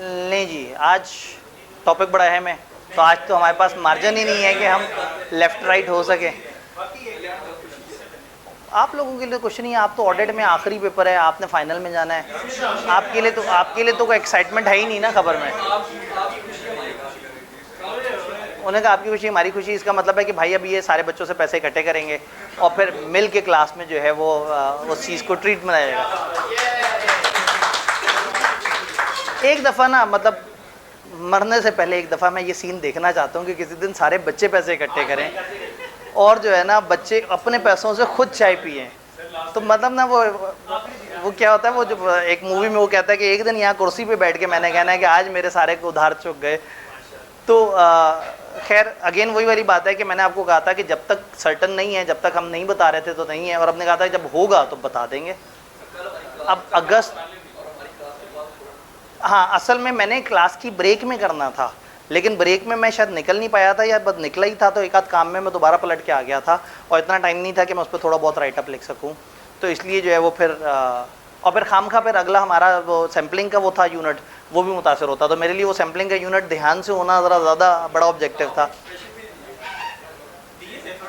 नहीं जी, आज टॉपिक बड़ा अहम है, तो आज तो हमारे पास मार्जिन ही नहीं है कि हम लेफ़्ट राइट हो सके। आप लोगों के लिए कुछ नहीं है, आप तो ऑडिट में आखिरी पेपर है, आपने फाइनल में जाना है। आपके लिए तो कोई एक्साइटमेंट है ही नहीं ना खबर में। उन्होंने कहा आपकी खुशी हमारी खुशी, इसका मतलब है कि भाई अब ये सारे बच्चों से पैसे इकट्ठे करेंगे और फिर मिल के क्लास में जो है वो उस चीज़ को ट्रीट मनाया जाएगा। एक दफ़ा ना, मतलब मरने से पहले एक दफ़ा मैं ये सीन देखना चाहता हूँ कि किसी दिन सारे बच्चे पैसे इकट्ठे करें और जो है ना बच्चे अपने पैसों से खुद चाय पिए। तो मतलब ना वो क्या होता है, वो जो एक मूवी में वो कहता है कि एक दिन यहाँ कुर्सी पे बैठ के मैंने कहना है कि आज मेरे सारे को उधार चुक गए। तो खैर अगेन वही वाली बात है कि मैंने आपको कहा था कि जब तक सर्टन नहीं है, जब तक हम नहीं बता रहे थे तो नहीं है, और हमने कहा था जब होगा तो बता देंगे। अब अगस्त, हाँ असल में मैंने क्लास की ब्रेक में करना था, लेकिन ब्रेक में मैं शायद निकल नहीं पाया था या बस निकला ही था, तो एक आध काम में मैं दोबारा पलट के आ गया था और इतना टाइम नहीं था कि मैं उस पर थोड़ा बहुत राइटअप लिख सकूं। तो इसलिए जो है वो फिर और फिर खामखा फिर अगला हमारा वो सैम्पलिंग का वो था यूनिट, वो भी मुतासर होता। तो मेरे लिए वो सैम्पलिंग का यूनिट ध्यान से होना ज़रा ज़्यादा बड़ा ऑब्जेक्टिव था।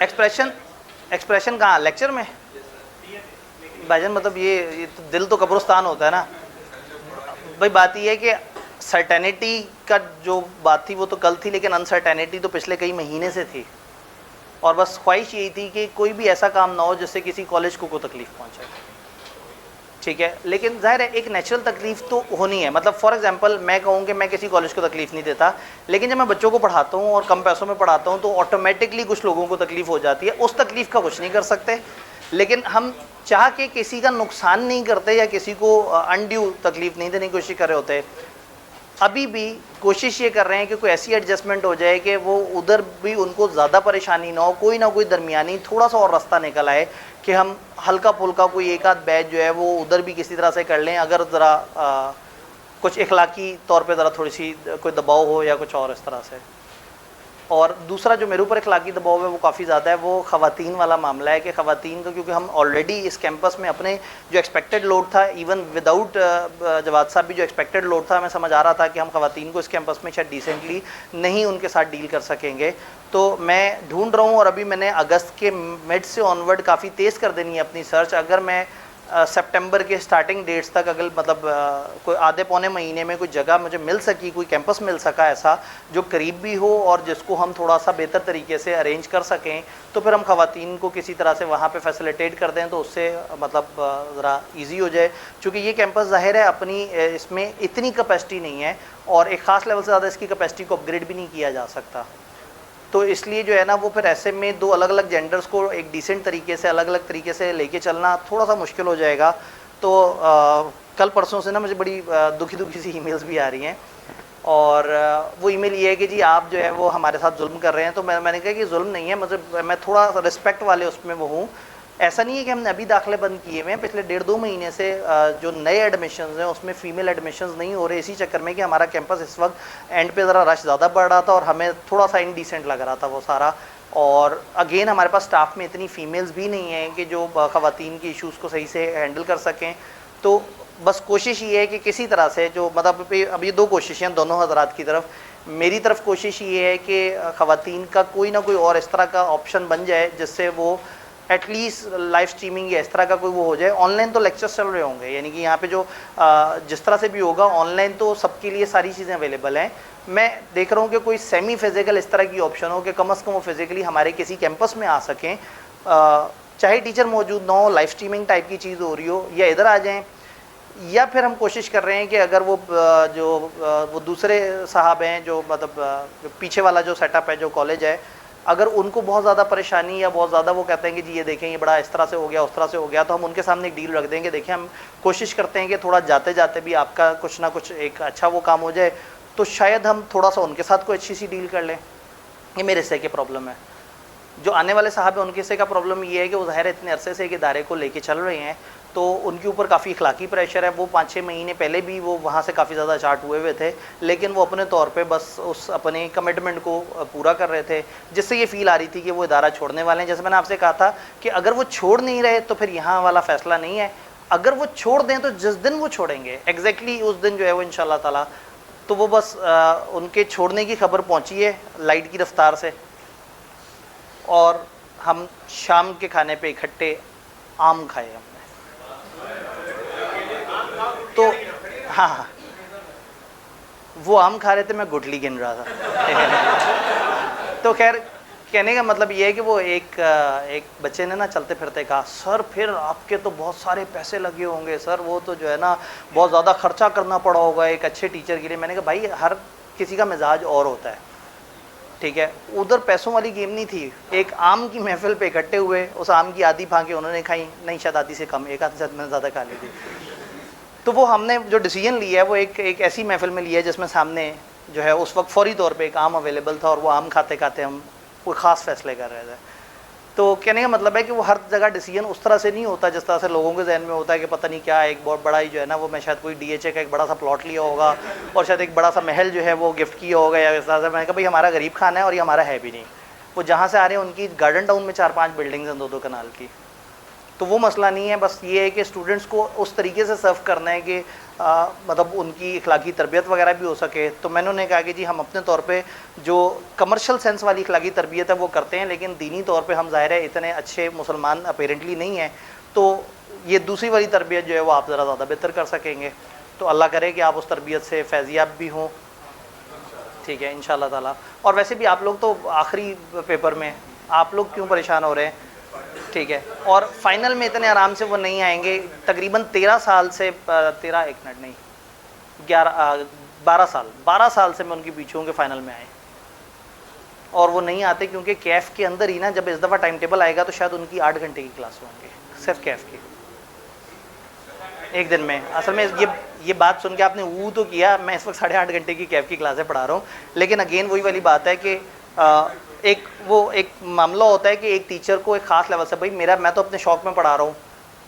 एक्सप्रेशन कहाँ, लेक्चर में भाईजान? मतलब ये तो दिल तो कब्रिस्तान होता है ना भाई। बात ये है कि सर्टेनिटी का जो बात थी वो तो कल थी, लेकिन अनसर्टेनिटी तो पिछले कई महीने से थी, और बस ख्वाहिश यही थी कि कोई भी ऐसा काम ना हो जिससे किसी कॉलेज को तकलीफ़ पहुंचे। ठीक है, लेकिन जाहिर है एक नेचुरल तकलीफ़ तो होनी है। मतलब फॉर एग्जांपल मैं कहूँ कि मैं किसी कॉलेज को तकलीफ़ नहीं देता, लेकिन जब मैं बच्चों को पढ़ाता हूँ और कम पैसों में पढ़ाता हूँ तो ऑटोमेटिकली कुछ लोगों को तकलीफ़ हो जाती है। उस तकलीफ़ का कुछ नहीं कर सकते, लेकिन हम चाह के किसी का नुकसान नहीं करते या किसी को अनड्यू तकलीफ़ नहीं देने की कोशिश कर रहे होते। अभी भी कोशिश ये कर रहे हैं कि कोई ऐसी एडजस्टमेंट हो जाए कि वो उधर भी उनको ज़्यादा परेशानी ना हो, कोई ना कोई दरमियानी थोड़ा सा और रास्ता निकल आए कि हम हल्का फुल्का कोई एक आध बैच जो है वो उधर भी किसी तरह से कर लें, अगर ज़रा कुछ इखलाकी तौर पे ज़रा थोड़ी सी कोई दबाव हो या कुछ और इस तरह से। और दूसरा जो मेरे ऊपर इखलाकी दबाव है वो काफ़ी ज़्यादा है, वो ख़वातीन वाला मामला है कि ख़वातीन का, क्योंकि हम ऑलरेडी इस कैंपस में अपने जो एक्सपेक्टेड लोड था, इवन विदाउट जवाद साहब भी जो एक्सपेक्टेड लोड था, मैं समझ आ रहा था कि हम ख़वातीन को इस कैंपस में शायद डिसेंटली नहीं उनके साथ डील कर सकेंगे। तो मैं ढूंढ रहा हूँ, और अभी मैंने अगस्त के मिड से ऑनवर्ड काफ़ी तेज़ कर देनी है अपनी सर्च। अगर मैं सितंबर के स्टार्टिंग डेट्स तक अगर मतलब कोई आधे पौने महीने में कोई जगह मुझे मिल सकी, कोई कैंपस मिल सका ऐसा जो करीब भी हो और जिसको हम थोड़ा सा बेहतर तरीके से अरेंज कर सकें, तो फिर हम ख़वातीन को किसी तरह से वहाँ पे फैसिलिटेट कर दें तो उससे मतलब ज़रा इजी हो जाए। चूँकि ये कैंपस ज़ाहिर है अपनी इसमें इतनी कैपेसिटी नहीं है और एक ख़ास लेवल से ज़्यादा इसकी कैपेसिटी को अपग्रेड भी नहीं किया जा सकता। तो इसलिए जो है ना वो फिर ऐसे में दो अलग अलग जेंडर्स को एक डिसेंट तरीके से अलग अलग तरीके से लेके चलना थोड़ा सा मुश्किल हो जाएगा। तो कल परसों से ना मुझे बड़ी दुखी सी ईमेल्स भी आ रही हैं, और वो ईमेल ये है कि जी आप जो है वो हमारे साथ जुल्म कर रहे हैं। तो मैंने कहा कि जुल्म नहीं है, मतलब मैं थोड़ा रिस्पेक्ट वाले उसमें वो हूँ। ऐसा नहीं है कि हमने अभी दाखिले बंद किए हुए हैं, पिछले 1.5-2 महीने से जो नए एडमिशन्स हैं उसमें फ़ीमेल एडमिशन्स नहीं हो रहे, इसी चक्कर में कि हमारा कैंपस इस वक्त एंड पे ज़रा रश ज़्यादा बढ़ रहा था और हमें थोड़ा सा इनडिसेंट लग रहा था वो सारा। और अगेन हमारे पास स्टाफ में इतनी फ़ीमेल्स भी नहीं हैं कि जो ख़वातीन के इशूज़ को सही से हैंडल कर सकें। तो बस कोशिश ये है कि किसी तरह से जो मतलब अब ये 2 कोशिशें हैं दोनों हजरात की तरफ। मेरी तरफ कोशिश ये है कि ख़वातीन का कोई ना कोई और इस तरह का ऑप्शन बन जाए जिससे वो एटलीस्ट लाइव स्ट्रीमिंग या इस तरह का कोई वो हो जाए। ऑनलाइन तो लेक्चर्स चल रहे होंगे, यानी कि यहाँ पे जो जिस तरह से भी होगा ऑनलाइन तो सबके लिए सारी चीज़ें अवेलेबल हैं। मैं देख रहा हूँ कि कोई सेमी फिज़िकल इस तरह की ऑप्शन हो कि कम अज़ कम वो फिज़िकली हमारे किसी कैंपस में आ सकें, चाहे टीचर मौजूद ना हो, लाइव स्ट्रीमिंग टाइप की चीज़ हो रही हो, या इधर आ जाएँ। या फिर हम कोशिश कर रहे हैं कि अगर वो दूसरे साहब हैं जो मतलब पीछे वाला जो सेटअप है जो कॉलेज है, अगर उनको बहुत ज़्यादा परेशानी या बहुत ज़्यादा वो कहते हैं कि जी ये देखें ये बड़ा इस तरह से हो गया उस तरह से हो गया, तो हम उनके सामने एक डील रख देंगे। देखिए हम कोशिश करते हैं कि थोड़ा जाते जाते भी आपका कुछ ना कुछ एक अच्छा वो काम हो जाए, तो शायद हम थोड़ा सा उनके साथ कोई अच्छी सी डील कर लें। ये मेरे हिस्से की प्रॉब्लम है। जो आने वाले साहब हैं उनके हिस्से का प्रॉब्लम ये है कि वो ज़ाहिर इतने अरसे से एक इदारे को लेके चल रहे हैं, तो उनके ऊपर काफ़ी इखलाकी प्रेशर है। वो 5-6 महीने पहले भी वो वहाँ से काफ़ी ज़्यादा चार्ट हुए थे, लेकिन वो अपने तौर पे बस उस अपने कमिटमेंट को पूरा कर रहे थे, जिससे ये फील आ रही थी कि वो इदारा छोड़ने वाले हैं। जैसे मैंने आपसे कहा था कि अगर वो छोड़ नहीं रहे तो फिर यहाँ वाला फ़ैसला नहीं है, अगर वो छोड़ दें तो जिस दिन वो छोड़ेंगे एग्जैक्टली उस दिन जो है वो इंशाल्लाह ताला तो वो बस उनके छोड़ने की खबर पहुंची है लाइट की रफ्तार से, और हम शाम के खाने पे इकट्ठे आम खाए हमने। तो हाँ, वो आम खा रहे थे, मैं गुठली गिन रहा था। तो खैर कहने का मतलब ये है कि वो एक बच्चे ने ना चलते फिरते कहा, सर फिर आपके तो बहुत सारे पैसे लगे होंगे सर, वो तो जो है ना बहुत ज़्यादा खर्चा करना पड़ा होगा एक अच्छे टीचर के लिए। मैंने कहा भाई हर किसी का मिजाज और होता है, ठीक है, उधर पैसों वाली गेम नहीं थी। एक आम की महफिल पे इकट्ठे हुए, उस आम की आधी फांके उन्होंने खाई, नहीं शायद आधी से कम, एक आधी शायद मैंने ज़्यादा खा ली थी। तो वो हमने जो डिसीजन लिया है वो एक ऐसी महफिल में लिया है जिसमें सामने जो है उस वक्त फौरी तौर पे एक आम अवेलेबल था, और वो आम खाते खाते हम कोई ख़ास फैसले कर रहे थे। तो कहने का मतलब है कि वो हर जगह डिसीजन उस तरह से नहीं होता जिस तरह से लोगों के जहन में होता है कि पता नहीं क्या एक बहुत बड़ा ही जो है ना, वो मैं शायद कोई DHA का एक बड़ा सा प्लॉट लिया होगा और शायद एक बड़ा सा महल जो है वो गिफ्ट किया होगा या इस तरह से। मैंने कहा भाई हमारा गरीब खाना है और ये हमारा है भी नहीं। वो जहाँ से आ रहे हैं उनकी गार्डन टाउन में 4-5 बिल्डिंग्स हैं 2-2 कनाल की। तो वो मसला नहीं है, बस ये है कि स्टूडेंट्स को उस तरीके से सर्व करना है कि मतलब उनकी इखलाकी तरबियत वगैरह भी हो सके। तो मैंने उन्हें कहा कि जी हम अपने तौर पे जो कमर्शियल सेंस वाली इखलाकी तरबियत है वो करते हैं, लेकिन दीनी तौर पे हम ज़ाहिर है इतने अच्छे मुसलमान अपेरेंटली नहीं हैं, तो ये दूसरी वाली तरबियत जो है वो आप ज़रा ज़्यादा बेहतर कर सकेंगे। तो अल्लाह करे कि आप उस तरबियत से फैज़याब भी हों, ठीक है, इंशाअल्लाह ताला। और वैसे भी आप लोग तो आखिरी पेपर में, आप लोग क्यों परेशान हो रहे हैं, ठीक है। और फाइनल में इतने आराम से वो नहीं आएंगे। तकरीबन 13 साल से 13 एक मिनट नहीं 12 साल से मैं उनके पीछे हूँ कि फ़ाइनल में आए, और वो नहीं आते क्योंकि कैफ़ के अंदर ही ना जब इस दफ़ा टाइम टेबल आएगा तो शायद उनकी 8 घंटे की क्लास होंगे सिर्फ कैफ़ की एक दिन में। असल में ये बात सुन के आपने वो तो किया, मैं इस वक्त 8.5 घंटे की कैफ़ की क्लासें पढ़ा रहा हूँ, लेकिन अगेन वही वाली बात है कि एक मामला होता है कि एक टीचर को एक ख़ास लेवल से, भाई मैं तो अपने शौक़ में पढ़ा रहा हूँ,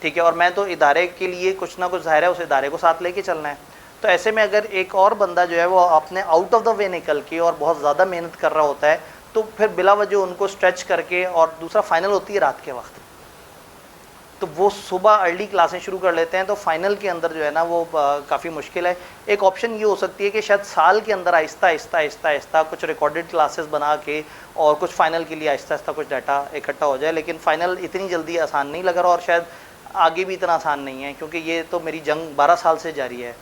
ठीक है, और मैं तो इदारे के लिए कुछ ना कुछ ज़ाहिर है उस इदारे को साथ लेके चलना है। तो ऐसे में अगर एक और बंदा जो है वो अपने आउट ऑफ द वे निकल के और बहुत ज़्यादा मेहनत कर रहा होता है, तो फिर बिला वजह उनको स्ट्रेच करके, और दूसरा फ़ाइनल होती है रात के वक्त, तो वो सुबह अर्ली क्लासें शुरू कर लेते हैं, तो फाइनल के अंदर जो है ना वो काफ़ी मुश्किल है। एक ऑप्शन ये हो सकती है कि शायद साल के अंदर आहिस्ता आहिस्ता कुछ रिकॉर्डेड क्लासेस बना के और कुछ फ़ाइनल के लिए आहिस्ता आहिस्ता कुछ डाटा इकट्ठा हो जाए, लेकिन फ़ाइनल इतनी जल्दी आसान नहीं लग रहा, और शायद आगे भी इतना आसान नहीं है, क्योंकि ये तो मेरी जंग 12 साल से जारी है,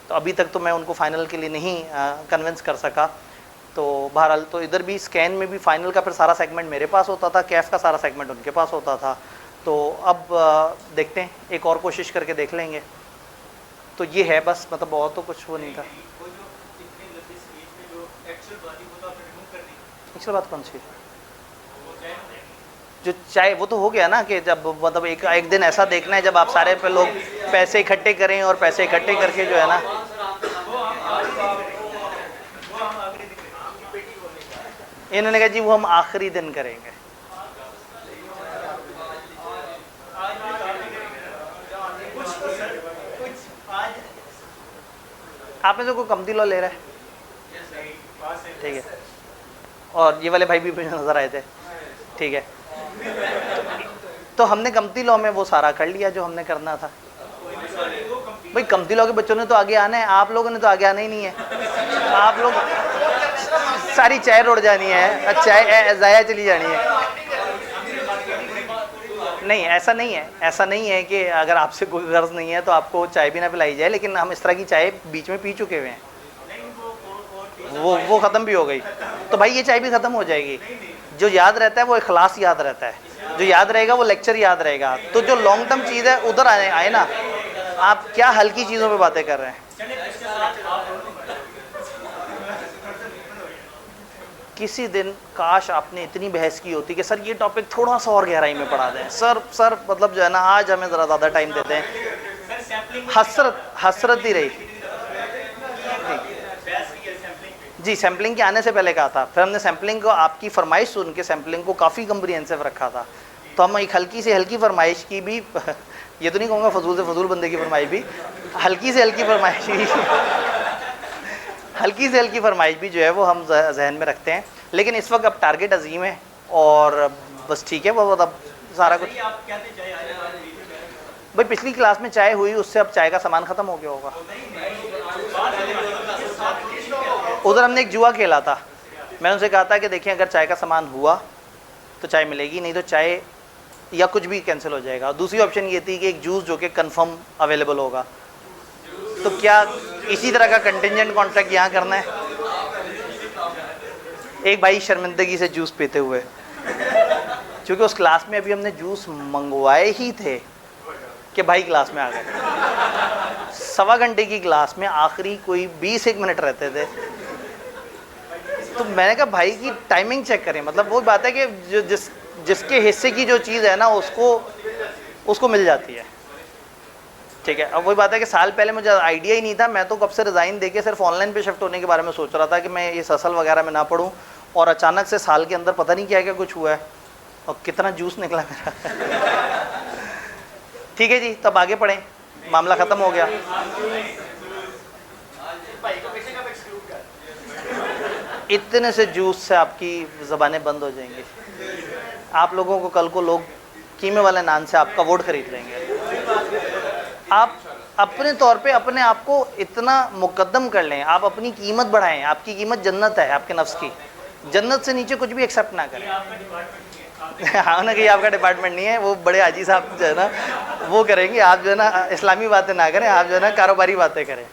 तो अभी तक तो मैं उनको फ़ाइनल के लिए नहीं कन्विंस कर सका। तो बहरहाल तो इधर भी स्कैन में भी फ़ाइनल का फिर सारा सेगमेंट मेरे पास होता था, कैफ़ का सारा सेगमेंट उनके पास होता था। तो अब देखते हैं, एक और कोशिश करके देख लेंगे। तो ये है बस, मतलब बहुत तो कुछ वो नहीं था। एक्चुअल बात कौन सी, जो चाहे वो तो हो गया ना कि जब मतलब एक दिन ऐसा देखना है जब आप सारे पे लोग पैसे इकट्ठे करें, और पैसे इकट्ठे करके जो है ना, इन्होंने कहा जी वो हम आखिरी दिन करेंगे। आप में से कोई कमती लॉ ले रहा है, ठीक है, और ये वाले भाई भी मुझे नज़र आए थे, ठीक है। तो हमने कमती लॉ में वो सारा कर लिया जो हमने करना था। भाई कमती लॉ के बच्चों ने तो आगे आना है, आप लोगों ने तो आगे आना ही नहीं है। आप लोग सारी चाय रोड़ जानी है, चाय ज़ाया चली जानी है। नहीं, ऐसा नहीं है, ऐसा नहीं है कि अगर आपसे कोई गर्ज नहीं है तो आपको चाय भी ना पिलाई जाए, लेकिन हम इस तरह की चाय बीच में पी चुके हुए हैं, वो ख़त्म भी हो गई, तो भाई ये चाय भी ख़त्म हो जाएगी। जो याद रहता है वो इखलास याद रहता है, जो याद रहेगा वो लेक्चर याद रहेगा। तो जो लॉन्ग टर्म चीज़ है उधर आए ना, आप क्या हल्की चीज़ों पे बातें कर रहे हैं। किसी दिन काश आपने इतनी बहस की होती कि सर ये टॉपिक थोड़ा सा और गहराई में पढ़ा दें, सर मतलब जो है ना आज हमें ज़रा ज़्यादा टाइम देते हैं। हसरत ही रही जी। सैम्पलिंग के आने से पहले कहा था, फिर हमने सैम्पलिंग को आपकी फरमाइश सुन के सैम्पलिंग को काफ़ी कम्प्रिहेंसिव रखा था, तो हम एक हल्की से हल्की फरमाइश की भी ये तो नहीं कहूँगा फजूल से फजूल बंदे की फरमाइश भी, हल्की से हल्की फरमाइश भी हल्की से हल्की फरमाइश भी जो है वो हम जहन में रखते हैं। लेकिन इस वक्त अब टारगेट अजीम है और बस ठीक है, वो अब सारा कुछ। भाई पिछली क्लास में चाय हुई, उससे अब चाय का सामान ख़त्म हो गया होगा। उधर हमने एक जुआ खेला था। मैंने उनसे कहा था कि देखिए अगर चाय का सामान हुआ तो चाय मिलेगी, नहीं तो चाय या कुछ भी कैंसिल हो जाएगा। दूसरी ऑप्शन ये थी कि एक जूस जो कि कंफर्म अवेलेबल होगा। तो क्या इसी तरह का कंटिजेंट कॉन्ट्रैक्ट यहाँ करना है? एक भाई शर्मिंदगी से जूस पीते हुए, क्योंकि उस क्लास में अभी हमने जूस मंगवाए ही थे कि भाई क्लास में आ गए। 1.25 घंटे की क्लास में आखिरी कोई 20 मिनट रहते थे। तो मैंने कहा भाई की टाइमिंग चेक करें। मतलब वो बात है कि जो जिसके हिस्से की जो चीज़ है ना उसको मिल जाती है। ठीक है, अब वही बात है कि साल पहले मुझे आइडिया ही नहीं था। मैं तो कब से रिज़ाइन देके सिर्फ ऑनलाइन पे शिफ्ट होने के बारे में सोच रहा था कि मैं ये असल वगैरह में ना पढूं, और अचानक से साल के अंदर पता नहीं क्या क्या कुछ हुआ है और कितना जूस निकला मेरा। ठीक है जी, तब आगे पढ़ें, मामला ख़त्म हो गया। इतने से जूस से आपकी ज़बानें बंद हो जाएंगी। आप लोगों को कल को लोग कीमे वाले नान से आपका वोट खरीद लेंगे। आप अपने तौर पे अपने आप को इतना मुकद्दम कर लें, आप अपनी कीमत बढ़ाएं। आपकी कीमत जन्नत है, आपके नफ्स की। जन्नत से नीचे कुछ भी एक्सेप्ट ना करें। हाँ ना, कि आपका डिपार्टमेंट नहीं है, वो बड़े हाजी साहब जो है ना वो करेंगे। आप जो है ना इस्लामी बातें ना करें, आप जो है ना कारोबारी बातें करें।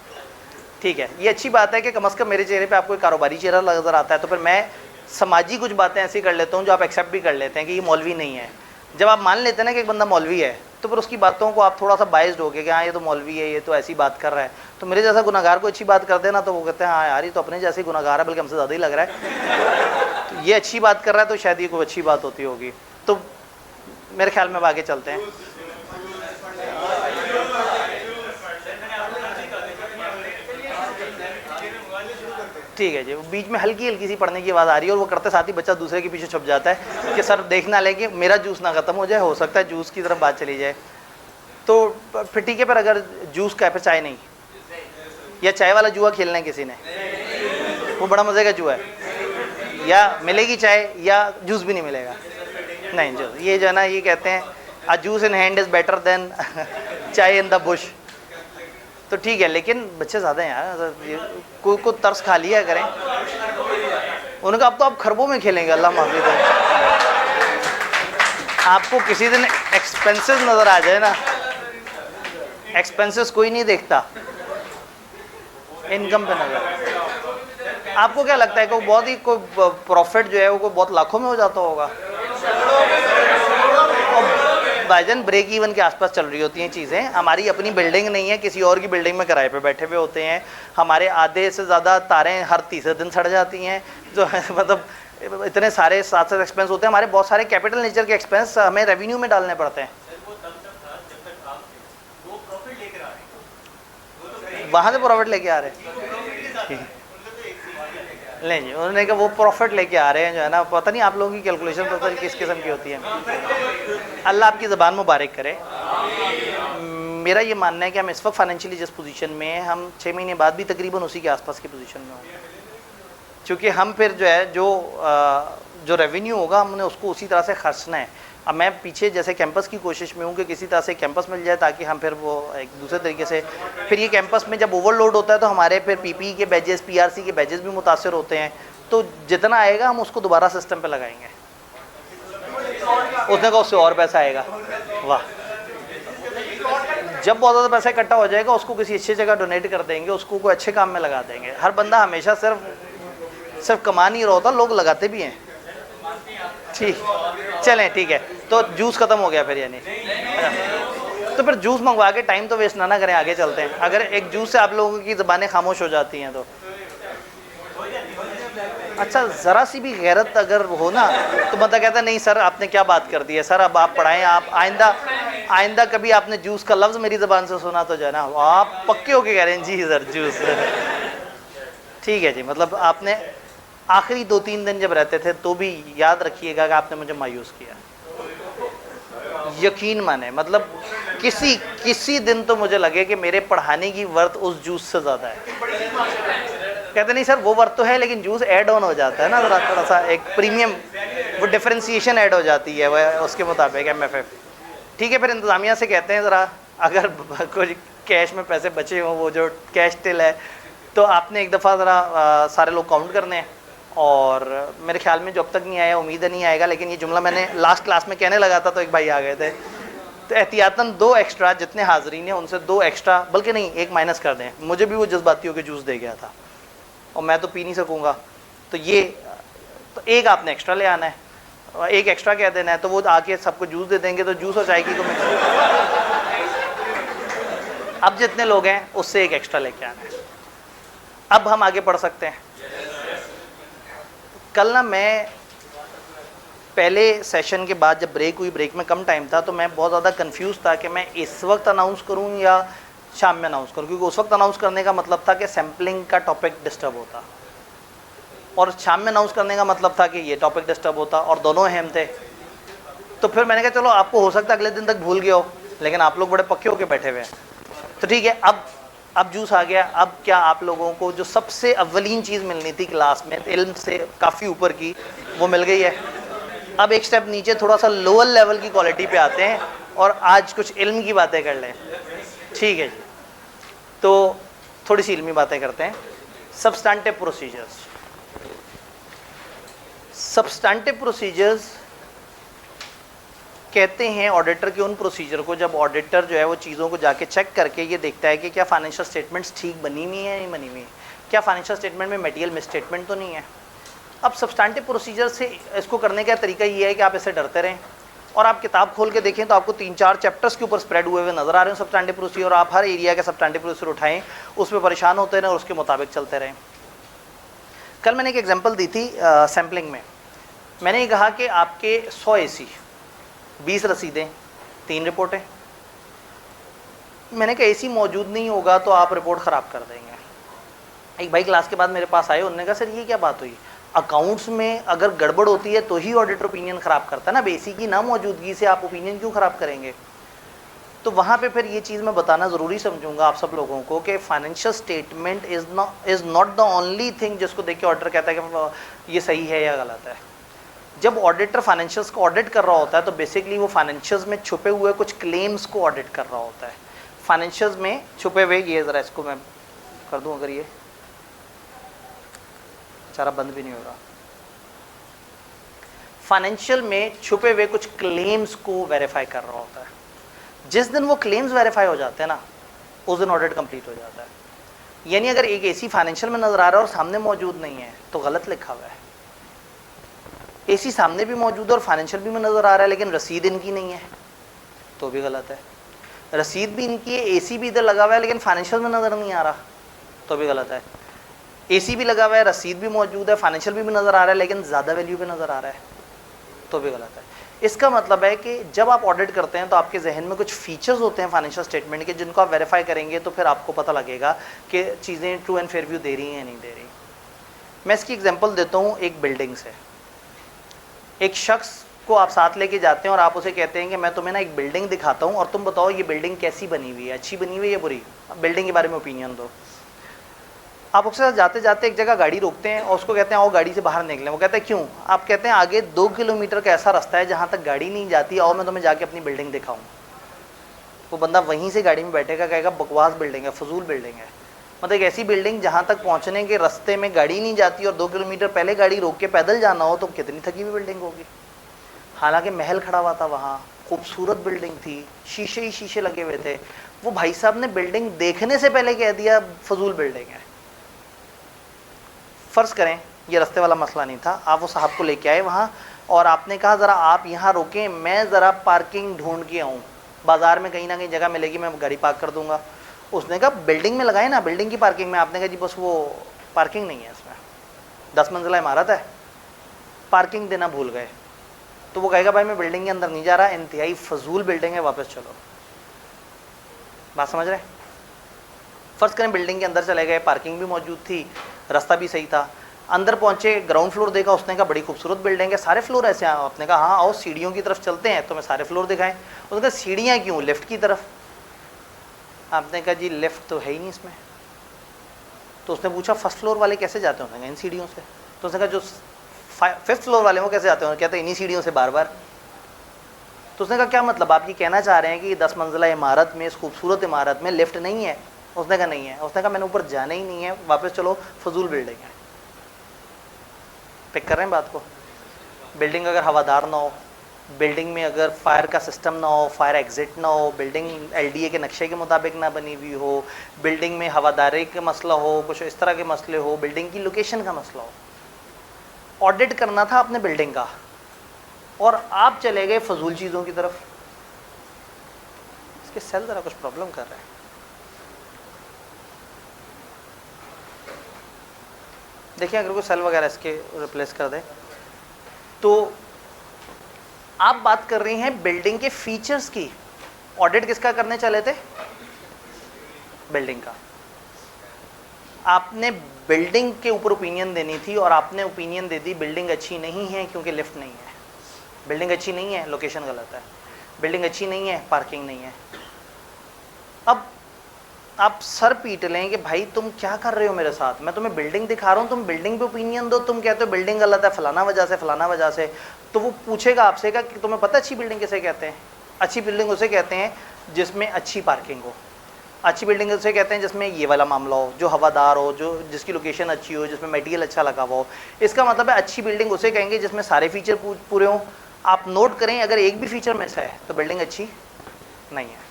ठीक है, ये अच्छी बात है कि कम से कम मेरे चेहरे पे आपको एक कारोबारी चेहरा नज़र आता है। तो फिर मैं समाजी कुछ बातें ऐसी कर लेता हूँ जो आप एक्सेप्ट भी कर लेते हैं कि ये मौलवी नहीं है। जब आप मान लेते हैं ना कि एक बंदा मौलवी है, तो फिर उसकी बातों को आप थोड़ा सा बाइज्ड हो गए कि हाँ ये तो मौलवी है, ये तो ऐसी बात कर रहा है। तो मेरे जैसा गुनाहगार को अच्छी बात कर देना तो वो कहते हैं हाँ यार ये तो अपने जैसे गुनाहगार है, बल्कि हमसे ज़्यादा ही लग रहा है। तो ये अच्छी बात कर रहा है तो शायद ये कोई अच्छी बात होती होगी। तो मेरे ख्याल में अब आगे चलते हैं। ठीक है जी, बीच में हल्की हल्की सी पढ़ने की आवाज़ आ रही है और वो करते साथ ही बच्चा दूसरे के पीछे छुप जाता है कि सर देखना ले कि मेरा जूस ना ख़त्म हो जाए, हो सकता है जूस की तरफ बात चली जाए। तो फिर ठीक है, पर अगर जूस का फिर चाय नहीं, या चाय वाला जुआ खेलना है किसी ने, वो बड़ा मज़े का जुआ है। या मिलेगी चाय या जूस भी नहीं मिलेगा। नहीं, जो ये जो है ना ये कहते हैं a juice in hand is better than chai in the Bush. तो ठीक है, लेकिन बच्चे ज़्यादा हैं यार, कोई तरस खा लिया करें। उन्होंने कहा अब तो आप खरबों में खेलेंगे, अल्लाह माफी दे। आपको किसी दिन एक्सपेंसेस नज़र आ जाए ना, एक्सपेंसेस कोई नहीं देखता, इनकम पे नज़र। आपको क्या लगता है कि बहुत ही कोई प्रॉफिट जो है वो बहुत लाखों में हो जाता होगा? भाईजान ब्रेक इवन के आसपास चल रही होती हैं चीज़ें। हमारी अपनी बिल्डिंग नहीं है, किसी और की बिल्डिंग में किराए पे बैठे हुए होते हैं। हमारे आधे से ज़्यादा तारें हर तीसरे दिन सड़ जाती हैं, जो मतलब इतने सारे साथ साथ एक्सपेंस होते हैं। हमारे बहुत सारे कैपिटल नेचर के एक्सपेंस हमें रेवेन्यू में डालने पड़ते हैं। वहाँ से प्रॉफिट लेके आ रहे हैं। नहीं जी, उन्होंने कहा वो प्रॉफिट लेके आ रहे हैं जो है ना, पता नहीं आप लोगों की कैलकुलेशन पता नहीं किस किस्म की होती है। अल्लाह आपकी ज़बान मुबारक करे। मेरा ये मानना है कि हम इस वक्त फाइनेंशियली जिस पोजीशन में हैं, हम 6 महीने बाद भी तकरीबन उसी के आसपास की पोजीशन में होंगे, क्योंकि हम फिर जो है जो रेवेन्यू होगा हमने उसको उसी तरह से खर्चना है। अब मैं पीछे जैसे कैंपस की कोशिश में हूँ कि किसी तरह से कैंपस मिल जाए ताकि हम फिर वो एक दूसरे तरीके से, फिर ये कैंपस में जब ओवरलोड होता है तो हमारे फिर पीपी के बैजेस, पीआरसी के बैजेस भी मुतासर होते हैं। तो जितना आएगा हम उसको दोबारा सिस्टम पे लगाएंगे, उसने कहा उससे और पैसा आएगा। वाह, जब बहुत ज़्यादा पैसा इकट्ठा हो जाएगा उसको किसी अच्छी जगह डोनेट कर देंगे, उसको कोई अच्छे काम में लगा देंगे। हर बंदा हमेशा सिर्फ कमा नहीं रहा होता, लोग लगाते भी हैं। ठीक, चलें ठीक है। तो जूस ख़त्म हो गया फिर, यानी तो फिर जूस मंगवा के टाइम तो वेस्ट ना करें, आगे चलते हैं। अगर एक जूस से आप लोगों की ज़बानें खामोश हो जाती हैं तो अच्छा, ज़रा सी भी गैरत अगर हो ना तो बंदा कहता नहीं सर आपने क्या बात कर दी है सर, अब आप पढ़ाएं। आप आइंदा कभी आपने जूस का लफ्ज़ मेरी ज़बान से सुना तो जो है ना आप पक्के होके कह रहे हैं जी सर जूस। ठीक है जी, मतलब आपने आखिरी 2-3 दिन जब रहते थे तो भी याद रखिएगा कि आपने मुझे मायूस किया। यकीन माने, मतलब किसी दिन तो मुझे लगे कि मेरे पढ़ाने की वर्थ उस जूस से ज़्यादा है। कहते नहीं सर वो वर्थ तो है, लेकिन जूस ऐड ऑन हो जाता है ना, ज़रा थोड़ा सा एक प्रीमियम, वो डिफरेंशिएशन ऐड हो जाती है वह उसके मुताबिक MFF। ठीक है, फिर इंतज़ामिया से कहते हैं ज़रा अगर कुछ कैश में पैसे बचे हों, वो जो कैश टिल है तो आपने एक दफ़ा ज़रा सारे लोग काउंट करने हैं, और मेरे ख्याल में जो अब तक नहीं आया, उम्मीद है नहीं आएगा, लेकिन ये जुमला मैंने लास्ट क्लास में कहने लगा था तो एक भाई आ गए थे, तो एहतियातन 2 एक्स्ट्रा, जितने हाजरीन हैं उनसे 2 एक्स्ट्रा, बल्कि नहीं 1 माइनस कर दें। मुझे भी वो जज्बातियों के जूस दे गया था और मैं तो पी नहीं सकूँगा, तो ये तो 1 आपने एक्स्ट्रा ले आना है, 1 एक्स्ट्रा कह देना है, तो वो आके सबको जूस दे देंगे, तो जूस और चाय की तो मिक्स। अब जितने लोग हैं उससे 1 एक्स्ट्रा लेके आना है। अब हम आगे पढ़ सकते हैं। कल ना मैं पहले सेशन के बाद जब ब्रेक हुई, ब्रेक में कम टाइम था, तो मैं बहुत ज़्यादा कंफ्यूज था कि मैं इस वक्त अनाउंस करूं या शाम में अनाउंस करूं, क्योंकि उस वक्त अनाउंस करने का मतलब था कि सैम्पलिंग का टॉपिक डिस्टर्ब होता, और शाम में अनाउंस करने का मतलब था कि ये टॉपिक डिस्टर्ब होता, और दोनों अहम थे। तो फिर मैंने कहा चलो, आपको हो सकता है अगले दिन तक भूल गया हो, लेकिन आप लोग बड़े पक्के होके बैठे हुए हैं, तो ठीक है, अब जूस आ गया। अब क्या आप लोगों को जो सबसे अव्वलीन चीज़ मिलनी थी क्लास में, इल्म से काफ़ी ऊपर की, वो मिल गई है। अब एक स्टेप नीचे, थोड़ा सा लोअर लेवल की क्वालिटी पे आते हैं, और आज कुछ इल्म की बातें कर लें, ठीक है जी। तो थोड़ी सी इल्मी बातें करते हैं। Substantive procedures. सब्सटेंटिव प्रोसीजर्स कहते हैं ऑडिटर के उन प्रोसीजर को जब ऑडिटर जो है वो चीज़ों को जाके चेक करके ये देखता है कि क्या फाइनेंशियल स्टेटमेंट्स ठीक बनी हुई है या नहीं बनी हुई है, क्या फाइनेंशियल स्टेटमेंट में मटेरियल मिसस्टेटमेंट तो नहीं है। अब सब्सटेंटिव प्रोसीजर से इसको करने का तरीका ये है कि आप इससे डरते रहें, और आप किताब खोल के देखें तो आपको 3-4 चैप्टर्स के ऊपर स्प्रेड हुए नजर आ रहे हैं सब्सटेंटिव प्रोसीजर, और आप हर एरिया के सब्सटेंटिव प्रोसीजर उठाएं, उसमें परेशान होते रहें और उसके मुताबिक चलते रहें। कल मैंने एक एग्जाम्पल दी थी सैम्पलिंग में। मैंने ये कहा कि आपके 100 AC, 20 रसीदें, 3 रिपोर्टें। मैंने कहा AC मौजूद नहीं होगा तो आप रिपोर्ट ख़राब कर देंगे। एक भाई क्लास के बाद मेरे पास आए, उन्होंने कहा सर ये क्या बात हुई, अकाउंट्स में अगर गड़बड़ होती है तो ही ऑडिटर ओपिनियन ख़राब करता है ना, बेसी की ना मौजूदगी से आप ओपिनियन क्यों ख़राब करेंगे। तो वहाँ पे फिर ये चीज़ मैं बताना ज़रूरी समझूंगा आप सब लोगों को कि financial statement is not the only thing जिसको देख के ऑडिटर कहता है कि ये सही है या गलत है। जब ऑडिटर फाइनेंशियल्स को ऑडिट कर रहा होता है तो बेसिकली वो फाइनेंशियल्स में छुपे हुए कुछ क्लेम्स को ऑडिट कर रहा होता है। फाइनेंशियल्स में छुपे हुए, ये ज़रा इसको मैं कर दूं, अगर ये सारा बंद भी नहीं हो रहा, फाइनेंशियल में छुपे हुए कुछ क्लेम्स को वेरीफाई कर रहा होता है। जिस दिन वो क्लेम्स वेरीफाई हो जाते हैं ना, उस दिन ऑडिट कंप्लीट हो जाता है। यानी अगर एक AC फाइनेंशियल में नज़र आ रहा है और सामने मौजूद नहीं है तो गलत लिखा हुआ है। AC सामने भी मौजूद है और फाइनेंशियल भी में नज़र आ रहा है, लेकिन रसीद इनकी नहीं है तो भी गलत है। रसीद भी इनकी है, AC भी इधर लगा हुआ है, लेकिन फाइनेंशियल में नज़र नहीं आ रहा तो भी गलत है। AC भी लगा हुआ है, रसीद भी मौजूद है, फाइनेंशियल भी नज़र आ रहा है, लेकिन ज़्यादा वैल्यू पे नज़र आ रहा है तो भी गलत है। इसका मतलब है कि जब आप ऑडिट करते हैं तो आपके जहन में कुछ फीचर्स होते हैं फाइनेंशियल स्टेटमेंट के, जिनको आप वेरीफाई करेंगे तो फिर आपको पता लगेगा कि चीज़ें ट्रू एंड फेयर व्यू दे रही हैं या नहीं दे रही। मैं इसकी एग्जांपल देता हूँ एक बिल्डिंग से। एक शख्स को आप साथ लेके जाते हैं और आप उसे कहते हैं कि मैं तुम्हें ना एक बिल्डिंग दिखाता हूँ और तुम बताओ ये बिल्डिंग कैसी बनी हुई है, अच्छी बनी हुई है या बुरी, बिल्डिंग के बारे में ओपिनियन दो। आप उसके साथ जाते जाते एक जगह गाड़ी रोकते हैं और उसको कहते हैं आओ गाड़ी से बाहर निकलें। वो कहते हैं क्यों? आप कहते हैं आगे 2 किलोमीटर का ऐसा रास्ता है जहाँ तक गाड़ी नहीं जाती, आओ मैं तुम्हें जाके अपनी बिल्डिंग दिखाऊँ। वो बंदा वहीं से गाड़ी में बैठेगा, कहेगा बकवास बिल्डिंग है, फजूल बिल्डिंग है। मतलब एक ऐसी बिल्डिंग जहाँ तक पहुँचने के रास्ते में गाड़ी नहीं जाती और 2 किलोमीटर पहले गाड़ी रोक के पैदल जाना हो तो कितनी थकी हुई बिल्डिंग होगी। हालांकि महल खड़ा हुआ था वहाँ, खूबसूरत बिल्डिंग थी, शीशे ही शीशे लगे हुए थे। वो भाई साहब ने बिल्डिंग देखने से पहले कह दिया फजूल बिल्डिंग है। फ़र्ज़ करें ये रास्ते वाला मसला नहीं था, आप वो साहब को लेके आए वहाँ और आपने कहा ज़रा आप यहाँ रोकें, मैं ज़रा पार्किंग ढूंढ के आऊँ, बाज़ार में कहीं ना कहीं जगह मिलेगी, मैं गाड़ी पार्क कर दूँगा। उसने कहा बिल्डिंग में लगाए ना, बिल्डिंग की पार्किंग में। आपने कहा जी बस वो पार्किंग नहीं है इसमें, 10 मंजिला इमारत है, पार्किंग देना भूल गए। तो वो कहेगा भाई मैं बिल्डिंग के अंदर नहीं जा रहा, इंतहाई फजूल बिल्डिंग है, वापस चलो। बात समझ रहे? फ़र्ज़ करें बिल्डिंग के अंदर चले गए, पार्किंग भी मौजूद थी, रास्ता भी सही था। अंदर पहुंचे, ग्राउंड फ्लोर देखा, उसने कहा बड़ी खूबसूरत बिल्डिंग है, सारे फ्लोर ऐसे हैं। आपने कहा हाँ आओ सीढ़ियों की तरफ चलते हैं, तो मैं सारे फ्लोर दिखाएं। उसने कहा सीढ़ियाँ क्यों, लिफ्ट की तरफ। आपने कहा जी लिफ्ट तो है ही नहीं इसमें। तो उसने पूछा फर्स्ट फ्लोर वाले कैसे जाते हैं? इन सीढ़ियों से। तो उसने कहा जो 5th फ्लोर वाले वो कैसे जाते हैं? कहते हैं इन्हीं सीढ़ियों से बार बार। तो उसने कहा क्या मतलब, आप ये कहना चाह रहे हैं कि 10 मंजिला इमारत में, इस खूबसूरत इमारत में लिफ्ट नहीं है? उसने कहा नहीं है। उसने कहा मैंने ऊपर जाना ही नहीं है, वापस चलो, फजूल बिल्डिंग है। पिक कर रहे हैं बात को? बिल्डिंग अगर हवादार ना हो, बिल्डिंग में अगर फायर का सिस्टम ना हो, फायर एग्जिट ना हो, बिल्डिंग एलडीए के नक्शे के मुताबिक ना बनी हुई हो, बिल्डिंग में हवादारी का मसला हो, कुछ इस तरह के मसले हो, बिल्डिंग की लोकेशन का मसला हो, ऑडिट करना था अपने बिल्डिंग का, और आप चले गए फजूल चीज़ों की तरफ। इसके सेल ज़रा कुछ प्रॉब्लम कर रहे हैं। देखिए अगर कोई सेल वगैरह इसके रिप्लेस कर दे। तो आप बात कर रही हैं बिल्डिंग के फीचर्स की, ऑडिट किसका करने चले थे? बिल्डिंग का। आपने बिल्डिंग के ऊपर ओपिनियन देनी थी और आपने ओपिनियन दे दी बिल्डिंग अच्छी नहीं है क्योंकि लिफ्ट नहीं है, बिल्डिंग अच्छी नहीं है, लोकेशन गलत है, बिल्डिंग अच्छी नहीं है, पार्किंग नहीं है। अब आप सर पीट लें कि भाई तुम क्या कर रहे हो मेरे साथ, मैं तुम्हें बिल्डिंग दिखा रहा हूँ, तुम बिल्डिंग पे ओपिनियन दो, तुम कहते हो बिल्डिंग गलत है फलाना वजह से फलाना वजह से। तो वो पूछेगा आपसे कि तुम्हें पता अच्छी बिल्डिंग किसे कहते हैं? अच्छी बिल्डिंग उसे कहते हैं जिसमें अच्छी पार्किंग हो, अच्छी बिल्डिंग उसे कहते हैं जिसमें ये वाला मामला हो, जो हवादार हो, जो जिसकी लोकेशन अच्छी हो, जिसमें मटेरियल अच्छा लगा हुआ हो। इसका मतलब है अच्छी बिल्डिंग उसे कहेंगे जिसमें सारे फीचर पूरे हों। आप नोट करें अगर एक भी फीचर में से है तो बिल्डिंग अच्छी नहीं है।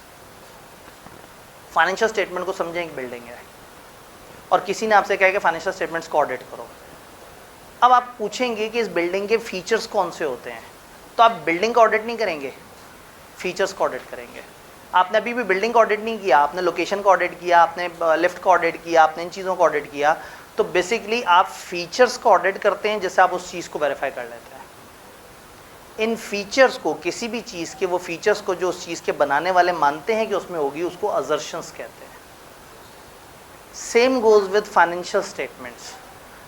फाइनेंशियल स्टेटमेंट को समझें एक बिल्डिंग है और किसी ने आपसे कहा कि फाइनेंशियल स्टेटमेंट्स को ऑडिट करो। अब आप पूछेंगे कि इस बिल्डिंग के फीचर्स कौन से होते हैं, तो आप बिल्डिंग का ऑडिट नहीं करेंगे, फीचर्स का ऑडिट करेंगे। आपने अभी भी बिल्डिंग का ऑडिट नहीं किया, आपने लोकेशन का ऑडिट किया, आपने लिफ्ट का ऑडिट किया, आपने इन चीज़ों का ऑडिट किया। तो बेसिकली आप फीचर्स का ऑडिट करते हैं जिससे आप उस चीज़ को वेरीफाई कर लेते हैं। इन फीचर्स को, किसी भी चीज़ के वो फीचर्स को जो उस चीज़ के बनाने वाले मानते हैं कि उसमें होगी, उसको अजर्शंस कहते हैं। Same goes with financial statements.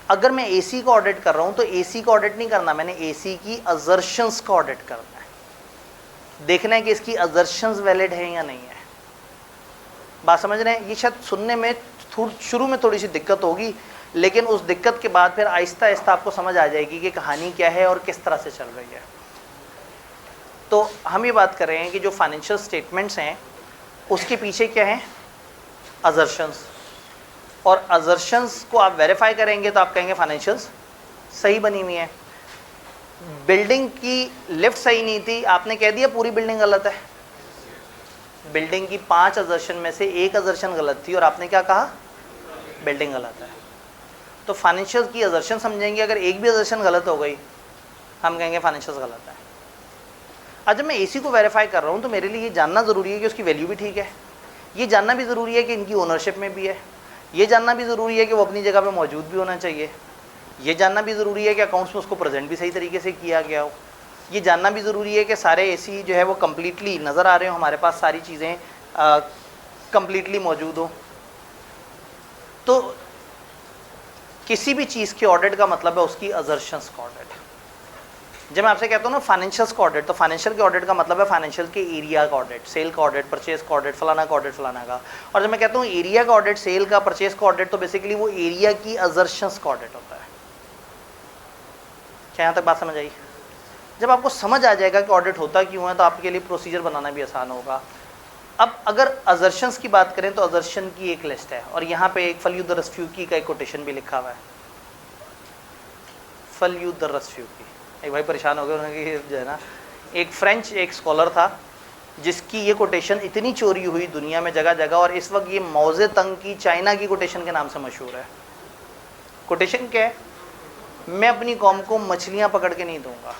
अगर मैं एसी का ऑडिट कर रहा हूँ तो एसी का ऑडिट नहीं करना, मैंने एसी की अजर्शंस का ऑडिट करना है, देखना है कि इसकी अजर्शंस वैलिड है या नहीं है। बात समझ रहे हैं? ये शायद सुनने में शुरू में थोड़ी सी दिक्कत होगी, लेकिन उस दिक्कत के बाद फिर आहिस्ता आहिस्ता आपको समझ आ जाएगी कि कहानी क्या है और किस तरह से चल रही है। तो हम ये बात कर रहे हैं कि जो फाइनेंशियल स्टेटमेंट्स हैं उसके पीछे क्या है? अजर्शंस। और अजर्शंस को आप वेरीफाई करेंगे तो आप कहेंगे फाइनेंशियल्स सही बनी हुई है। बिल्डिंग की लिफ्ट सही नहीं थी, आपने कह दिया पूरी बिल्डिंग गलत है। बिल्डिंग की 5 अजर्शन में से 1 अजर्शन गलत थी और आपने क्या कहा? बिल्डिंग गलत है। तो फाइनेंशियल की अजर्शन समझेंगे, अगर एक भी अजर्शन गलत हो गई हम कहेंगे फाइनेंशियल गलत है। आज जब मैं एसी को वेरीफाई कर रहा हूँ तो मेरे लिए ये जानना ज़रूरी है कि उसकी वैल्यू भी ठीक है, ये जानना भी ज़रूरी है कि इनकी ओनरशिप में भी है, ये जानना भी ज़रूरी है कि वो अपनी जगह पे मौजूद भी होना चाहिए, ये जानना भी ज़रूरी है कि अकाउंट्स में उसको प्रेजेंट भी सही तरीके से किया गया हो, ये जानना भी ज़रूरी है कि सारे एसी जो है वो कम्प्लीटली नज़र आ रहे हो, हमारे पास सारी चीज़ें कम्प्लीटली मौजूद हो। तो किसी भी चीज़ के ऑडिट का मतलब है उसकी अजर्शंस का ऑडिट। जब मैं आपसे कहता हूँ ना फाइनेंशियल का ऑडिट, तो फाइनेंशियल के ऑडिट का मतलब है फाइनेंशियल के एरिया का ऑडिट, सेल का ऑडिट, परचेज का ऑडिट, फलाना का ऑडिट, फलाना का। और जब मैं कहता हूँ एरिया का ऑडिट, सेल का, परचेज का ऑडिट, तो बेसिकली वो एरिया की अजर्शंस का ऑडिट होता है। क्या यहाँ तक बात समझ आई? जब आपको समझ आ जाएगा कि ऑडिट होता क्यों है तो आपके लिए प्रोसीजर बनाना भी आसान होगा। अब अगर अजर्शंस की बात करें तो अजर्शन की एक लिस्ट है और यहाँ पे एक फल्यू द रस्फ्यूकी का एक कोटेशन भी लिखा हुआ है। फल्यू द रस्फ्यूकी, एक भाई परेशान हो गए, उन्होंने जो है ना, एक फ्रेंच एक स्कॉलर था जिसकी ये कोटेशन इतनी चोरी हुई दुनिया में जगह जगह, और इस वक्त ये मौजे तंग की चाइना की कोटेशन के नाम से मशहूर है। कोटेशन क्या है? मैं अपनी कौम को मछलियाँ पकड़ के नहीं दूंगा,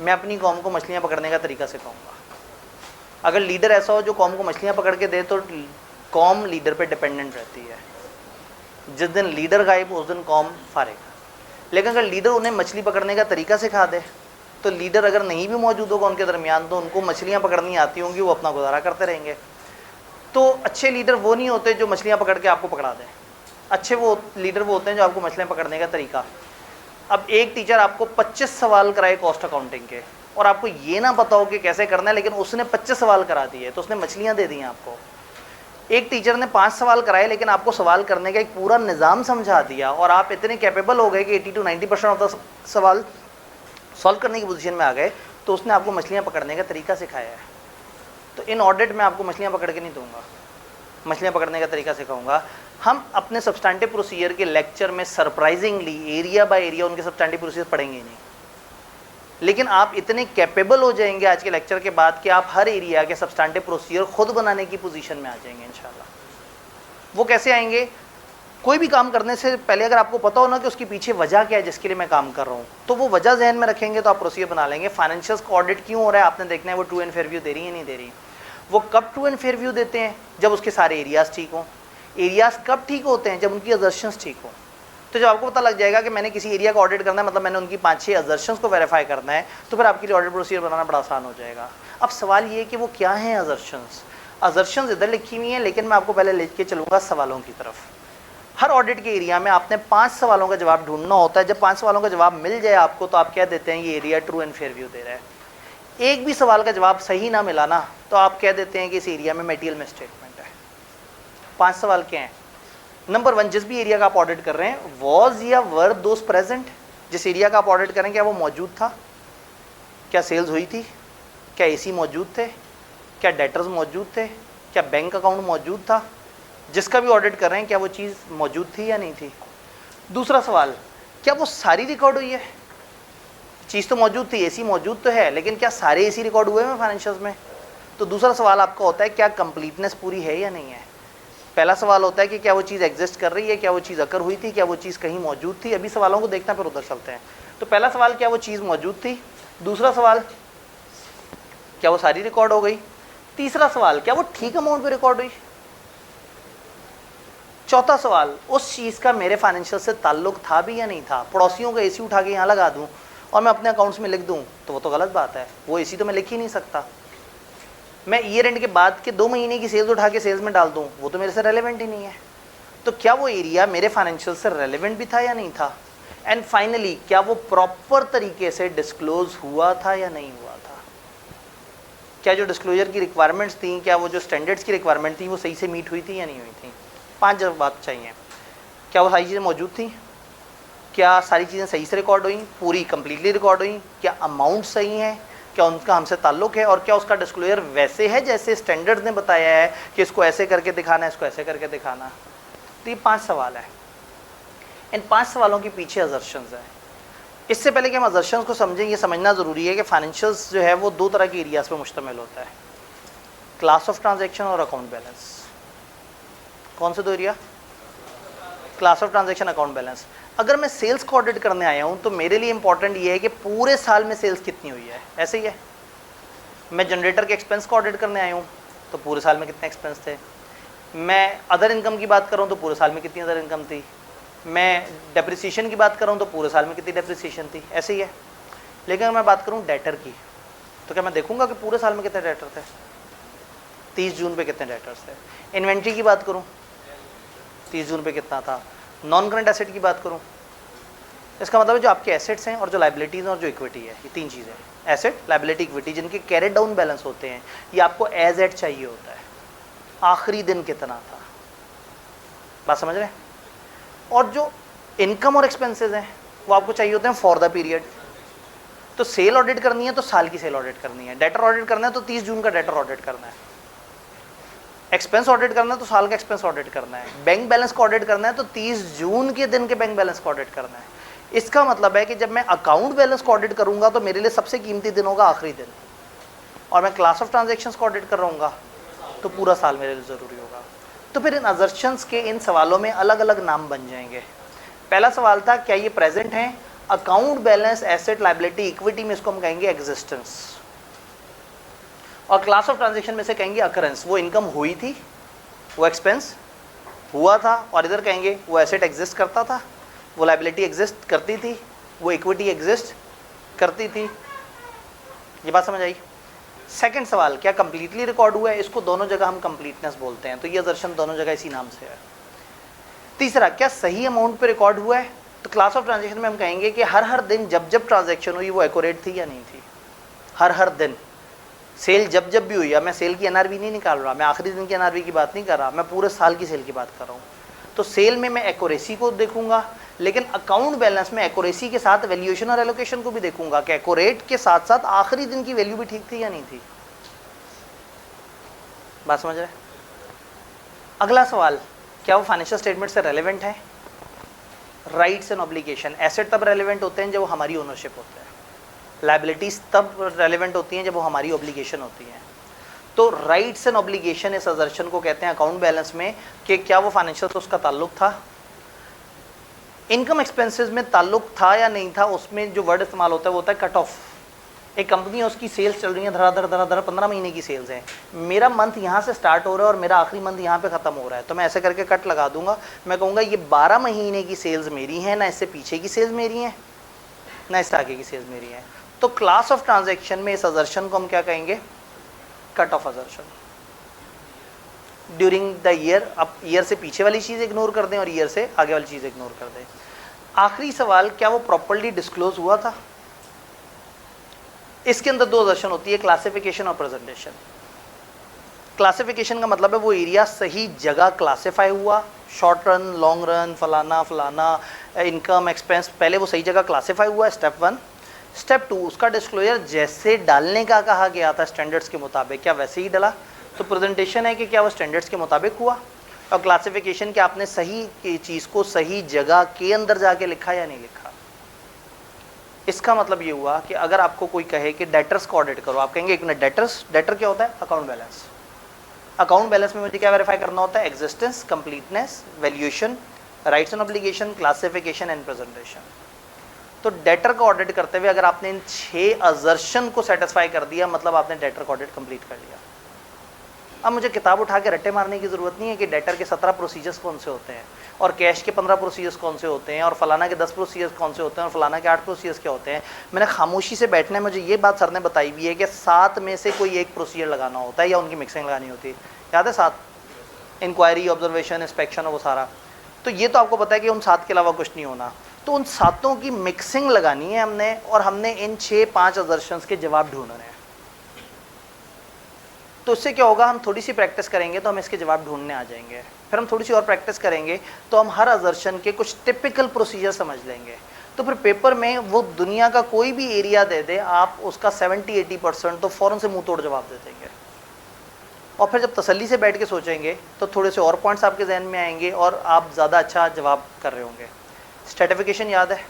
मैं अपनी कौम को मछलियाँ पकड़ने का तरीका सिखाऊंगा। अगर लीडर ऐसा हो जो कौम को मछलियाँ पकड़ के दे तो कौम लीडर पे डिपेंडेंट रहती है। जिस दिन लीडर गायब उस दिन कौम फारेगा। लेकिन अगर लीडर उन्हें मछली पकड़ने का तरीका सिखा दे तो लीडर अगर नहीं भी मौजूद होगा उनके दरमियान तो उनको मछलियाँ पकड़नी आती होंगी, वो अपना गुजारा करते रहेंगे। तो अच्छे लीडर वो नहीं होते जो मछलियाँ पकड़ के आपको पकड़ा दें, अच्छे वो लीडर वो होते हैं जो आपको मछलियाँ पकड़ने का तरीका। अब एक टीचर आपको 25 सवाल कराए कॉस्ट अकाउंटिंग के और आपको ये ना पता हो कि कैसे करना है, लेकिन उसने 25 सवाल करा दिए तो उसने मछलियाँ दे दी हैं आपको। एक टीचर ने 5 सवाल कराए लेकिन आपको सवाल करने का एक पूरा निज़ाम समझा दिया और आप इतने कैपेबल हो गए कि 80 to 90% ऑफ द सवाल सॉल्व करने की पोजीशन में आ गए, तो उसने आपको मछलियाँ पकड़ने का तरीका सिखाया है। तो इन ऑडिट में आपको मछलियाँ पकड़ के नहीं दूंगा, मछलियाँ पकड़ने का तरीका सिखाऊंगा। हम अपने सब्सटैंटिव प्रोसीजर के लेक्चर में सरप्राइजिंगली एरिया बाय एरिया उनके सब्सटैंटिव प्रोसीजर पढ़ेंगे नहीं, लेकिन आप इतने कैपेबल हो जाएंगे आज के लेक्चर के बाद कि आप हर एरिया के सब्सटैंटिव प्रोसीजर खुद बनाने की पोजीशन में आ जाएंगे इंशाल्लाह। वो कैसे आएंगे? कोई भी काम करने से पहले अगर आपको पता हो ना कि उसकी पीछे वजह क्या है जिसके लिए मैं काम कर रहा हूँ, तो वो वजह जहन में रखेंगे तो आप प्रोसीजर बना लेंगे। फाइनेंशियल्स का ऑडिट क्यों हो रहा है आपने देखना है, वो ट्रू एंड फेयर व्यू दे रही है नहीं दे रही। वो कब ट्रू एंड फेयर व्यू देते हैं? जब उसके सारे एरियाज ठीक हों। एरियाज कब ठीक होते हैं? जब उनकी अजर्शंस ठीक हो। तो जब आपको पता लग जाएगा कि मैंने किसी एरिया का ऑडिट करना है, मतलब मैंने उनकी 5-6 अजर्शंस को वेरीफाई करना है, तो फिर आपके लिए ऑडिट प्रोसीजर बनाना बड़ा आसान हो जाएगा। अब सवाल ये है कि वो क्या हैं अजर्शंस? अजर्शंस इधर लिखी हुई हैं, लेकिन मैं आपको पहले लेके चलूँगा सवालों की तरफ। हर ऑडिट के एरिया में आपने 5 सवालों का जवाब ढूंढना होता है। जब 5 सवालों का जवाब मिल जाए आपको, तो आप कह देते हैं ये area true and fair view दे रहा है। एक भी सवाल का जवाब सही ना मिला ना, तो आप कह देते हैं कि इस एरिया में मटेरियल मिसस्टेटमेंट है। 5 सवाल क्या हैं? नंबर 1, जिस भी एरिया का आप ऑडिट कर रहे हैं, वॉज या वर दोस प्रेजेंट? जिस एरिया का आप ऑडिट करें क्या वो मौजूद था? क्या सेल्स हुई थी? क्या एसी मौजूद थे? क्या डेटर्स मौजूद थे? क्या बैंक अकाउंट मौजूद था? जिसका भी ऑडिट कर रहे हैं क्या वो चीज़ मौजूद थी या नहीं थी? दूसरा सवाल, क्या वो सारी रिकॉर्ड हुई है? चीज़ तो मौजूद थी, एसी मौजूद तो है, लेकिन क्या सारे एसी रिकॉर्ड हुए हैं फाइनेंशियल्स में? तो दूसरा सवाल आपका होता है क्या कंप्लीटनेस पूरी है या नहीं है। पहला सवाल होता है कि क्या वो चीज़ एग्जिस्ट कर रही है, क्या वो चीज़ अकर हुई थी, क्या वो चीज़ कहीं मौजूद थी। अभी सवालों को देखना फिर उधर चलते हैं। तो पहला सवाल, क्या वो चीज़ मौजूद थी? दूसरा सवाल, क्या वो सारी रिकॉर्ड हो गई? तीसरा सवाल, क्या वो ठीक अमाउंट पे रिकॉर्ड हुई? चौथा सवाल, उस चीज़ का मेरे फाइनेंशियल से ताल्लुक था भी या नहीं था? पड़ोसियों का एसी उठा के यहाँ लगा दूँ और मैं अपने अकाउंट्स में लिख दूँ तो वो तो गलत बात है। वो एसी तो मैं लिख ही नहीं सकता। मैं ईयर एंड के बाद के 2 महीने की सेल्स उठा के सेल्स में डाल दूँ, वो तो मेरे से रेलेवेंट ही नहीं है। तो क्या वो एरिया मेरे फाइनेंशियल से रेलेवेंट भी था या नहीं था? एंड फाइनली, क्या वो प्रॉपर तरीके से डिस्क्लोज हुआ था या नहीं हुआ था? क्या जो डिस्क्लोजर की रिक्वायरमेंट्स थी, क्या वो जो स्टैंडर्ड्स की रिक्वायरमेंट थी वो सही से मीट हुई थी या नहीं हुई थी? 5 जवाब चाहिए। क्या वो सारी चीज़ें मौजूद थी? क्या सारी चीज़ें सही से रिकॉर्ड हुई, पूरी कंप्लीटली रिकॉर्ड हुई? क्या अमाउंट सही है? क्या उनका हमसे ताल्लुक है? और क्या उसका डिस्क्लोजर वैसे है जैसे स्टैंडर्ड्स ने बताया है कि इसको ऐसे करके दिखाना है, इसको ऐसे करके दिखाना? तो ये 5 सवाल है। इन 5 सवालों के पीछे अजर्शंस है। इससे पहले कि हम अजर्शंस को समझें, ये समझना ज़रूरी है कि फाइनेंशियल्स जो है वो 2 तरह के एरियाज़ पर मुश्तमिल होता है, क्लास ऑफ ट्रांजेक्शन और अकाउंट बैलेंस। कौन से 2 area? Class of transaction, account balance. अगर मैं सेल्स को ऑडिट करने आया हूँ तो मेरे लिए इंपॉर्टेंट ये है कि पूरे साल में सेल्स कितनी हुई है। ऐसे ही है, मैं जनरेटर के एक्सपेंस को ऑडिट करने आया हूँ तो पूरे साल में कितने एक्सपेंस थे। मैं अदर इनकम की बात कर रहा हूँ तो पूरे साल में कितनी अदर इनकम थी। मैं डेप्रिसिएशन की बात कर रहा हूँ तो पूरे साल में कितनी डेप्रिसिएशन थी। ऐसे ही है। लेकिन अगर मैं बात करूँ डेटर की, तो क्या मैं देखूँगा कि पूरे साल में कितने डेटर थे, 30 जून पे कितने डेटर्स थे। इन्वेंट्री की बात करूँ, 30 जून पे कितना था। नॉन करंट एसेट की बात करूँ, इसका मतलब है जो आपके एसेट्स हैं और जो लाइबिलिटीज़ हैं और जो इक्विटी है, ये 3 चीज़ें, एसेट, लाइबिलिटी, इक्विटी, जिनके कैरेट डाउन बैलेंस होते हैं, ये आपको एज एट चाहिए होता है। आखिरी दिन कितना था, बात समझ रहे हैं? और जो इनकम और एक्सपेंसेस हैं वो आपको चाहिए होते हैं फॉर द पीरियड। तो सेल ऑडिट करनी है तो साल की सेल ऑडिट करनी है, डेटर ऑडिट करना है तो 30 जून का डेटर ऑडिट करना है, एक्सपेंस ऑडिट करना है तो साल का एक्सपेंस ऑडिट करना है, बैंक बैलेंस को ऑडिट करना है तो 30 जून के दिन के बैंक बैलेंस को ऑडिट करना है। इसका मतलब है कि जब मैं अकाउंट बैलेंस को ऑडिट करूंगा तो मेरे लिए सबसे कीमती दिन होगा आखिरी दिन, और मैं क्लास ऑफ ट्रांजैक्शंस को ऑडिट कर रहा हूँगा तो पूरा साल मेरे लिए ज़रूरी होगा। तो फिर इन अजर्शंस के इन सवालों में अलग अलग नाम बन जाएंगे। पहला सवाल था क्या ये प्रेजेंट हैं, account balance, asset, liability, equity में इसको हम कहेंगे एग्जिस्टेंस, और क्लास ऑफ ट्रांजैक्शन में से कहेंगे अकरेंस, वो इनकम हुई थी, वो एक्सपेंस हुआ था, और इधर कहेंगे वो एसेट एग्जिस्ट करता था, वो लाइबिलिटी एग्जिस्ट करती थी, वो इक्विटी एग्जिस्ट करती थी। ये बात समझ आई? सेकंड सवाल, क्या कंप्लीटली रिकॉर्ड हुआ है, इसको दोनों जगह हम कंप्लीटनेस बोलते हैं, तो ये असर्शन दोनों जगह इसी नाम से है। तीसरा, क्या सही अमाउंट पे रिकॉर्ड हुआ है, तो क्लास ऑफ ट्रांजैक्शन में हम कहेंगे कि हर दिन जब जब ट्रांजैक्शन हुई वो एक्यूरेट थी या नहीं थी। हर दिन सेल जब जब भी हुई, अब मैं सेल की एनआरवी नहीं निकाल रहा, मैं आखिरी दिन की एनआरवी की बात नहीं कर रहा, मैं पूरे साल की सेल की बात कर रहा हूँ। तो सेल में मैं एक्यूरेसी को देखूंगा, लेकिन अकाउंट बैलेंस में एक्यूरेसी के साथ वैल्यूएशन और एलोकेशन को भी देखूंगा कि एक्यूरेट के साथ साथ आखिरी दिन की वैल्यू भी ठीक थी या नहीं थी। बात समझ रहे? अगला सवाल, क्या वो फाइनेंशियल स्टेटमेंट से रेलेवेंट है? राइट्स एंड ऑब्लिगेशन, एसेट तब रेलेवेंट होते हैं जब वो हमारी ओनरशिप होते हैं, लायबिलिटीज तब रेलेवेंट होती हैं जब वो हमारी ऑब्लिगेशन होती हैं। तो राइट्स एंड ऑब्लिगेशन इस असर्शन को कहते हैं अकाउंट बैलेंस में कि क्या वो फाइनेंशियल से उसका ताल्लुक था। इनकम एक्सपेंसेस में ताल्लुक था या नहीं था, उसमें जो वर्ड इस्तेमाल होता है वो होता है कट ऑफ। एक कंपनी है, उसकी सेल्स चल रही है धड़ाधड़ 15 महीने की सेल्स है, मेरा मंथ यहाँ से स्टार्ट हो रहा है और मेरा आखिरी मंथ यहाँ पे ख़त्म हो रहा है, तो मैं ऐसे करके कट लगा दूंगा। मैं कहूँगा ये 12 महीने की सेल्स मेरी हैं, ना इससे पीछे की सेल्स मेरी हैं, ना इससे आगे की सेल्स मेरी हैं। तो क्लास ऑफ ट्रांजेक्शन में इस असर्शन को हम क्या कहेंगे? Cut off assertion. During the year, अब ईयर से पीछे वाली चीज़ इग्नोर कर दें और ईयर से आगे वाली चीज़ इग्नोर कर दें। आखिरी सवाल, क्या वो प्रॉपर्ली डिस्क्लोज हुआ था? इसके अंदर दो असर्शन होती है, क्लासिफिकेशन और प्रेजेंटेशन। क्लासिफिकेशन का मतलब है वो एरिया सही जगह क्लासिफाई हुआ, शॉर्ट रन, लॉन्ग रन, फलाना फलाना, इनकम एक्सपेंस, पहले वो सही जगह क्लासिफाई हुआ, स्टेप 1। स्टेप 2, उसका डिस्क्लोजर जैसे डालने का कहा गया था स्टैंडर्ड्स के मुताबिक, क्या वैसे ही डला? तो प्रेजेंटेशन है कि क्या वो स्टैंडर्ड्स के मुताबिक हुआ। और क्लासिफिकेशन कि आपने सही चीज़ को सही जगह के अंदर जाके लिखा या नहीं लिखा। इसका मतलब ये हुआ कि अगर आपको कोई कहे कि डेटर्स को ऑडिट करो, आप कहेंगे एक मिनट, डेटर क्या होता है? Account balance. अकाउंट बैलेंस में मुझे क्या वेरीफाई करना होता है? Existence, completeness, valuation, rights and obligation, classification and presentation. तो डेटर को ऑडिट करते हुए अगर आपने इन 6 असर्शन को सेटिस्फाई कर दिया, मतलब आपने डेटर को ऑडिट कंप्लीट कर लिया। अब मुझे किताब उठा के रट्टे मारने की ज़रूरत नहीं है कि डेटर के 17 प्रोसीजर्स कौन से होते हैं और कैश के 15 प्रोसीजर्स कौन से होते हैं और फलाना के 10 प्रोसीजर्स कौन से होते हैं और फलाना के 8 प्रोसीजर्स क्या होते हैं। मैंने खामोशी से बैठना है, मुझे ये बात सर ने बताई भी है कि 7 में से कोई एक प्रोसीजर लगाना होता है या उनकी मिक्सिंग लगानी होती है, याद है? 7, इंक्वायरी, ऑब्जर्वेशन, इंस्पेक्शन और वो सारा। तो ये तो आपको पता है कि उन 7 के अलावा कुछ नहीं होना। तो उन 7 की मिक्सिंग लगानी है हमने, और हमने इन 6-5 असर्शंस के जवाब ढूंढने हैं। तो इससे क्या होगा, हम थोड़ी सी प्रैक्टिस करेंगे तो हम इसके जवाब ढूंढने आ जाएंगे, फिर हम थोड़ी सी और प्रैक्टिस करेंगे तो हम हर असर्शन के कुछ टिपिकल प्रोसीजर समझ लेंगे। तो फिर पेपर में वो दुनिया का कोई भी एरिया दे दे, आप उसका 70-80% तो फ़ौरन से मुंह तोड़ जवाब दे देंगे। और फिर जब तसल्ली से बैठ के सोचेंगे तो थोड़े से और पॉइंट्स आपके जहन में आएंगे और आप ज़्यादा अच्छा जवाब कर रहे होंगे। स्ट्रेटिफिकेशन याद है?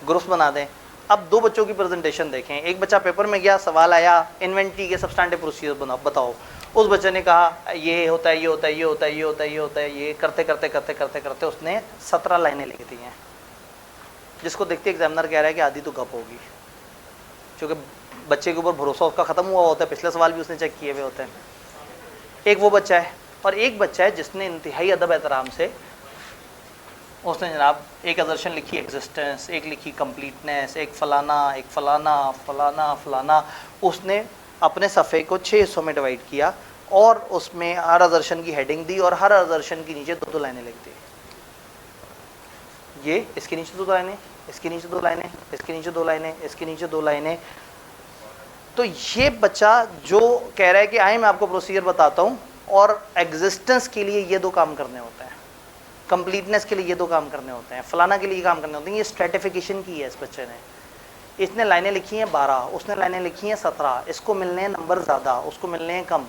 ग्रुप्स बना दें। अब 2 बच्चों की प्रेजेंटेशन देखें। एक बच्चा पेपर में गया, सवाल आया इन्वेंट्री के सब्सटैंटिव प्रोसीजर बताओ। उस बच्चे ने कहा ये होता है, ये होता है, ये होता है, ये होता है, ये होता है, ये करते करते करते करते करते उसने 17 लाइनें लिख दी हैं, जिसको देखते एग्जामिनर कह रहा है कि आधी तो गप होगी, क्योंकि बच्चे के ऊपर भरोसा उसका ख़त्म हुआ होता है, पिछले सवाल भी उसने चेक किए हुए होते हैं। एक वो बच्चा है और एक बच्चा है जिसने इंतहाई अदब एहतराम से उसने जनाब एक असर्शन लिखी एग्जिस्टेंस, एक लिखी कंप्लीटनेस, एक फलाना, एक फलाना फलाना फलाना। उसने अपने सफ़े को 6 हिस्सों में डिवाइड किया और उसमें हर असर्शन की हेडिंग दी और हर असर्शन के नीचे 2-2 लाइनें लिख दी। ये इसके नीचे 2 लाइनें, इसके नीचे 2 लाइनें, इसके नीचे 2 लाइनें, इसके नीचे 2 लाइनें। तो ये बच्चा जो कह रहा है कि आए मैं आपको प्रोसीजर बताता हूँ, और एग्जिस्टेंस के लिए ये 2 काम करने होते हैं, कंप्लीटनेस के लिए ये 2 काम करने होते हैं, फलाना के लिए काम करने होते हैं। ये स्ट्रेटिफिकेशन की है इस बच्चे ने। इसने लाइनें लिखी हैं 12, उसने लाइनें लिखी हैं 17। इसको मिलने हैं नंबर ज़्यादा, उसको मिलने हैं कम।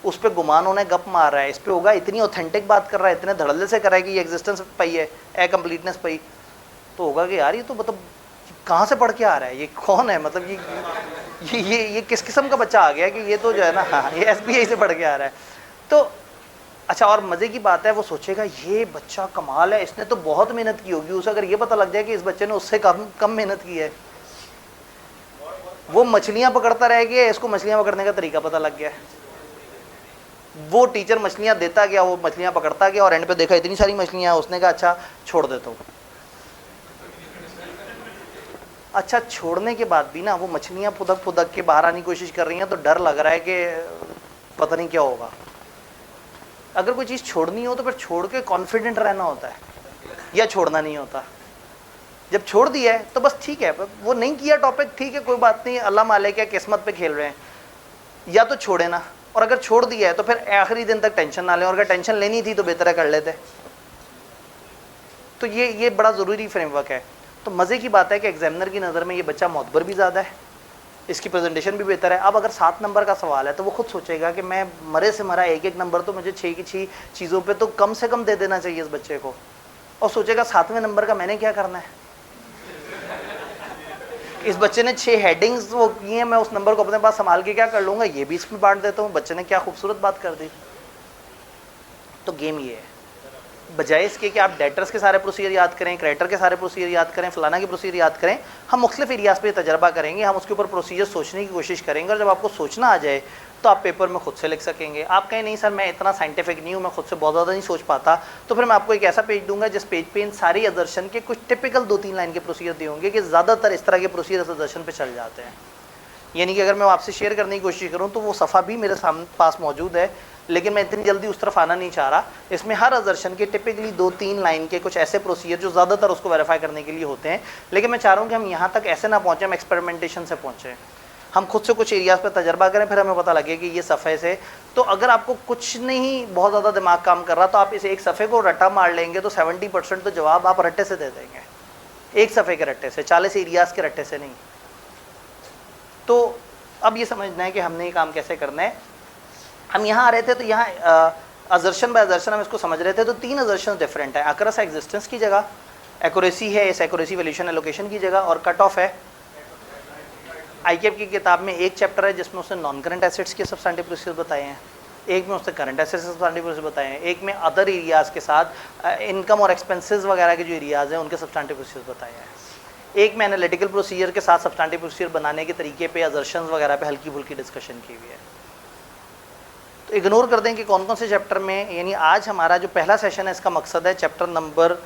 उस पर गुमान होने गप मार रहा है, इस पर होगा इतनी ऑथेंटिक बात कर रहा है, इतने धड़ल्ले से कर रहा है कि ये एग्जिस्टेंस पई है, ए कंप्लीटनेस पई, तो होगा कि यार ये तो मतलब कहाँ से पढ़ के आ रहा है, ये कौन है, मतलब ये किस किस्म का बच्चा आ गया कि ये तो जो है ना, हाँ ये SBI से पढ़ के आ रहा है। तो अच्छा, और मज़े की बात है वो सोचेगा ये बच्चा कमाल है, इसने तो बहुत मेहनत की होगी। उसे अगर ये पता लग जाए कि इस बच्चे ने उससे कम मेहनत की है, वो मछलियाँ पकड़ता रह गया, इसको मछलियाँ पकड़ने का तरीका पता लग गया। वो टीचर मछलियाँ देता गया, वो मछलियाँ पकड़ता गया और एंड पे देखा इतनी सारी मछलियाँ, उसने कहा अच्छा छोड़ देता हूँ। अच्छा, छोड़ने के बाद भी ना वो मछलियाँ फुदक फुदक के बाहर आने की कोशिश कर रही हैं, तो डर लग रहा है कि पता नहीं क्या होगा। अगर कोई चीज़ छोड़नी हो तो फिर छोड़ के कॉन्फिडेंट रहना होता है, या छोड़ना नहीं होता। जब छोड़ दिया है तो बस ठीक है, वो नहीं किया टॉपिक, ठीक है कोई बात नहीं, अल्लाह माले क्या किस्मत पे खेल रहे हैं, या तो छोड़े ना। और अगर छोड़ दिया है तो फिर आखिरी दिन तक टेंशन ना लें, और अगर टेंशन लेनी थी तो बेहतर है कर लेते। तो ये बड़ा ज़रूरी फ्रेमवर्क है। तो मज़े की बात है कि एग्जामिनर की नज़र में ये बच्चा मोतबर भी ज़्यादा है इसकी प्रेजेंटेशन भी बेहतर है। अब अगर 7 नंबर का सवाल है तो वो खुद सोचेगा कि मैं मरे से मरा एक एक नंबर तो मुझे 6 की 6 चीज़ों पे तो कम से कम दे देना चाहिए इस बच्चे को, और सोचेगा 7वें नंबर का मैंने क्या करना है। इस बच्चे ने 6 हेडिंग्स वो की हैं, मैं उस नंबर को अपने पास संभाल के क्या कर लूँगा, ये भी इसमें बांट देता हूँ। बच्चे ने क्या खूबसूरत बात कर दी। तो गेम ये है, बजाय इसके कि आप डेटर्स के सारे प्रोसीजर याद करें, क्रेडिटर के सारे प्रोसीजर याद करें, फलाना के प्रोसीजर याद करें, हम मुख्तलिफ एरियाज़ पे तजर्बा करेंगे, हम उसके ऊपर प्रोसीजर सोचने की कोशिश करेंगे, और जब आपको सोचना आ जाए तो आप पेपर में खुद से लिख सकेंगे। आप कहें नहीं सर मैं इतना साइंटिफिक नहीं हूँ, मैं खुद से बहुत ज़्यादा नहीं सोच पाता, तो फिर मैं आपको एक ऐसा पेज दूंगा जिस पेज पे इन सारी अदर्शन के कुछ टिपिकल 2-3 लाइन के प्रोसीजर दिए होंगे कि ज़्यादातर इस तरह के प्रोसीजर इस अदर्शन पे चल जाते हैं। यानी कि अगर मैं आपसे शेयर करने की कोशिश करूँ तो वो सफ़ा भी मेरे सामने पास मौजूद है, लेकिन मैं इतनी जल्दी उस तरफ आना नहीं चाह रहा। इसमें हर अजर्शन के टिपिकली 2-3 लाइन के कुछ ऐसे प्रोसीजर जो ज़्यादातर उसको वेरीफाई करने के लिए होते हैं, लेकिन मैं चाह रहा हूँ कि हम यहाँ तक ऐसे ना पहुँचें, हम एक्सपेरिमेंटेशन से पहुँचें, हम खुद से कुछ एरियाज़ पर तजर्बा करें, फिर हमें पता लगे कि ये सफ़े से। तो अगर आपको कुछ नहीं बहुत ज़्यादा दिमाग काम कर रहा तो आप इस एक सफ़े को रट्टा मार लेंगे तो 70% तो जवाब आप रट्टे से दे देंगे, एक सफ़े के रट्टे से, 40 एरियाज़ के रट्टे से नहीं। तो अब ये समझना है कि हमने ये काम कैसे करना है। हम यहाँ आ रहे थे तो यहाँ अजर्शन बाय अजर्शन हम इसको समझ रहे थे, तो 3 अजर्शन डिफरेंट है। अक्रस एग्जिस्टेंस की जगह, एक्यूरेसी है इस एक्यूरेसी वैल्यूएशन एलोकेशन की जगह, और कट ऑफ है। आईकेएफ की किताब में एक चैप्टर है जिसमें उसने नॉन करंट एसेट्स के सब्सटेंटिव प्रोसीजर बताए हैं, एक में उसने करंट एसेट्स के सब्सटेंटिव प्रोसीजर बताए हैं, एक में अदर एरियाज़ के साथ इनकम और एक्सपेंसेस वगैरह के जो एरियाज़ हैं उनके सब्सटेंटिव प्रोसीजर बताए हैं, एक में एनालिटिकल प्रोसीजर के साथ सब्सटेंटिव प्रोसीजर बनाने के तरीके पे, अजर्शंस वगैरह पे हल्की फुल्की डिस्कशन की हुई है। तो इग्नोर कर दें कि कौन कौन से चैप्टर में, यानी आज हमारा जो पहला सेशन है इसका मकसद है चैप्टर नंबर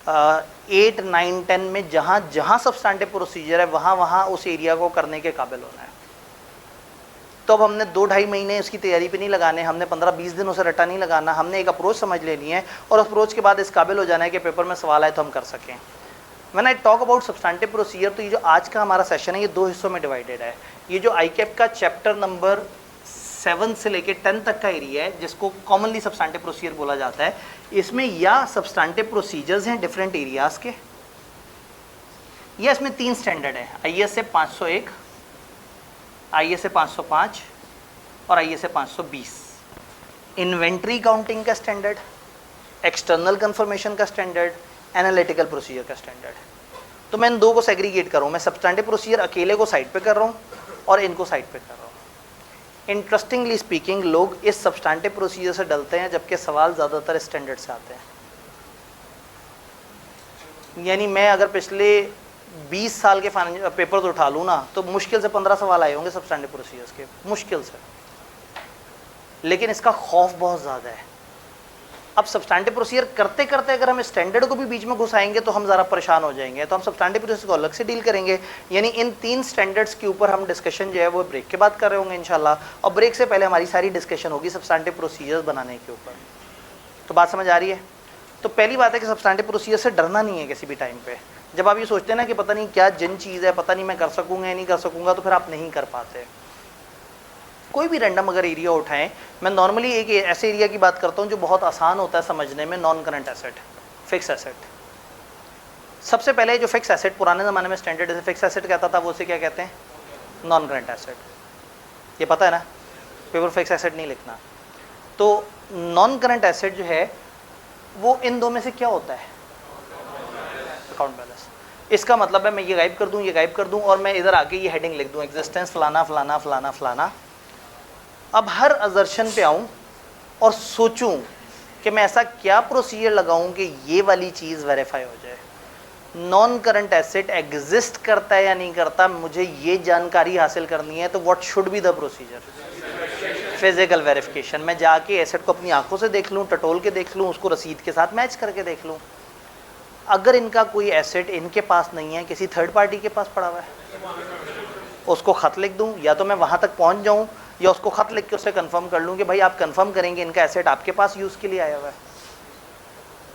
8, 9, 10 में जहाँ जहाँ सब्सटेंटिव प्रोसीजर है वहाँ वहाँ उस एरिया को करने के काबिल होना है। तो अब हमने 2-2.5 महीने उसकी तैयारी पे नहीं लगाने, हमने 15-20 दिन उसे रटा नहीं लगाना, हमने एक अप्रोच समझ लेनी है और उस अप्रोच के बाद इस काबिल हो जाना है कि पेपर में सवाल आए तो हम कर सकें। When I talk about substantive procedure, तो ये जो आज का हमारा सेशन है ये 2 हिस्सों में डिवाइडेड है। ये जो आईकेएफ का चैप्टर नंबर 7 से लेके 10 तक का एरिया है जिसको कॉमनली सब्सटेंटिव प्रोसीजर बोला जाता है, इसमें या सब्सटेंटिव प्रोसीजर्स हैं डिफरेंट एरियाज़ के, या इसमें 3 स्टैंडर्ड है, आईएसए 501, आईएसए 505 और आईएसए 520। इन्वेंट्री काउंटिंग का स्टैंडर्ड, एक्सटर्नल कंफर्मेशन का स्टैंडर्ड, एनालिटिकल प्रोसीजर का स्टैंडर्ड। तो मैं इन 2 को सेग्रीगेट करूँ, मैं सब्सटेंटिव प्रोसीजर अकेले को साइड पे कर रहा हूँ और इनको साइड पे कर रहा हूँ। इंटरेस्टिंगली स्पीकिंग लोग इस सब्सटेंटिव प्रोसीजर से डलते हैं जबकि सवाल ज़्यादातर स्टैंडर्ड से आते हैं। यानी मैं अगर पिछले 20 साल के पेपर्स उठा लूँ ना तो मुश्किल से 15 सवाल आए होंगे सब्सटेंटिव प्रोसीजर्स के, मुश्किल से। लेकिन इसका खौफ बहुत ज़्यादा है। अब सब्सटेंटिव प्रोसीजर करते करते अगर हम स्टैंडर्ड को भी बीच में घुसाएंगे तो हम ज़रा परेशान हो जाएंगे, तो हम सब्सटेंटिव प्रोसीजर को अलग से डील करेंगे। यानी इन 3 स्टैंडर्ड्स के ऊपर हम डिस्कशन जो है वो ब्रेक के बाद कर रहे होंगे इंशाल्लाह, और ब्रेक से पहले हमारी सारी डिस्कशन होगी सब्सटेंटिव प्रोसीजर्स बनाने के ऊपर। तो बात समझ आ रही है? तो पहली बात है कि सब्सटेंटिव प्रोसीजर से डरना नहीं है किसी भी टाइम पर। जब आप ये सोचते हैं ना कि पता नहीं क्या जिन चीज़ है, पता नहीं मैं कर सकूँगा या नहीं कर सकूँगा, तो फिर आप नहीं कर पाते। कोई भी रैंडम अगर एरिया उठाएं, मैं नॉर्मली एक ऐसे एरिया की बात करता हूं जो बहुत आसान होता है समझने में, non current asset, fix asset. सबसे पहले जो फिक्स एसेट पुराने ज़माने में स्टैंडर्ड से फिक्स एसेट कहता था वो उसे क्या कहते हैं? Non current asset. ये पता है ना, पेपर फिक्स एसेट नहीं लिखना। तो नॉन करंट एसेट जो है वो इन 2 में से क्या होता है? Account balance. इसका मतलब है मैं ये गायब कर दूँ, ये गायब कर दूँ, और मैं इधर आके ये हेडिंग लिख दूँ, एग्जिस्टेंस फलाना फलाना फलाना फलाना। अब हर अजर्शन पे आऊँ और सोचूं कि मैं ऐसा क्या प्रोसीजर लगाऊं कि ये वाली चीज़ वेरीफाई हो जाए। नॉन करंट एसेट एग्जिस्ट करता है या नहीं करता, मुझे ये जानकारी हासिल करनी है। तो what should be the procedure? Physical verification. मैं जाके एसेट को अपनी आंखों से देख लूँ, टटोल के देख लूँ, उसको रसीद के साथ मैच करके देख लूँ। अगर इनका कोई एसेट इनके पास नहीं है, किसी थर्ड पार्टी के पास पड़ा हुआ है, उसको ख़त लिख दूँ, या तो मैं वहाँ तक पहुँच जाऊँ या उसको ख़त लिख के उससे कंफर्म कर लूँ कि भाई आप कंफर्म करेंगे इनका एसेट आपके पास यूज़ के लिए आया हुआ है।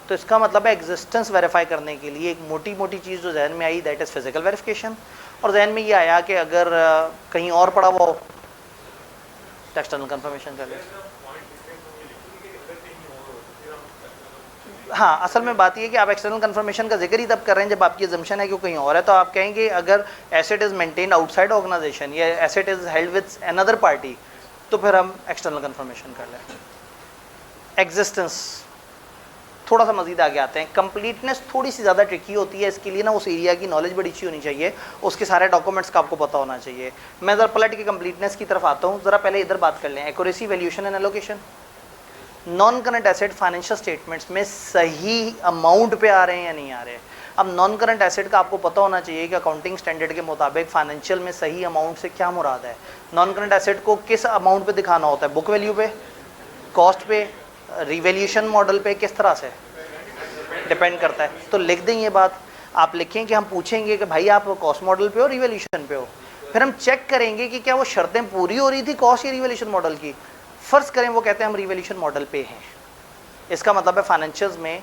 तो इसका मतलब है एग्जिस्टेंस वेरीफाई करने के लिए एक मोटी मोटी चीज़ जो जहन में आई, दैट इज़ फिजिकल वेरिफिकेशन। और जहन में ये आया कि अगर कहीं और पड़ा हुआ हो एक्सटर्नल कंफर्मेशन कर ले। हाँ, असल में बात ये है कि आप एक्सटर्नल कंफर्मेशन का जिक्र ही तब कर रहे हैं जब आपकी अजम्पशन है कि वो कहीं और है। तो आप कहेंगे अगर asset is maintained outside organization या asset is held with another party, तो फिर हम एक्सटर्नल कंफर्मेशन कर लें। एग्जिस्टेंस थोड़ा सा मजीद आगे आते हैं। कंप्लीटनेस थोड़ी सी ज़्यादा ट्रिकी होती है, इसके लिए ना उस एरिया की नॉलेज बड़ी अच्छी होनी चाहिए, उसके सारे डॉक्यूमेंट्स का आपको पता होना चाहिए। मैं ज़रा पलट के कंप्लीटनेस की तरफ आता हूँ। ज़रा पहले इधर बात कर लें, accuracy, valuation and allocation. Non current asset financial statements में सही अमाउंट पे आ रहे हैं या नहीं आ रहे हैं। अब नॉन करंट एसेट का आपको पता होना चाहिए कि अकाउंटिंग स्टैंडर्ड के मुताबिक फाइनेंशियल में सही अमाउंट से क्या मुराद है। नॉन करंट एसेट को किस अमाउंट पे दिखाना होता है, बुक वैल्यू पे, कॉस्ट पे, रिवैल्यूएशन मॉडल पे, किस तरह से डिपेंड करता है। तो लिख दें ये बात, आप लिखें कि हम पूछेंगे कि भाई आप कॉस्ट मॉडल पे हो, रिवैल्यूएशन पे हो, फिर हम चेक करेंगे कि क्या वो शर्तें पूरी हो रही थी कॉस्ट या रिवैल्यूएशन मॉडल की। फर्ज करें वो कहते हैं हम रिवैल्यूएशन मॉडल पे हैं, इसका मतलब है फाइनेंशियल्स में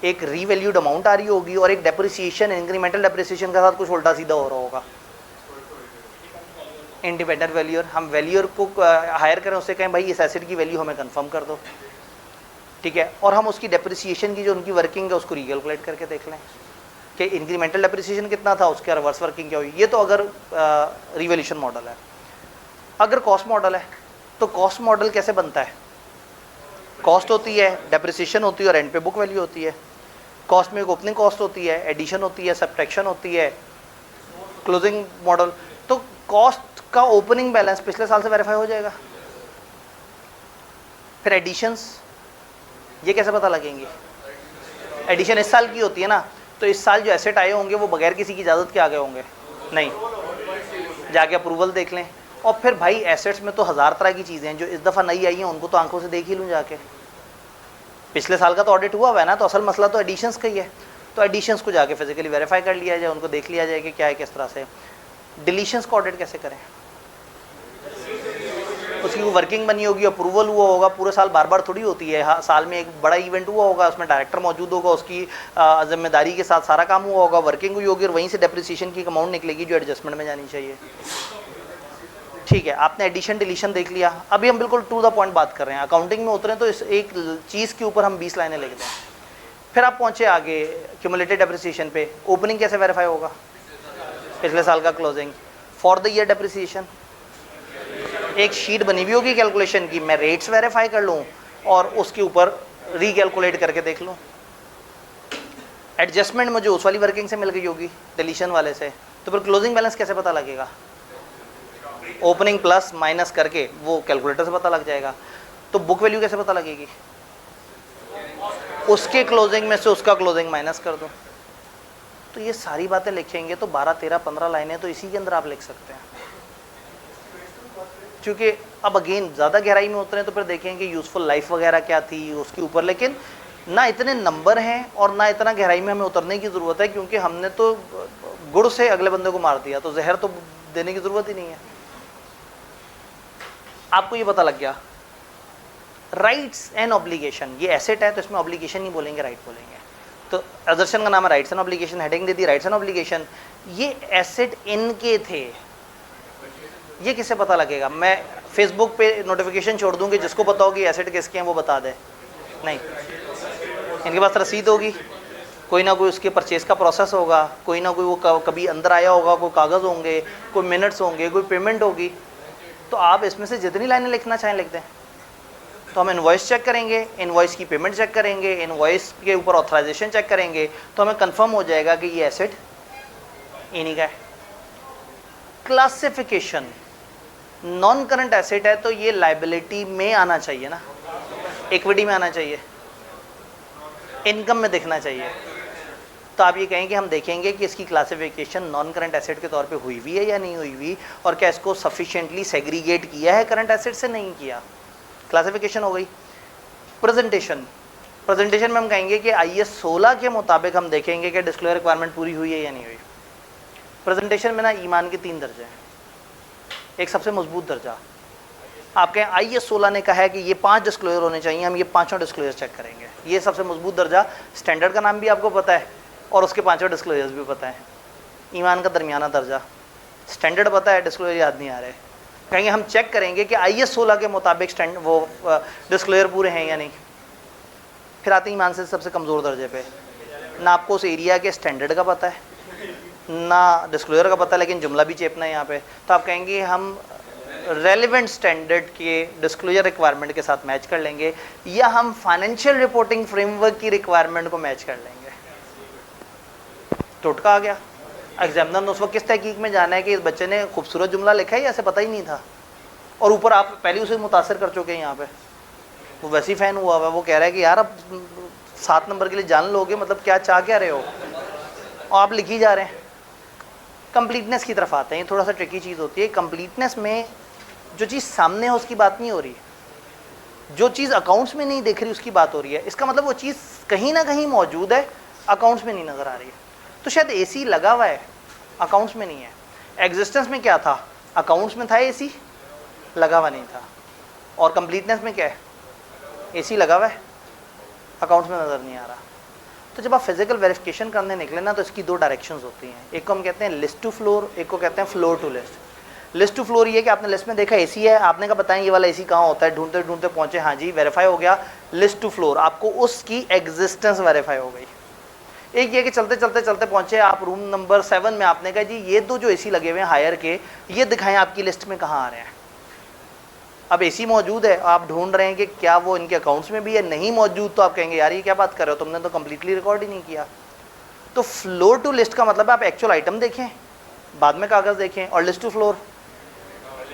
एक रीवैल्यूड अमाउंट आ रही होगी और एक डेप्रिसिएशन, इंक्रीमेंटल डेप्रिसिएशन के साथ कुछ उल्टा सीधा हो रहा होगा। इंडिपेंडेंट वैल्यूअर, हम वैल्यूअर को हायर करें, उससे कहें भाई इस एसेट की वैल्यू हमें कंफर्म कर दो, ठीक है, और हम उसकी डेप्रिसिएशन की जो उनकी वर्किंग है उसको रिकैलकुलेट करके देख लें कि इंक्रीमेंटल डेप्रिसिएशन कितना था, उसके रिवर्स वर्किंग क्या हुई। ये तो अगर रिवैल्यूएशन मॉडल है। अगर कॉस्ट मॉडल है तो कॉस्ट मॉडल कैसे बनता है, कॉस्ट होती है, डेप्रिसिएशन होती है और एंड पे बुक वैल्यू होती है। कॉस्ट में एक ओपनिंग कॉस्ट होती है, एडिशन होती है, सब्ट्रैक्शन होती है, क्लोजिंग मॉडल। तो कॉस्ट का ओपनिंग बैलेंस पिछले साल से वेरीफाई हो जाएगा। फिर एडिशंस, ये कैसे पता लगेंगे, एडिशन इस साल की होती है ना, तो इस साल जो एसेट आए होंगे वो बगैर किसी की इजाज़त के आ गए होंगे, नहीं, जाके अप्रूवल देख लें। और फिर भाई एसेट्स में तो हज़ार तरह की चीज़ें हैं, जो इस दफ़ा नई आई हैं उनको तो आंखों से देख ही लूँ जाके। पिछले साल का तो ऑडिट हुआ है ना, तो असल मसला तो एडिशंस का ही है। तो एडिशंस को जाके फिजिकली वेरीफाई कर लिया जाए, उनको देख लिया जाए कि क्या है, किस तरह से। डिलीशंस को ऑडिट कैसे करें, उसकी वो वर्किंग बनी होगी, अप्रूवल हुआ होगा, पूरे साल बार बार थोड़ी होती है। हाँ, साल में एक बड़ा इवेंट हुआ होगा, उसमें डायरेक्टर मौजूद होगा, उसकी जिम्मेदारी के साथ सारा काम हुआ होगा, वर्किंग हुई होगी और वहीं से डेप्रिसिएशन की अमाउंट निकलेगी जो एडजस्टमेंट में जानी चाहिए। ठीक है, आपने एडिशन डिलीशन देख लिया। अभी हम बिल्कुल टू द पॉइंट बात कर रहे हैं। अकाउंटिंग में उतरे तो इस एक चीज़ के ऊपर हम 20 लाइनें लिख दें। फिर आप पहुँचे आगे क्यूमुलेटेड डेप्रिसिएशन पे। ओपनिंग कैसे वेरीफाई होगा, पिछले साल का closing. For the year depreciation एक शीट बनी हुई होगी कैलकुलेशन की, मैं रेट्स वेरीफाई कर लूँ और उसके ऊपर रीकैलकुलेट करके देख लूँ। एडजस्टमेंट मुझे उस वाली वर्किंग से मिल गई होगी डिलीशन वाले से, तो फिर क्लोजिंग बैलेंस कैसे पता लगेगा, ओपनिंग प्लस माइनस करके वो कैलकुलेटर से पता लग जाएगा। तो बुक वैल्यू कैसे पता लगेगी, उसके क्लोजिंग में से उसका क्लोजिंग माइनस कर दो। तो ये सारी बातें लिखेंगे तो 12, 13, 15 लाइनें तो इसी के अंदर आप लिख सकते हैं। क्योंकि अब अगेन ज़्यादा गहराई में उतरे तो फिर देखेंगे यूज़फुल लाइफ वगैरह क्या थी उसके ऊपर, लेकिन ना इतने नंबर हैं और ना इतना गहराई में हमें उतरने की ज़रूरत है, क्योंकि हमने तो गुड़ से अगले बंदे को मार दिया, तो जहर तो देने की ज़रूरत ही नहीं है। आपको ये पता लग गया। राइट्स एंड ऑब्लिगेशन, ये एसेट है तो इसमें ऑब्लिगेशन नहीं बोलेंगे, राइट बोलेंगे। तो एजर्शन का नाम है rights and obligation, heading they the rights and obligation. ये एसेट इनके थे, ये किससे पता लगेगा? मैं फेसबुक पे नोटिफिकेशन छोड़ दूंगी, जिसको पता होगी एसेट किसके हैं वो बता दे, नहीं। इनके पास रसीद होगी, कोई ना कोई उसके परचेज का प्रोसेस होगा, कोई ना कोई वो कभी अंदर आया होगा, कोई कागज़ होंगे, कोई मिनट्स होंगे, कोई पेमेंट होगी। तो आप इसमें से जितनी लाइनें लिखना चाहें लिख दें। तो हम इनवॉइस चेक करेंगे, इनवॉइस की पेमेंट चेक करेंगे, इनवॉइस के ऊपर ऑथराइजेशन चेक करेंगे, तो हमें कंफर्म हो जाएगा कि ये एसेट इन्हीं का है। क्लासिफिकेशन, नॉन करंट एसेट है तो ये लायबिलिटी में आना चाहिए ना, इक्विटी में आना चाहिए, इनकम में दिखना चाहिए। तो आप ये कहेंगे हम देखेंगे कि इसकी क्लासिफिकेशन नॉन करंट एसेट के तौर पे हुई हुई है या नहीं हुई हुई, और क्या इसको सफिशिएंटली सेग्रीगेट किया है करंट एसेट से, नहीं किया। क्लासिफिकेशन हो गई। प्रेजेंटेशन, प्रेजेंटेशन में हम कहेंगे कि IAS 16 के मुताबिक हम देखेंगे कि डिस्क्लोजर रिक्वायरमेंट पूरी हुई है या नहीं हुई। प्रेजेंटेशन में ना ईमान के 3 दर्जे हैं। एक सबसे मजबूत दर्जा, आप कहें IAS 16 ने कहा है कि ये 5 डिस्क्लोजर होने चाहिए, हम ये 5 डिस्क्लोजर चेक करेंगे। ये सबसे मजबूत दर्जा। स्टैंडर्ड का नाम भी आपको पता है और उसके 5 डिस्क्लोजर्स भी पता है। ईमान का दरमियाना दर्जा, स्टैंडर्ड पता है, डिस्क्लोजर याद नहीं आ रहे। कहेंगे हम चेक करेंगे कि IAS 16 के मुताबिक वो डिस्क्लोजर पूरे हैं या नहीं। फिर आते हैं ईमान से सबसे कमज़ोर दर्जे पे, ना आपको उस एरिया के स्टैंडर्ड का पता है, ना डिस्क्लोजर का पता है, लेकिन जुमला भी चेपना है यहाँ पे। तो आप कहेंगे हम रेलिवेंट स्टैंडर्ड के डिस्क्लोजर रिक्वायरमेंट के साथ मैच कर लेंगे, या हम फाइनेंशियल रिपोर्टिंग फ्रेमवर्क की रिक्वायरमेंट को मैच कर लेंगे। टोटका आ गया। एग्जामिनर ने उस वक्त किस तहकीक में जाना है कि इस बच्चे ने खूबसूरत जुमला लिखा है या ऐसे पता ही नहीं था, और ऊपर आप पहले उसे मुतासर कर चुके हैं। यहाँ पे वो वैसी फ़ैन हुआ हुआ, वो कह रहा है कि यार अब 7 नंबर के लिए जान लोगे, मतलब क्या चाह क्या रहे हो, और आप लिखी जा रहे हैं। कंप्लीटनेस की तरफ आते हैं, ये थोड़ा सा ट्रिकी चीज़ होती है। कंप्लीटनेस में जो चीज़ सामने है उसकी बात नहीं हो रही, जो चीज़ अकाउंट्स में नहीं दिख रही उसकी बात हो रही है। इसका मतलब वो चीज़ कहीं ना कहीं मौजूद है, अकाउंट्स में नहीं नज़र आ रही है। तो शायद एसी लगा हुआ है, अकाउंट्स में नहीं है। एग्जिस्टेंस में क्या था, अकाउंट्स में था, एसी लगा हुआ नहीं था। और कंप्लीटनेस में क्या है, एसी लगा हुआ है, अकाउंट्स में नज़र नहीं आ रहा। तो जब आप फिजिकल वेरिफिकेशन करने निकले ना, तो इसकी 2 डायरेक्शंस होती हैं। एक को हम कहते हैं लिस्ट टू फ्लोर, एक को कहते हैं floor to list. List to floor ये कि आपने लिस्ट में देखा एसी है, आपने कहा बताएं ये वाला एसी कहाँ होता है, ढूंढते ढूंढते पहुंचे, हाँ जी वेरीफाई हो गया। लिस्ट टू फ्लोर, आपको उसकी एग्जिस्टेंस वेरीफाई हो गई। एक ये कि चलते चलते चलते पहुंचे आप रूम नंबर 7 में, आपने कहा जी ये 2 जो एसी लगे हुए हैं हायर के, ये दिखाएं आपकी लिस्ट में कहाँ आ रहे हैं। अब एसी मौजूद है, आप ढूंढ रहे हैं कि क्या वो इनके अकाउंट्स में भी है, नहीं मौजूद, तो आप कहेंगे यार ये क्या बात कर रहे हो, तुमने तो कंप्लीटली रिकॉर्ड ही नहीं किया। तो फ्लोर टू लिस्ट का मतलब आप एक्चुअल आइटम देखें, बाद में कागज़ देखें, और लिस्ट टू फ्लोर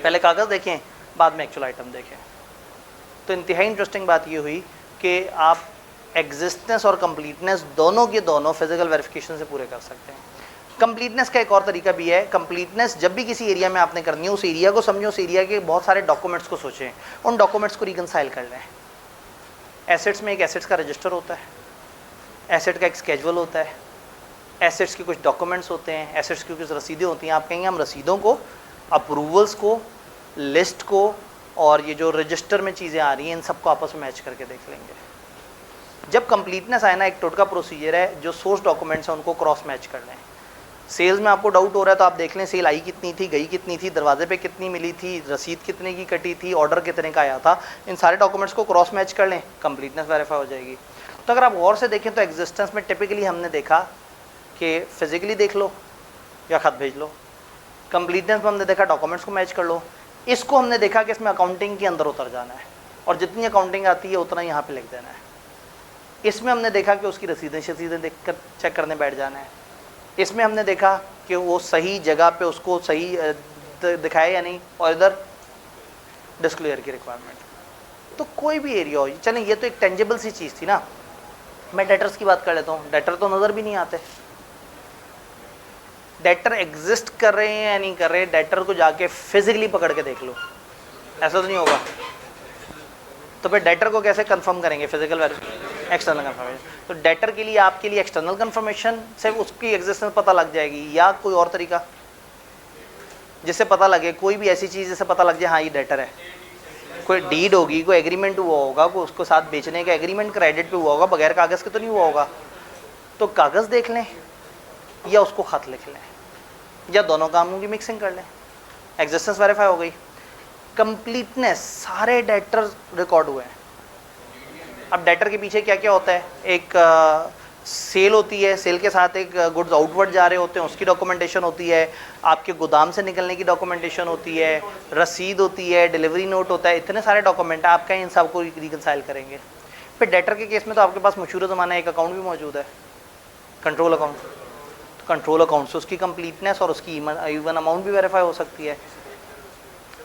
पहले कागज़ देखें, बाद में एक्चुअल आइटम देखें। तो इंतहाई इंटरेस्टिंग बात ये हुई कि आप एग्जिस्टेंस और कंप्लीटनेस दोनों के दोनों फिजिकल वेरिफिकेशन से पूरे कर सकते हैं। कंप्लीटनेस का एक और तरीका भी है। कंप्लीटनेस जब भी किसी एरिया में आपने करनी है, उस एरिया को समझो, उस एरिया के बहुत सारे डॉक्यूमेंट्स को सोचें, उन डॉक्यूमेंट्स को रिकंसाइल कर लें। एसेट्स में एक एसेट्स का रजिस्टर होता है, एसेट का एक स्केजुअल होता है, एसेट्स के कुछ डॉक्यूमेंट्स होते हैं, एसेट्स की कुछ रसीदें होती हैं। आप कहेंगे हम रसीदों को, अप्रूवल्स को, लिस्ट को, और ये जो रजिस्टर में चीज़ें आ रही हैं, इन सबको आपस में मैच करके देख लेंगे। जब कंप्लीटनेस आए ना, एक टोटका प्रोसीजर है, जो सोर्स डॉक्यूमेंट्स हैं उनको क्रॉस मैच कर लें। सेल्स में आपको डाउट हो रहा है तो आप देख लें सेल आई कितनी थी, गई कितनी थी, दरवाजे पे कितनी मिली थी, रसीद कितने की कटी थी, ऑर्डर कितने का आया था। इन सारे डॉक्यूमेंट्स को क्रॉस मैच कर लें, कंप्लीटनेस वेरीफाई हो जाएगी। तो अगर आप गौर से देखें तो एग्जिस्टेंस में टिपिकली हमने देखा कि फिजिकली देख लो या खत भेज लो। कंप्लीटनेस में हमने देखा डॉक्यूमेंट्स को मैच कर लो। इसको हमने देखा कि इसमें अकाउंटिंग के अंदर उतर जाना है, और जितनी अकाउंटिंग आती है उतना यहाँ पर लिख देना है। इसमें हमने देखा कि उसकी रसीदें देख कर चेक करने बैठ जाना है। इसमें हमने देखा कि वो सही जगह पे उसको सही दिखाए या नहीं, और इधर डिस्क्लोजर की रिक्वायरमेंट। तो कोई भी एरिया हो, चलें ये तो एक टेंजिबल सी चीज़ थी ना। मैं डेटर्स की बात कर लेता हूँ। डेटर तो नज़र भी नहीं आते, डेटर एग्जिस्ट कर रहे हैं या नहीं कर रहे, डेटर को जाके फिजिकली पकड़ के देख लो, ऐसा तो नहीं होगा। तो फिर डेटर को कैसे कंफर्म करेंगे, फिजिकल एक्सटर्नल कंफर्मेशन। तो डेटर के लिए आपके लिए एक्सटर्नल कंफर्मेशन से उसकी एग्जिस्टेंस पता लग जाएगी, या कोई और तरीका जिससे पता लगे, कोई भी ऐसी चीज़ जिससे पता लग जाए हाँ ये डेटर है। कोई डीड होगी, कोई एग्रीमेंट हुआ होगा, कोई उसको साथ बेचने का एग्रीमेंट क्रेडिट पे हुआ होगा, बगैर कागज़ के तो नहीं हुआ होगा। तो कागज़ देख लें या उसको खत लिख लें, या दोनों कामों की मिक्सिंग कर लें, एग्जिस्टेंस वेरीफाई हो गई। कंप्लीटनेस, सारे डेटर रिकॉर्ड हुए हैं। अब डेटर के पीछे क्या क्या होता है, एक सेल होती है, सेल के साथ एक गुड्स आउटवर्ड जा रहे होते हैं, उसकी डॉक्यूमेंटेशन होती है, आपके गोदाम से निकलने की डॉक्यूमेंटेशन होती है, रसीद होती है, डिलीवरी नोट होता है, इतने सारे डॉक्यूमेंट आपका इन सबको रिकंसाइल करेंगे। फिर डेटर के केस में तो आपके पास मशहूर ज़माना एक अकाउंट भी मौजूद है, कंट्रोल अकाउंट। तो कंट्रोल अकाउंट से उसकी कंप्लीटनेस और उसकी इवन अमाउंट भी वेरीफाई हो सकती है।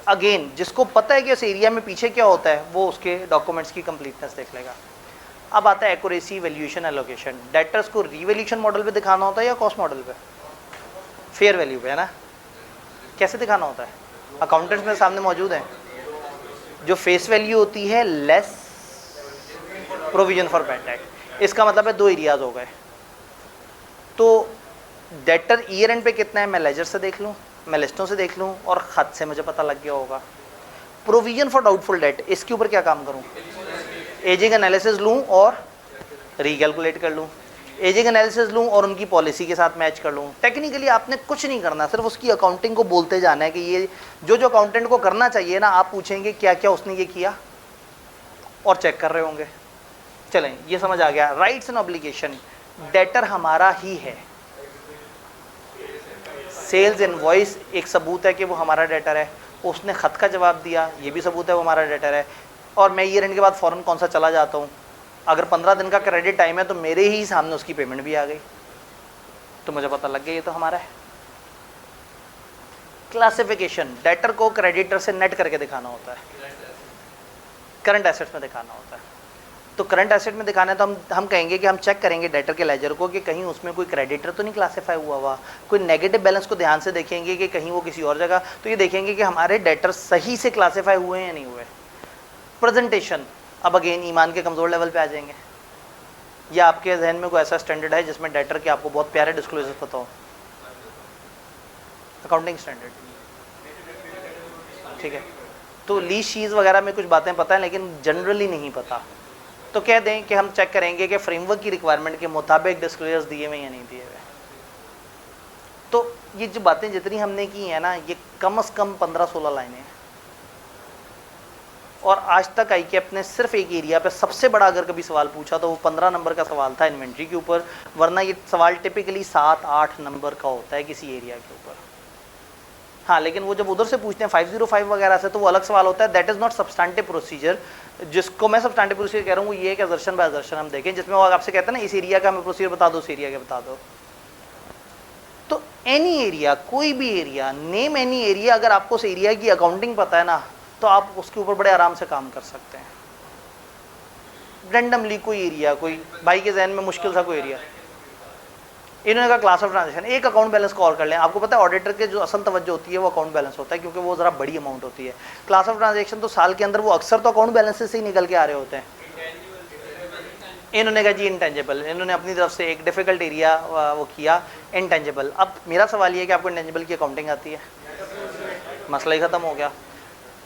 अगेन जिसको पता है कि उस एरिया में पीछे क्या होता है, वो उसके डॉक्यूमेंट्स की कंप्लीटनेस देख लेगा। अब आता है एक्यूरेसी, वैल्यूएशन, एलोकेशन। डेटर्स को रीवैल्यूएशन मॉडल पे दिखाना होता है या कॉस्ट मॉडल पे, फेयर वैल्यू पे, है ना। कैसे दिखाना होता है, अकाउंटेंट्स में सामने मौजूद है, जो फेस वैल्यू होती है less provision for bad debt. इसका मतलब है 2 एरियाज हो गए। तो डेटर ईयर एंड पे कितना है मैं लेजर से देख लूँ, मैं लिस्टों से देख लूँ, और खत से मुझे पता लग गया होगा। प्रोविजन फॉर डाउटफुल डेट, इसके ऊपर क्या काम करूँ, एजिंग एनालिसिस लूँ और रीकैलकुलेट कर लूँ, एजिंग एनालिसिस लूँ और उनकी पॉलिसी के साथ मैच कर लूँ। टेक्निकली आपने कुछ नहीं करना, सिर्फ उसकी अकाउंटिंग को बोलते जाना है कि ये जो जो अकाउंटेंट को करना चाहिए ना, आप पूछेंगे क्या क्या उसने ये किया, और चेक कर रहे होंगे। चलें, ये समझ आ गया। राइट्स एंड ऑब्लिगेशन, डेटर हमारा ही है। सेल्स इनवॉइस एक सबूत है कि वो हमारा डेटर है, उसने ख़त का जवाब दिया, ये भी सबूत है वो हमारा डेटर है। और मैं ईयर एंड के बाद फ़ौरन कौन सा चला जाता हूँ, अगर 15 दिन का क्रेडिट टाइम है तो मेरे ही सामने उसकी पेमेंट भी आ गई, तो मुझे पता लग गया ये तो हमारा है। क्लासिफिकेशन, डेटर को क्रेडिटर से नेट करके दिखाना होता है, करंट एसेट्स में दिखाना होता है। तो करंट एसेट में दिखाना है तो हम कहेंगे कि हम चेक करेंगे डेटर के लेजर को कि कहीं उसमें कोई क्रेडिटर तो नहीं क्लासीफाई हुआ, कोई नेगेटिव बैलेंस को ध्यान से देखेंगे कि कहीं वो किसी और जगह, तो ये देखेंगे कि हमारे डेटर सही से क्लासीफाई हुए हैं या नहीं हुए। प्रेजेंटेशन, अब अगेन ईमान के कमज़ोर लेवल पे आ जाएंगे, या आपके जहन में कोई ऐसा स्टैंडर्ड है जिसमें डेटर के आपको बहुत प्यारे डिस्क्लोजर पता हो? अकाउंटिंग स्टैंडर्ड, ठीक है। तो लीज शीज वगैरह में कुछ बातें पता है लेकिन जनरली नहीं पता, तो कह दें कि हम चेक करेंगे कि फ्रेमवर्क की रिक्वायरमेंट के मुताबिक डिस्क्लोजर्स दिए हुए या नहीं दिए हुए। तो ये जो बातें जितनी हमने की हैं ना, ये कम से कम 15-16 लाइनें हैं। और आज तक ICAP ने सिर्फ एक एरिया पे सबसे बड़ा अगर कभी सवाल पूछा तो वो 15 नंबर का सवाल था इन्वेंट्री के ऊपर, वरना ये सवाल टिपिकली 7-8 नंबर का होता है किसी एरिया के ऊपर। हाँ, लेकिन वो जब उधर से पूछते हैं 505 वगैरह से तो वो अलग सवाल होता है, that is not substantive procedure. जिसको मैं सब्सटैंटिव प्रोसीजर कह रहा हूँ वो ये है कि असर्शन बाय असर्शन हम देखें, जिसमें वो आपसे कहते हैं ना इस एरिया का हमें प्रोसीजर बता दो, उस एरिया का बता दो। तो एनी एरिया, कोई भी एरिया, नेम एनी एरिया, अगर आपको उस एरिया की अकाउंटिंग पता है ना तो आप उसके ऊपर बड़े आराम से काम कर सकते हैं। रेंडमली कोई एरिया, कोई भाई के जहन में मुश्किल सा कोई एरिया, इन्होंने कहा क्लास ऑफ ट्रांजेक्शन, एक अकाउंट बैलेंस को और कर लें। आपको पता है ऑडिटर के जो असल तवज्जो होती है वो अकाउंट बैलेंस होता है, क्योंकि वो ज़रा बड़ी अमाउंट होती है। क्लास ऑफ ट्रांजेक्शन तो साल के अंदर वो अक्सर तो अकाउंट बैलेंस से ही निकल के आ रहे होते हैं। इन्होंने कहा जी इंटेंजिबल, इन्होंने अपनी तरफ से एक डिफ़िकल्ट एरिया वो किया इंटेंजिबल। अब मेरा सवाल ये है कि आपको इंटेंजिबल की अकाउंटिंग आती है? मसला ही ख़त्म हो गया।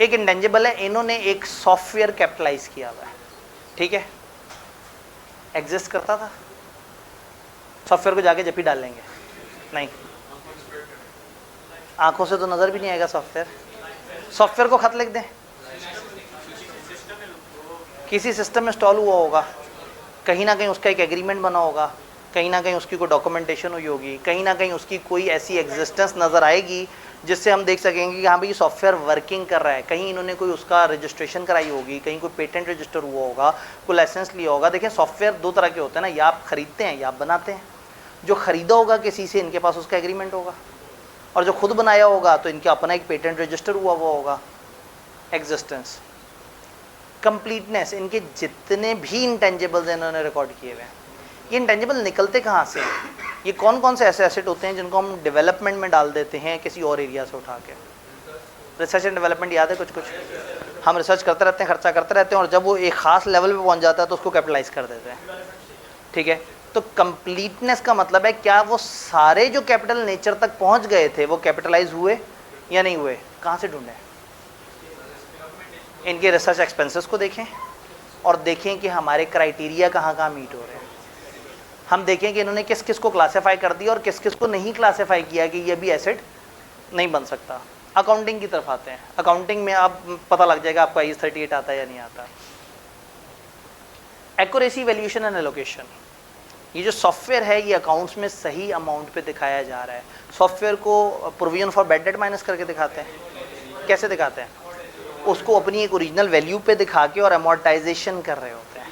एक इंटेंजिबल है, इन्होंने एक सॉफ्टवेयर कैपिटलाइज किया हुआ है, ठीक है, एग्जिस्ट करता था, सॉफ्टवेयर को जाके जब ही डाल लेंगे, नहीं, आंखों से तो नज़र भी नहीं आएगा सॉफ्टवेयर। सॉफ्टवेयर को खत लिख दें, किसी सिस्टम में इंस्टॉल हुआ होगा, कहीं ना कहीं उसका एक एग्रीमेंट बना होगा, कहीं ना कहीं उसकी कोई डॉक्यूमेंटेशन हुई होगी, कहीं ना कहीं उसकी कोई ऐसी एग्जिस्टेंस नज़र आएगी जिससे हम देख सकेंगे कि हाँ भाई ये सॉफ्टवेयर वर्किंग कर रहा है। कहीं इन्होंने कोई उसका रजिस्ट्रेशन कराई होगी, कहीं कोई पेटेंट रजिस्टर हुआ होगा, कोई लाइसेंस लिया होगा। देखिए सॉफ्टवेयर दो तरह के होते हैं ना, या आप खरीदते हैं या आप बनाते हैं। जो ख़रीदा होगा किसी से, इनके पास उसका एग्रीमेंट होगा, और जो खुद बनाया होगा तो इनका अपना एक पेटेंट रजिस्टर हुआ होगा। एग्जिस्टेंस, कंप्लीटनेस, इनके जितने भी इंटेंजिबल्स इन्होंने रिकॉर्ड किए हुए हैं। ये इंटेंजिबल निकलते कहाँ से हैं? ये कौन कौन से ऐसे एसेट होते हैं जिनको हम डेवलपमेंट में डाल देते हैं किसी और एरिया से उठा के? रिसर्च एंड डेवलपमेंट याद है कुछ कुछ? हम रिसर्च करते रहते हैं, खर्चा करते रहते हैं, और जब वो एक ख़ास लेवल पे पहुंच जाता है तो उसको कैपिटलाइज कर देते हैं, ठीक है। तो कंप्लीटनेस का मतलब है क्या वो सारे जो कैपिटल नेचर तक पहुंच गए थे वो कैपिटलाइज हुए या नहीं हुए? कहाँ से ढूंढें? इनके रिसर्च एक्सपेंसेस को देखें और देखें कि हमारे क्राइटेरिया कहाँ कहाँ मीट हो रहे हैं। हम देखें कि इन्होंने किस किस को क्लासीफाई कर दिया और किस किस को नहीं क्लासीफाई किया कि ये भी एसेट नहीं बन सकता। अकाउंटिंग की तरफ आते हैं। अकाउंटिंग में अब पता लग जाएगा आपको IAS 38 आता है या नहीं आता। एक्यूरेसी, वैल्यूएशन एंड एलोकेशन, ये जो सॉफ्टवेयर है ये अकाउंट्स में सही अमाउंट पे दिखाया जा रहा है। सॉफ्टवेयर को provision for bad debt minus करके दिखाते हैं। कैसे दिखाते हैं? उसको अपनी एक ओरिजिनल वैल्यू पे दिखा के और अमोर्टाइजेशन कर रहे होते हैं।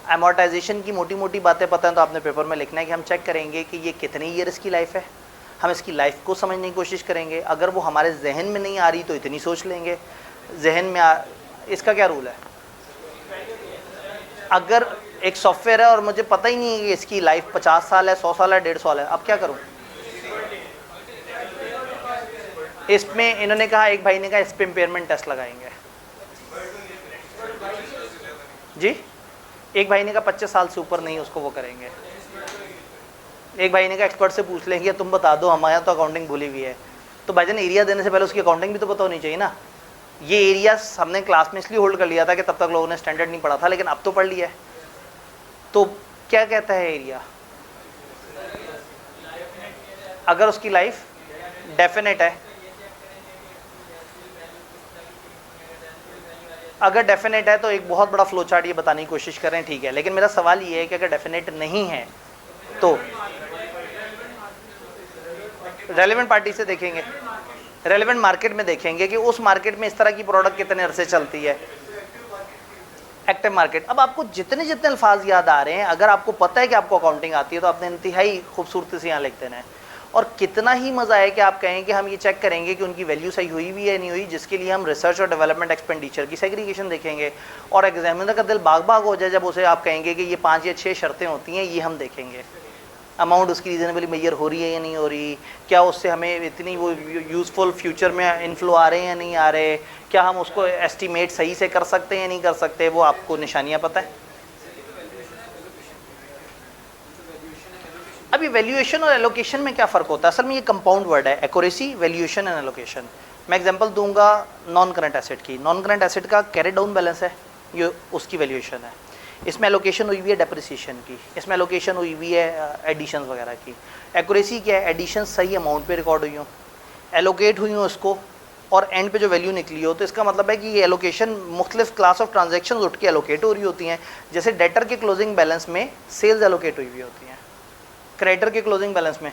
अमोर्टाइजेशन की मोटी मोटी बातें पता है तो आपने पेपर में लिखना है कि हम चेक करेंगे कि ये कितने ईयर इसकी लाइफ है, हम इसकी लाइफ को समझने की कोशिश करेंगे। अगर वो हमारे जहन में नहीं आ रही तो इतनी सोच लेंगे, जहन में इसका क्या रूल है? अगर एक सॉफ्टवेयर है और मुझे पता ही नहीं है कि इसकी लाइफ 50 साल है, 100 साल है, 150 साल है, अब क्या करूं? इसमें इन्होंने कहा, एक भाई ने कहा इस पे इम्पेयरमेंट टेस्ट लगाएंगे जी। एक भाई ने कहा 25 साल से ऊपर नहीं उसको वो करेंगे। एक भाई ने कहा एक्सपर्ट से पूछ लेंगे तुम बता दो, हमारे यहाँ तो अकाउंटिंग भूली हुई है। तो भाईजान एरिया देने से पहले उसकी अकाउंटिंग भी तो पता होनी चाहिए ना। ये एरिया हमने क्लास में इसलिए होल्ड कर लिया था कि तब तक लोगों ने स्टैंडर्ड नहीं पढ़ा था, लेकिन अब तो पढ़ लिया है। तो क्या कहता है एरिया? अगर उसकी लाइफ डेफिनेट है, अगर डेफिनेट है तो एक बहुत बड़ा फ्लो चार्ट ये बताने की कोशिश कर रहे हैं, ठीक है, लेकिन मेरा सवाल ये है कि अगर डेफिनेट नहीं है तो रेलेवेंट पार्टी से देखेंगे, रेलेवेंट मार्केट में देखेंगे कि उस मार्केट में इस तरह की प्रोडक्ट कितने अरसे चलती है, एक्टिव मार्केट। अब आपको जितने जितने अल्फाज याद आ रहे हैं, अगर आपको पता है कि आपको अकाउंटिंग आती है तो आपने इंतहाई खूबसूरती से यहाँ लिख देना है। और कितना ही मज़ा है कि आप कहें कि हम ये चेक करेंगे कि उनकी वैल्यू सही हुई भी है नहीं हुई, जिसके लिए हम रिसर्च और डेवलपमेंट एक्सपेंडिचर की सेग्रीगेशन देखेंगे, और एग्जामिनर का दिल बाग बाग हो जाए जब उसे आप कहेंगे कि ये 5 या 6 शर्तें होती हैं, ये हम देखेंगे। अमाउंट उसकी रीजनेबली मेजर हो रही है या नहीं हो रही, क्या उससे हमें इतनी वो यूज़फुल फ्यूचर में इनफ्लो आ रहे हैं या नहीं आ रहे, क्या हम उसको एस्टिमेट सही से कर सकते हैं या नहीं कर सकते, वो आपको निशानियाँ पता है। अभी वैल्यूएशन और एलोकेशन में क्या फ़र्क होता है, असल में ये कंपाउंड वर्ड है, एक्यूरेसी, वैल्यूएशन एंड एलोकेशन। मैं एग्जांपल दूंगा नॉन करंट एसेट की। नॉन करंट एसेट का कैरी डाउन बैलेंस है, ये उसकी वैल्यूएशन है। इसमें एलोकेशन हुई हुई है डेप्रिसिएशन की, इसमें एलोकेशन हुई हुई है एडिशंस वगैरह की। एक्यूरेसी क्या है, एडिशन सही अमाउंट पे रिकॉर्ड हुई हो, एलोकेट हुई हो उसको, और एंड पे जो वैल्यू निकली हो। तो इसका मतलब है कि ये एलोकेशन मुख्तलिफ क्लास ऑफ ट्रांजेक्शन उठ के एलोकेट हो रही होती हैं। जैसे डेटर के क्लोजिंग बैलेंस में सेल्स एलोकेट हुई हुई होती हैं, क्रेडिटर के क्लोजिंग बैलेंस में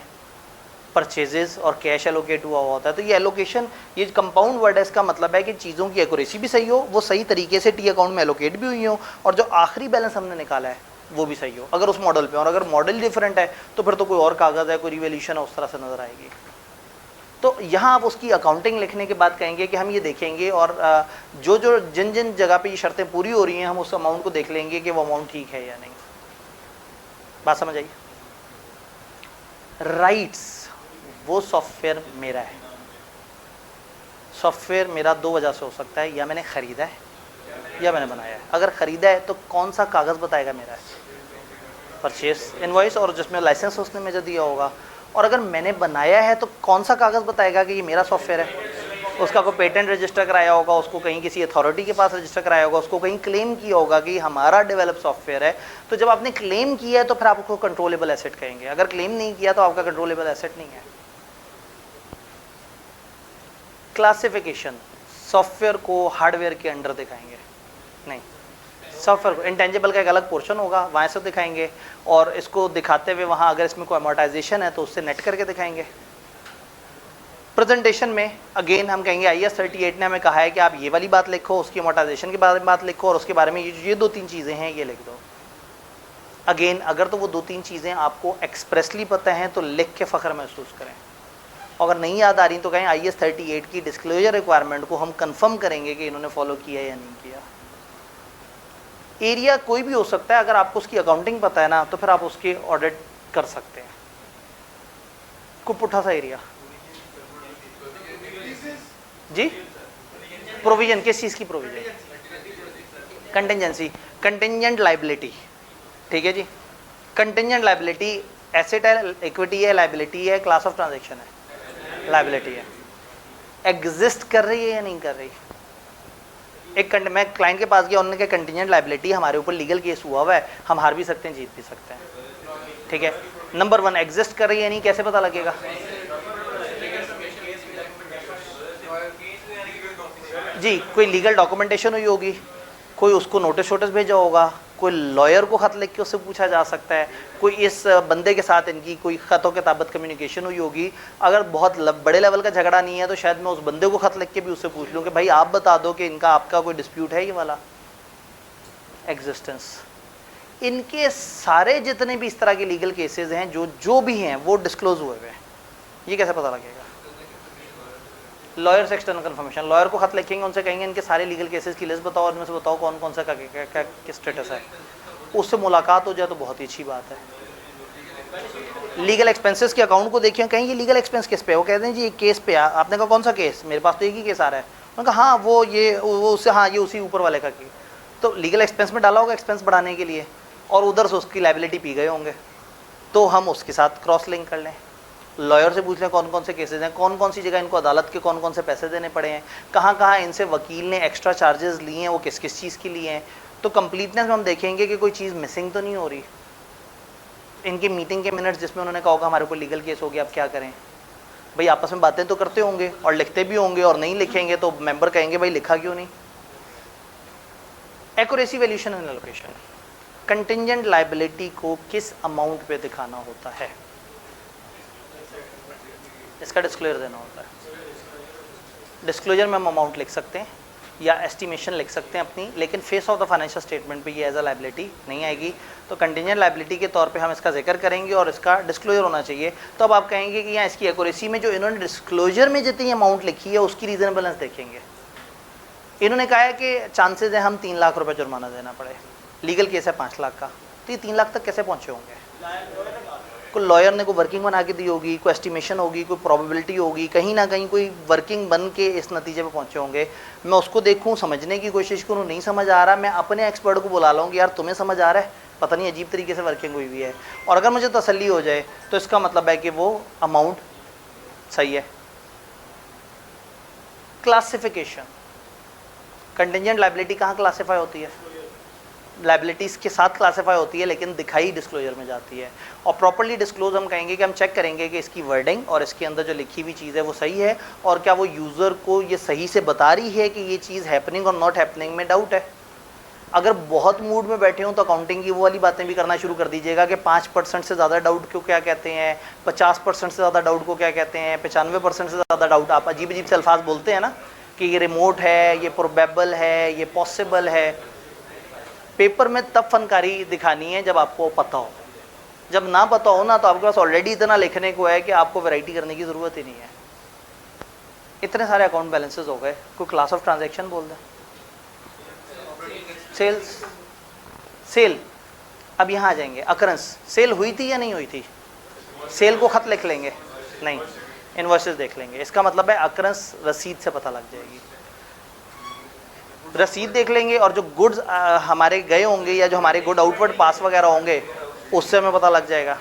परचेजेस और कैश एलोकेट हुआ होता है। तो ये एलोकेशन, ये कंपाउंड वर्ड है, इसका मतलब है कि चीज़ों की एक्यूरेसी भी सही हो, वो सही तरीके से टी अकाउंट में एलोकेट भी हुई हो, और जो आखिरी बैलेंस हमने निकाला है वो भी सही हो, अगर उस मॉडल पे। और अगर मॉडल डिफरेंट है तो फिर तो कोई और कागज़ है, कोई रिवैल्यूएशन है, उस तरह से नज़र आएगी। तो यहाँ आप उसकी अकाउंटिंग लिखने के बाद कहेंगे कि हम ये देखेंगे, और जो जो जिन जिन जगह पे ये शर्तें पूरी हो रही हैं, हम उस अमाउंट को देख लेंगे कि वो अमाउंट ठीक है या नहीं। बात समझ आई। राइट्स, वो सॉफ्टवेयर मेरा है। सॉफ्टवेयर मेरा 2 वजह से हो सकता है, या मैंने ख़रीदा है या मैंने बनाया है। अगर ख़रीदा है तो कौन सा कागज़ बताएगा मेरा है, परचेस इनवॉइस, और जिसमें लाइसेंस उसने मुझे दिया होगा। और अगर मैंने बनाया है तो कौन सा कागज़ बताएगा कि ये मेरा सॉफ्टवेयर है। उसका कोई पेटेंट रजिस्टर कराया होगा, उसको कहीं किसी अथॉरिटी के पास रजिस्टर कराया होगा, उसको कहीं क्लेम किया होगा कि हमारा डेवलप सॉफ्टवेयर है। तो जब आपने क्लेम किया है तो फिर आप उसको कंट्रोलेबल एसेट कहेंगे। अगर क्लेम नहीं किया तो आपका कंट्रोलेबल एसेट नहीं है। क्लासिफिकेशन, सॉफ्टवेयर को हार्डवेयर के अंडर दिखाएंगे नहीं, सॉफ्टवेयर को इंटेंजिबल का एक अलग पोर्शन होगा, वहाँ से दिखाएंगे, और इसको दिखाते हुए वहाँ अगर इसमें कोई अमोर्टाइजेशन है तो उससे नेट करके दिखाएंगे। प्रेजेंटेशन में अगेन हम कहेंगे IAS 38 ने हमें कहा है कि आप ये वाली बात लिखो, उसकी अमोर्टाइजेशन के बारे में बात लिखो, और उसके बारे में ये 2-3 चीज़ें हैं ये लिख दो। अगेन अगर तो वो 2-3 चीज़ें आपको एक्सप्रेसली पता हैं तो लिख के फ़ख्र महसूस करें। अगर नहीं याद आ रही तो कहें IAS 38 की डिस्क्लोजर रिक्वायरमेंट को हम कंफर्म करेंगे कि इन्होंने फॉलो किया या नहीं किया। एरिया कोई भी हो सकता है, अगर आपको उसकी अकाउंटिंग पता है ना तो फिर आप उसके ऑडिट कर सकते हैं। कोई पुट्ठा सा एरिया जी, प्रोविजन, किस चीज़ की प्रोविजन, कंटिंजेंसी, कंटिंजेंट लाइबिलिटी, ठीक है जी। कंटिंजेंट लाइबिलिटी एसेट है, इक्विटी है, लाइबिलिटी है, क्लास ऑफ ट्रांजैक्शन है, लाइबिलिटी है। एग्जिस्ट कर रही है या नहीं कर रही। एक मैं क्लाइंट के पास गया, उन्होंने कहा कंटिंजेंट लाइबिलिटी हमारे ऊपर लीगल केस हुआ हुआ है, हम हार भी सकते हैं जीत भी सकते हैं, ठीक है। नंबर 1 एग्जिस्ट कर रही है नहीं, कैसे पता लगेगा जी। कोई लीगल डॉक्यूमेंटेशन हुई होगी, कोई उसको नोटिस वोटिस भेजा होगा, कोई लॉयर को ख़त लिख के उससे पूछा जा सकता है, कोई इस बंदे के साथ इनकी कोई ख़तों के ताबत कम्युनिकेशन हुई होगी। अगर बहुत बड़े लेवल का झगड़ा नहीं है तो शायद मैं उस बंदे को ख़त लिख के भी उससे पूछ लूँ कि भाई आप बता दो कि इनका आपका कोई डिस्प्यूट है ये वाला। एग्जिस्टेंस, इनके सारे जितने भी इस तरह के लीगल केसेस हैं जो भी हैं वो डिस्क्लोज हुए हुए हैं। ये कैसे पता लगेगा। लॉयर से एक्सटर्नल कंफर्मेशन, लॉयर को खत लिखेंगे, उनसे कहेंगे इनके सारे लीगल केसेस की लिस्ट बताओ और इनमें से बताओ कौन कौन सा क्या स्टेटस है। उससे मुलाकात हो जाए तो बहुत ही अच्छी बात है। लीगल एक्सपेंसेस के अकाउंट को देखिए, कहीं ये लीगल एक्सपेंस किस पे, वो कहते हैं जी ये केस पे। आपने कहा कौन सा केस, मेरे पास तो एक ही केस आ रहा है। उन्होंने कहा हाँ वो उससे, हाँ ये उसी ऊपर वाले का केस। तो लीगल एक्सपेंस में डाला होगा एक्सपेंस बढ़ाने के लिए, और उधर से उसकी लाइबिलिटी पी गए होंगे, तो हम उसके साथ क्रॉस लिंक कर लें। लॉयर से पूछ लें कौन कौन से केसेस हैं, कौन कौन सी जगह इनको अदालत के कौन कौन से पैसे देने पड़े हैं, कहाँ कहाँ इनसे वकील ने एक्स्ट्रा चार्जेस लिए हैं, वो किस किस चीज़ के लिए हैं। तो कंप्लीटनेस में हम देखेंगे कि कोई चीज़ मिसिंग तो नहीं हो रही। इनकी मीटिंग के मिनट्स जिसमें उन्होंने कहा होगा हमारे ऊपर लीगल केस हो गया, अब क्या करें। भाई आपस में बातें तो करते होंगे और लिखते भी होंगे, और नहीं लिखेंगे तो मेंबर कहेंगे भाई लिखा क्यों नहीं। Accuracy valuation and allocation, contingent liability को किस अमाउंट पे दिखाना होता है, इसका डिस्क्लोजर देना होता है। डिस्क्लोजर में हम अमाउंट लिख सकते हैं या एस्टिमेशन लिख सकते हैं अपनी, लेकिन face of the financial statement पे ये एज अ लायबिलिटी नहीं आएगी। तो कंटिंजेंट लायबिलिटी के तौर पे हम इसका जिक्र करेंगे और इसका डिस्क्लोजर होना चाहिए। तो अब आप कहेंगे कि यहाँ इसकी एक्यूरेसी में जो इन्होंने डिस्क्लोजर में जितनी अमाउंट लिखी है उसकी रीजनेबलनेस देखेंगे। इन्होंने कहा है कि चांसेस है हम 3 लाख रुपए जुर्माना देना पड़े, लीगल केस है 5 लाख का, तो ये 3 लाख तक कैसे पहुँचे होंगे? कोई लॉयर ने कोई वर्किंग बना के दी होगी, कोई एस्टिमेशन होगी, कोई प्रोबेबिलिटी होगी, कहीं ना कहीं कोई वर्किंग बन के इस नतीजे पे पहुंचे होंगे। मैं उसको देखूं, समझने की कोशिश करूं, नहीं समझ आ रहा, मैं अपने एक्सपर्ट को बुला लाऊं कि यार तुम्हें समझ आ रहा है, पता नहीं अजीब तरीके से वर्किंग हुई हुई है, और अगर मुझे तसल्ली हो जाए तो इसका मतलब है कि वो अमाउंट सही है। क्लासिफिकेशन, कंटिंजेंट लायबिलिटी कहाँ क्लासीफाई होती है? लायबिलिटीज़ के साथ क्लासीफाई होती है, लेकिन दिखाई डिस्क्लोजर में जाती है। और प्रॉपर्ली डिस्क्लोज हम कहेंगे कि हम चेक करेंगे कि इसकी वर्डिंग और इसके अंदर जो लिखी हुई चीज़ है वो सही है, और क्या वो यूज़र को ये सही से बता रही है कि ये चीज़ हैपनिंग और नॉट हैपनिंग में डाउट है। अगर बहुत मूड में बैठे हों तो अकाउंटिंग की वो वाली बातें भी करना शुरू कर दीजिएगा कि 5% से ज़्यादा डाउट को क्या कहते हैं, 50% से ज़्यादा डाउट को क्या कहते हैं, 95% से ज़्यादा डाउट। आप अजीब अजीब से अल्फाज बोलते हैं ना कि ये रिमोट है, ये प्रोबेबल है, ये पॉसिबल है। पेपर में तब फनकारी दिखानी है जब आपको पता हो, जब ना पता हो ना तो आपके पास ऑलरेडी इतना लिखने को है कि आपको वैरायटी करने की ज़रूरत ही नहीं है। इतने सारे अकाउंट बैलेंसेस हो गए, कोई क्लास ऑफ ट्रांजैक्शन बोल दें, सेल्स, सेल। अब यहाँ आ जाएंगे, अकरेंस, सेल हुई थी या नहीं हुई थी, सेल को खत लिख लेंगे, नहीं, इनवॉइसेस देख लेंगे। इसका मतलब है अकरेंस रसीद से पता लग जाएगी, रसीद देख लेंगे, और जो गुड्स हमारे गए होंगे या जो हमारे गुड आउटवर्ड पास वगैरह होंगे उससे हमें पता लग जाएगा।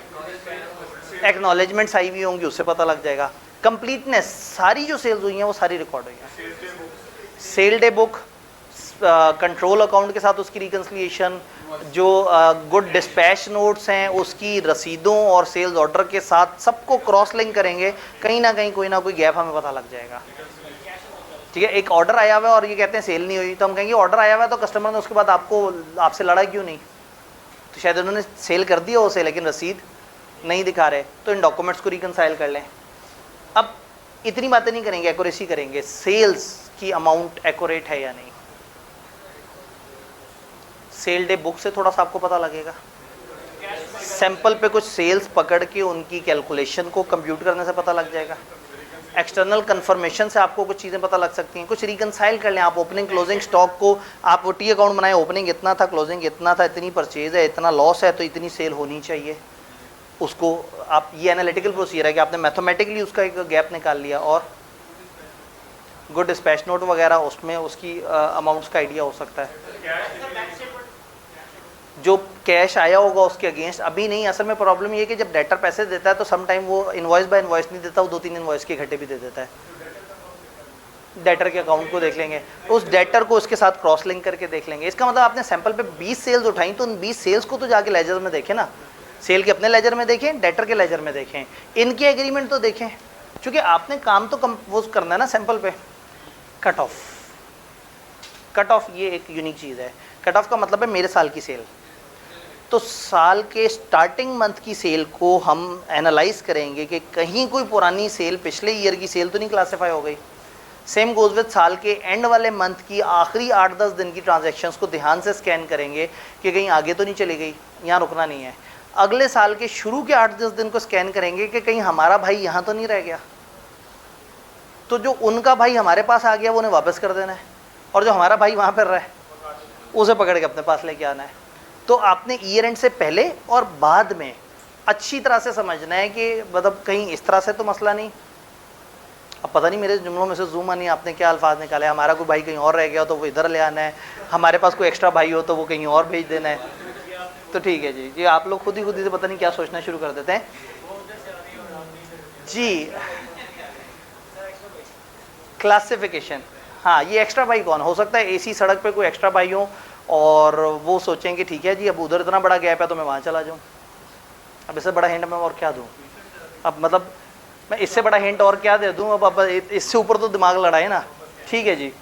एक्नॉलेजमेंट्स आई हुई होंगी उससे पता लग जाएगा। कंप्लीटनेस, सारी जो सेल्स हुई हैं वो सारी रिकॉर्ड हुई हैं। Sale day book, control account के साथ उसकी रिकन्सिलिएशन, जो गुड डिस्पैच नोट्स हैं उसकी रसीदों और सेल्स ऑर्डर के साथ सबको क्रॉस लिंक करेंगे, कहीं ना कहीं कोई ना कोई गैप हमें पता लग जाएगा। ठीक है, एक ऑर्डर आया हुआ है और ये कहते हैं सेल नहीं हुई, तो हम कहेंगे ऑर्डर आया हुआ है तो कस्टमर ने उसके बाद आपसे लड़ा क्यों नहीं, तो शायद उन्होंने सेल कर दिया उसे लेकिन रसीद नहीं दिखा रहे, तो इन डॉक्यूमेंट्स को रिकनसाइल कर लें। अब इतनी बातें नहीं करेंगे, एक्यूरेसी करेंगे, सेल्स की अमाउंट एक्यूरेट है या नहीं। सेल डे बुक से थोड़ा सा आपको पता लगेगा, सैंपल पे कुछ सेल्स पकड़ के उनकी कैलकुलेशन को कंप्यूट करने से पता लग जाएगा, एक्सटर्नल कंफर्मेशन से आपको कुछ चीज़ें पता लग सकती हैं, कुछ रिकनसाइल कर लें आप। ओपनिंग क्लोजिंग स्टॉक को आप वो टी अकाउंट बनाए, ओपनिंग इतना था, क्लोजिंग इतना था, इतनी परचेज है, इतना लॉस है, तो इतनी सेल होनी चाहिए, उसको आप, ये एनालिटिकल प्रोसीजर है कि आपने मैथमेटिकली उसका एक गैप निकाल लिया। और गुड डिस्पैच नोट वगैरह, उसमें उसकी अमाउंट्स का आइडिया हो सकता है। जो कैश आया होगा उसके अगेंस्ट अभी नहीं, असल में प्रॉब्लम ये है कि जब डेटर पैसे देता है तो सम टाइम वो इनवॉइस बाय इनवॉइस नहीं देता, वो 2-3 इनवॉइस के इकट्ठे भी दे देता है। डेटर के अकाउंट को देख लेंगे, उस डेटर को उसके साथ क्रॉस लिंक करके देख लेंगे। इसका मतलब आपने सैंपल पे 20 सेल्स उठाई तो उन 20 सेल्स को तो जाके लेजर में देखें ना, सेल के अपने लेजर में देखें, डेटर के लेजर में देखें, इनके एग्रीमेंट तो देखें, क्योंकि आपने काम तो कंपोज करना है ना सैंपल पे। कट ऑफ, कट ऑफ ये एक यूनिक चीज़ है। कट ऑफ का मतलब है मेरे साल की सेल, तो साल के स्टार्टिंग मंथ की सेल को हम एनालाइज करेंगे कि कहीं कोई पुरानी सेल, पिछले ईयर की सेल तो नहीं क्लासीफाई हो गई। सेम गोज विद साल के एंड वाले मंथ की आखिरी 8-10 दिन की ट्रांजैक्शंस को ध्यान से स्कैन करेंगे कि कहीं आगे तो नहीं चली गई, यहाँ रुकना नहीं है। अगले साल के शुरू के 8-10 दिन को स्कैन करेंगे कि कहीं हमारा भाई यहाँ तो नहीं रह गया, तो जो उनका भाई हमारे पास आ गया वो उन्हें वापस कर देना है, और जो हमारा भाई वहाँ पर रहा है उसे पकड़ के अपने पास लेके आना है। तो आपने ईयर एंड से पहले और बाद में अच्छी तरह से समझना है कि मतलब कहीं इस तरह से तो मसला नहीं। अब पता नहीं मेरे जुमलों में से जूम नहीं आपने क्या अल्फाज निकाले, हमारा कोई भाई कहीं और रह गया हो तो वो इधर ले आना है, हमारे पास कोई एक्स्ट्रा भाई हो तो वो कहीं और भेज देना है। तो ठीक है जी, ये आप लोग खुद ही से पता नहीं क्या सोचना शुरू कर देते हैं जी। क्लासिफिकेशन, हाँ, ये एक्स्ट्रा भाई कौन हो सकता है? एसी सड़क पे कोई एक्स्ट्रा भाई हो और वो सोचेंगे ठीक है जी अब उधर इतना बड़ा गैप है तो मैं वहाँ चला जाऊँ। अब इससे बड़ा हिंट मैं और क्या दूँ? अब मतलब मैं इससे बड़ा हिंट और क्या दे दूँ? अब इससे ऊपर तो दिमाग लड़ाए ना। ठीक है जी,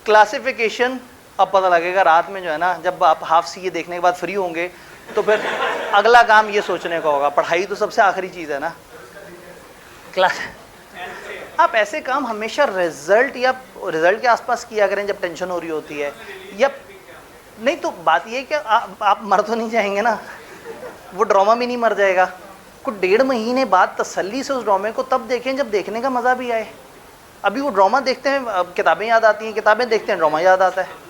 क्लासिफिकेशन अब पता लगेगा रात में जो है ना, जब आप हाफ सीए देखने के बाद फ्री होंगे तो फिर अगला काम ये सोचने का होगा, पढ़ाई तो सबसे आखिरी चीज़ है ना क्लास। आप ऐसे काम हमेशा रिजल्ट के आसपास किया करें जब टेंशन हो रही होती है, या नहीं तो बात ये है कि आप मर तो नहीं जाएंगे ना, वो ड्रामा भी नहीं मर जाएगा। कुछ 1.5 महीने बाद तसल्ली से उस ड्रामे को तब देखें जब देखने का मज़ा भी आए। अभी वो ड्रामा देखते हैं किताबें याद आती हैं, किताबें देखते हैं ड्रामा याद आता है।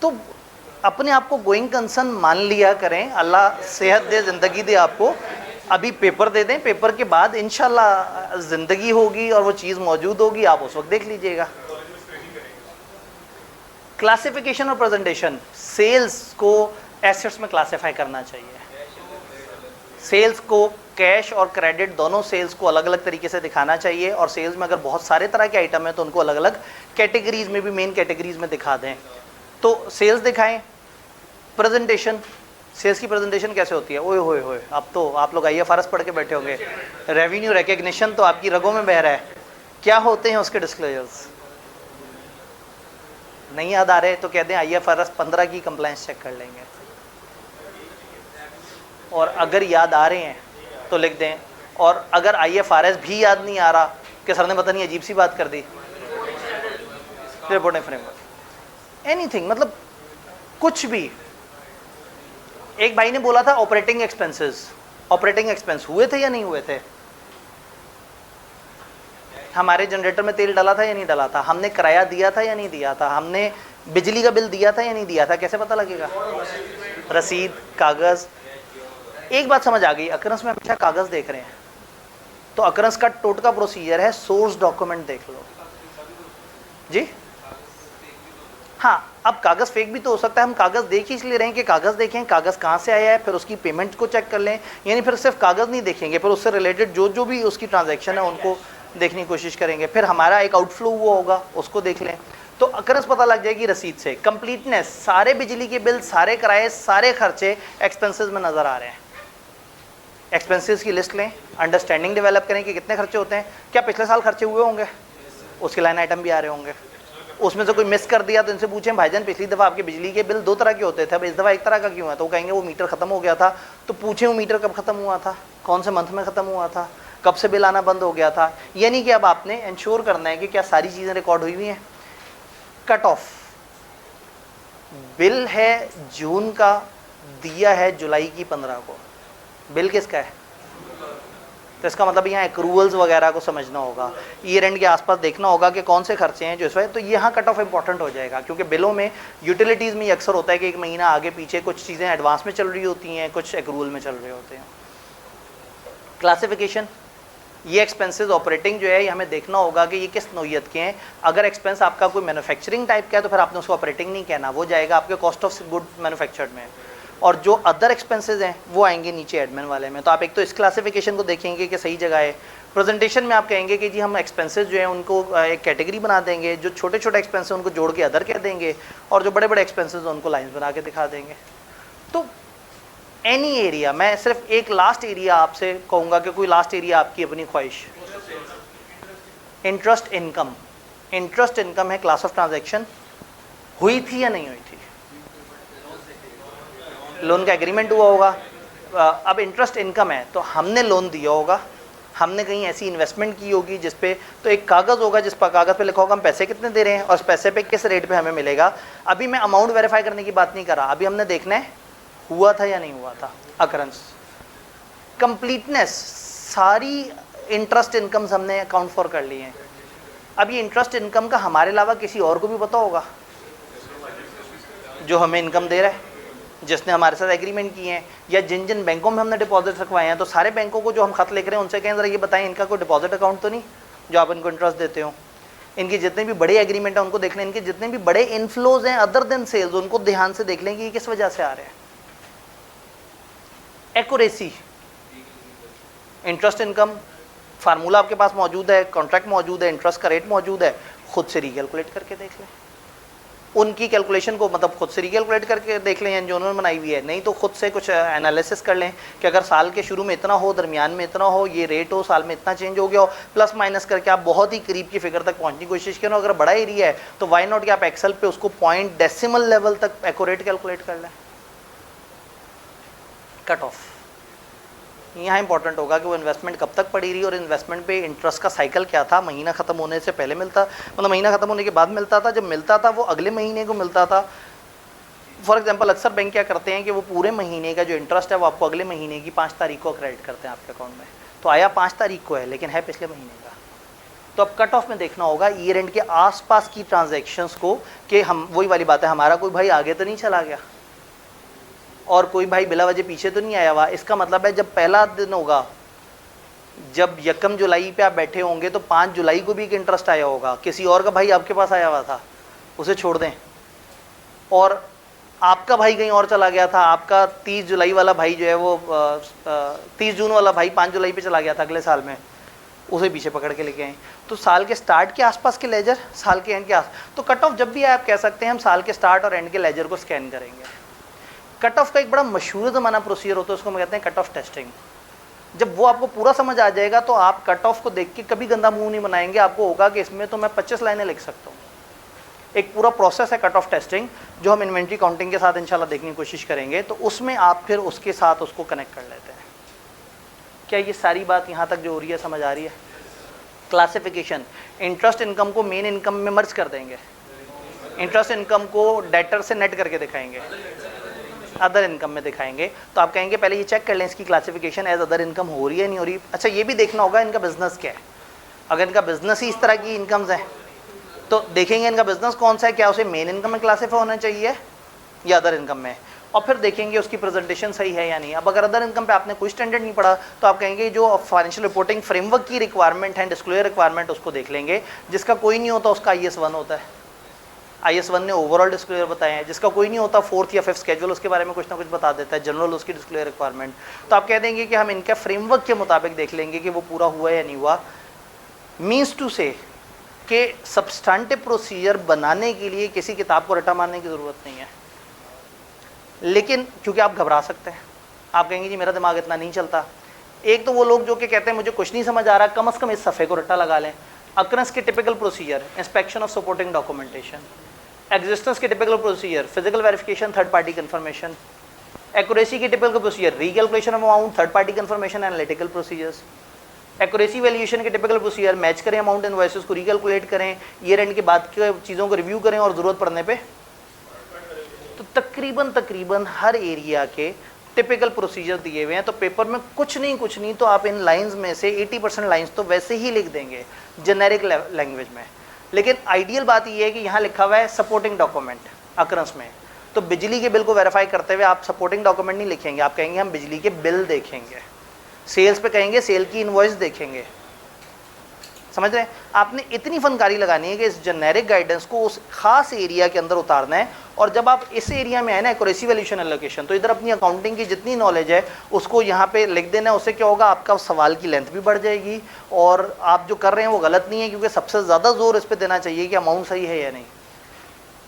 तो अपने आप को गोइंग कंसर्न मान लिया करें। अल्लाह सेहत दे, ज़िंदगी दे आपको, अभी पेपर दे दें, पेपर के बाद इंशाल्लाह ज़िंदगी होगी और वो चीज़ मौजूद होगी, आप उस वक्त देख लीजिएगा। क्लासिफिकेशन और प्रेजेंटेशन, सेल्स को एसेट्स में क्लासिफाई करना चाहिए। सेल्स को कैश और क्रेडिट दोनों सेल्स को अलग अलग तरीके से दिखाना चाहिए, और सेल्स में अगर बहुत सारे तरह के आइटम है तो उनको अलग अलग कैटेगरीज में भी, मेन कैटेगरीज में दिखा दें। तो सेल्स दिखाएं। प्रेजेंटेशन, सेल्स की प्रेजेंटेशन कैसे होती है? ओए होए होए, अब तो आप लोग IFRS पढ़ के बैठे होंगे, रेवेन्यू रिकग्निशन तो आपकी रगों में बह रहा है। क्या होते हैं उसके डिस्क्लोजर्स? नहीं याद आ रहे तो कह दें IFRS 15 की कंप्लायंस चेक कर लेंगे, और अगर याद आ रहे हैं तो लिख दें, और अगर IFRS भी याद नहीं आ रहा कि सर ने पता नहीं अजीब सी बात कर दी, रिपोर्टिंग फ्रेमवर्क, एनीथिंग, मतलब कुछ भी। एक भाई ने बोला था ऑपरेटिंग एक्सपेंसेस, ऑपरेटिंग एक्सपेंस हुए थे या नहीं हुए थे? हमारे जनरेटर में तेल डाला था या नहीं डाला था? हमने किराया दिया था या नहीं दिया था? हमने बिजली का बिल दिया था या नहीं दिया था? कैसे पता लगेगा? रसीद, कागज। एक बात समझ आ गई, अकरंस में हमेशा कागज देख रहे हैं तो अकरंस का टोटका प्रोसीजर है, सोर्स डॉक्यूमेंट देख लो जी। हाँ, अब कागज फेक भी तो हो सकता है, हम कागज देख ही इसलिए रहे हैं कि कागज देखें कागज कहाँ से आया है, फिर उसकी पेमेंट को चेक कर लें। यानी फिर सिर्फ कागज नहीं देखेंगे, फिर उससे रिलेटेड जो भी उसकी ट्रांजैक्शन है उनको देखने की कोशिश करेंगे। फिर हमारा एक आउटफ्लो हुआ होगा, उसको देख लें, तो अकरंस पता लग जाएगी रसीद से। कंप्लीटनेस, सारे बिजली के बिल, सारे किराए, सारे खर्चे एक्सपेंसेस में नजर आ रहे हैं। एक्सपेंसेस की लिस्ट लें, अंडरस्टैंडिंग डेवलप करें कि कितने खर्चे होते हैं। क्या पिछले साल खर्चे हुए होंगे? उसके लाइन आइटम भी आ रहे होंगे। उसमें से कोई मिस कर दिया तो इनसे पूछें, भाईजान पिछली दफ़ा आपके बिजली के बिल 2 तरह के होते थे, अब इस दफ़ा 1 तरह का क्यों है? तो वो कहेंगे वो मीटर ख़त्म हो गया था। तो पूछें वो मीटर कब ख़त्म हुआ था, कौन से मंथ में ख़त्म हुआ था, कब से बिल आना बंद हो गया था। यानी कि अब आपने इंश्योर करना है कि क्या सारी चीज़ें रिकॉर्ड हुई हुई हैं। कट ऑफ, बिल है जून का, दिया है जुलाई की 15 को, बिल किसका है? तो इसका मतलब यहाँ एक्रूवल्स वगैरह को समझना होगा, ईयर एंड के आसपास देखना होगा कि कौन से खर्चे हैं जो इस वक्त। तो यहाँ कट ऑफ इंपॉर्टेंट हो जाएगा, क्योंकि बिलों में यूटिलिटीज़ में अक्सर होता है कि 1 महीना आगे पीछे कुछ चीज़ें एडवांस में चल रही होती हैं, कुछ एक्रूवल में चल रहे होते हैं। क्लासिफिकेशन, ये एक्सपेंसेस ऑपरेटिंग जो है ये हमें देखना होगा कि ये किस नौइयत के हैं। अगर एक्सपेंस आपका कोई मैन्युफैक्चरिंग टाइप का है तो फिर आपने उसको ऑपरेटिंग नहीं कहना, वो जाएगा आपके कॉस्ट ऑफ गुड मैन्युफैक्चर्ड में, और जो अदर एक्सपेंसेस हैं वो आएंगे नीचे एडमिन वाले में। तो आप एक तो इस क्लासिफिकेशन को देखेंगे कि सही जगह है। प्रेजेंटेशन में आप कहेंगे कि जी हम एक्सपेंसेस जो हैं उनको एक कैटेगरी बना देंगे, जो छोटे छोटे एक्सपेंसेस उनको जोड़ के अदर कह देंगे, और जो बड़े बड़े एक्सपेंसेस उनको लाइन्स बना के दिखा देंगे। तो एनी एरिया, मैं सिर्फ एक लास्ट एरिया आपसे कहूँगा कि कोई लास्ट एरिया आपकी अपनी ख्वाहिश, इंटरेस्ट इनकम। इंटरेस्ट इनकम है क्लास ऑफ ट्रांजैक्शन, हुई थी या नहीं हुई थी? लोन का एग्रीमेंट हुआ होगा। अब इंटरेस्ट इनकम है तो हमने लोन दिया होगा, हमने कहीं ऐसी इन्वेस्टमेंट की होगी जिस पे तो एक कागज़ होगा जिस पर कागज़ पे लिखा होगा हम पैसे कितने दे रहे हैं और उस पैसे पे किस रेट पे हमें मिलेगा। अभी मैं अमाउंट वेरीफाई करने की बात नहीं कर रहा, अभी हमने देखना है हुआ था या नहीं हुआ था अकरेंस। कंप्लीटनेस, सारी इंटरेस्ट इनकम्स हमने अकाउंट फॉर कर लिए हैं। अब ये इंटरेस्ट इनकम का हमारे अलावा किसी और को भी पता होगा जो हमें इनकम दे रहा है, जिसने हमारे साथ एग्रीमेंट किए हैं, या जिन जिन बैंकों में हमने डिपॉजिट रखवाए हैं। तो सारे बैंकों को जो हम खत लिख रहे हैं उनसे कहें ज़रा ये बताएं इनका कोई डिपॉजिट अकाउंट तो नहीं जो आप इनको इंटरेस्ट देते हो। इनके जितने भी बड़े एग्रीमेंट हैं उनको देख लें, इनके जितने भी बड़े इनफ्लोज हैं अदर देन सेल्स उनको ध्यान से देख लें कि ये किस वजह से आ रहे हैं। एक्यूरेसी, इंटरेस्ट इनकम फार्मूला आपके पास मौजूद है, कॉन्ट्रैक्ट मौजूद है, इंटरेस्ट का रेट मौजूद है, खुद से रिकैलकुलेट करके देख लें। उनकी कैलकुलेशन को मतलब खुद से रिकैलकुलेट करके देख लें जो उन्होंने बनाई हुई है, नहीं तो खुद से कुछ एनालिसिस कर लें कि अगर साल के शुरू में इतना हो, दरमियान में इतना हो, ये रेट हो, साल में इतना चेंज हो गया हो, प्लस माइनस करके आप बहुत ही करीब की फिगर तक पहुंचने की कोशिश करें। अगर बड़ा एरिया है तो वाई नॉट कि आप एक्सेल पे उसको पॉइंट डेसिमल लेवल तक एक्यूरेट कैलकुलेट कर लें। कट ऑफ यहाँ इंपॉर्टेंट होगा कि वो इन्वेस्टमेंट कब तक पड़ी रही और इन्वेस्टमेंट पे इंटरेस्ट का साइकिल क्या था, महीना ख़त्म होने से पहले मिलता, मतलब महीना ख़त्म होने के बाद मिलता था, जब मिलता था वो अगले महीने को मिलता था। फॉर एग्जांपल अक्सर बैंक क्या करते हैं कि वो पूरे महीने का जो इंटरेस्ट है वो आपको अगले महीने की 5 तारीख को क्रेडिट करते हैं आपके अकाउंट में, तो आया 5 तारीख को है लेकिन है पिछले महीने का। तो अब कट ऑफ में देखना होगा ईयर एंड के आसपास की ट्रांजेक्शन्स को कि हम, वही वाली बात है, हमारा कोई भाई आगे तो नहीं चला गया और कोई भाई बिला वजह पीछे तो नहीं आया हुआ। इसका मतलब है जब पहला दिन होगा, जब 1 जुलाई पे आप बैठे होंगे तो 5 जुलाई को भी एक इंटरेस्ट आया होगा, किसी और का भाई आपके पास आया हुआ था, उसे छोड़ दें, और आपका भाई कहीं और चला गया था, आपका 30 जुलाई वाला भाई जो है वो 30 जून वाला भाई 5 जुलाई पे चला गया था अगले साल में, उसे पीछे पकड़ के लेके आए। तो साल के स्टार्ट के आसपास के लेजर, साल के एंड के आस, तो कट ऑफ जब भी आप कह सकते हैं हम साल के स्टार्ट और एंड के लेजर को स्कैन करेंगे। कट ऑफ का एक बड़ा मशहूर ज़माना प्रोसीजर होता है, उसको हम कहते हैं कट ऑफ टेस्टिंग। जब वो आपको पूरा समझ आ जाएगा तो आप कट ऑफ को देख के कभी गंदा मुंह नहीं बनाएंगे, आपको होगा कि इसमें तो मैं 25 लाइनें लिख सकता हूँ। एक पूरा प्रोसेस है कट ऑफ टेस्टिंग जो हम इन्वेंट्री काउंटिंग के साथ इंशाल्लाह देखने की कोशिश करेंगे, तो उसमें आप फिर उसके साथ उसको कनेक्ट कर लेते हैं। क्या ये सारी बात यहाँ तक जो हो रही है समझ आ रही है? क्लासिफिकेशन, इंटरेस्ट इनकम को मेन इनकम में मर्ज कर देंगे, इंटरेस्ट इनकम को डेटर से नेट करके दिखाएंगे, अदर इनकम में दिखाएंगे। तो आप कहेंगे पहले ये चेक कर लें इसकी क्लासिफिकेशन एज अदर इनकम हो रही है नहीं हो रही। अच्छा ये भी देखना होगा इनका बिजनेस क्या है, अगर इनका बिजनेस ही इस तरह की इनकम्स है तो देखेंगे इनका बिजनेस कौन सा है, क्या उसे मेन इनकम में क्लासीफाई होना चाहिए या अदर इनकम में, और फिर देखेंगे उसकी प्रेजेंटेशन सही है या नहीं। अब अगर अदर इनकम पे आपने कोई स्टैंडर्ड नहीं पढ़ा तो आप कहेंगे जो फाइनेंशियल रिपोर्टिंग फ्रेमवर्क की रिक्वायरमेंट है, डिस्क्लोजर रिक्वायरमेंट, उसको देख लेंगे। जिसका कोई नहीं होता उसका IS 1 होता है, IS 1 ने ओवरऑल डिस्क्लोजर बताए हैं। जिसका कोई नहीं होता 4th या 5th स्केड्यूल उसके बारे में कुछ ना कुछ बता देता है, जनरल उसकी डिस्क्लोजर रिक्वायरमेंट। तो आप कह देंगे कि हम इनका फ्रेमवर्क के मुताबिक देख लेंगे कि वो पूरा हुआ या नहीं हुआ। मीन्स टू से कि सब्सटेंटिव प्रोसीजर बनाने के लिए किसी किताब को रट्टा मारने की ज़रूरत नहीं है, लेकिन क्योंकि आप घबरा सकते हैं, आप कहेंगे जी मेरा दिमाग इतना नहीं चलता। एक तो वो लोग जो कि कहते हैं मुझे कुछ नहीं समझ आ रहा, कम से कम इस सफ़े को रट्टा लगा लें। अकरेंस के typical procedure, inspection of supporting documentation, existence के typical procedure, physical verification, third party confirmation, accuracy के typical procedure, recalculation of amount, third party confirmation, analytical procedures. Accuracy valuation के टिपिकल प्रोसीजर, मैच करें amount invoices को, recalculate करें, year end के बाद के चीज़ों को रिव्यू करें और ज़रूरत पड़ने पे। तो तकरीबन हर एरिया के टिपिकल प्रोसीजर दिए हुए हैं। तो पेपर में कुछ नहीं तो आप इन लाइंस में से 80% लाइंस तो वैसे ही लिख देंगे जेनेरिक लैंग्वेज में। लेकिन आइडियल बात यह है कि यहाँ लिखा हुआ है सपोर्टिंग डॉक्यूमेंट अकरेंस में, तो बिजली के बिल को वेरीफाई करते हुए आप सपोर्टिंग डॉक्यूमेंट नहीं लिखेंगे, आप कहेंगे हम बिजली के बिल देखेंगे। सेल्स पे कहेंगे सेल की इनवॉइस देखेंगे। समझ रहे हैं? आपने इतनी फनकारी लगानी है कि इस जेनेरिक गाइडेंस को उस खास एरिया के अंदर उतारना है। और जब आप इस एरिया में है ना एक्यूरेसी वैल्यूएशन एलोकेशन, तो इधर अपनी अकाउंटिंग की जितनी नॉलेज है उसको यहाँ पे लिख देना है। उससे क्या होगा, आपका सवाल की लेंथ भी बढ़ जाएगी और आप जो कर रहे हैं वो गलत नहीं है, क्योंकि सबसे ज़्यादा जोर इस पर देना चाहिए कि अमाउंट सही है या नहीं।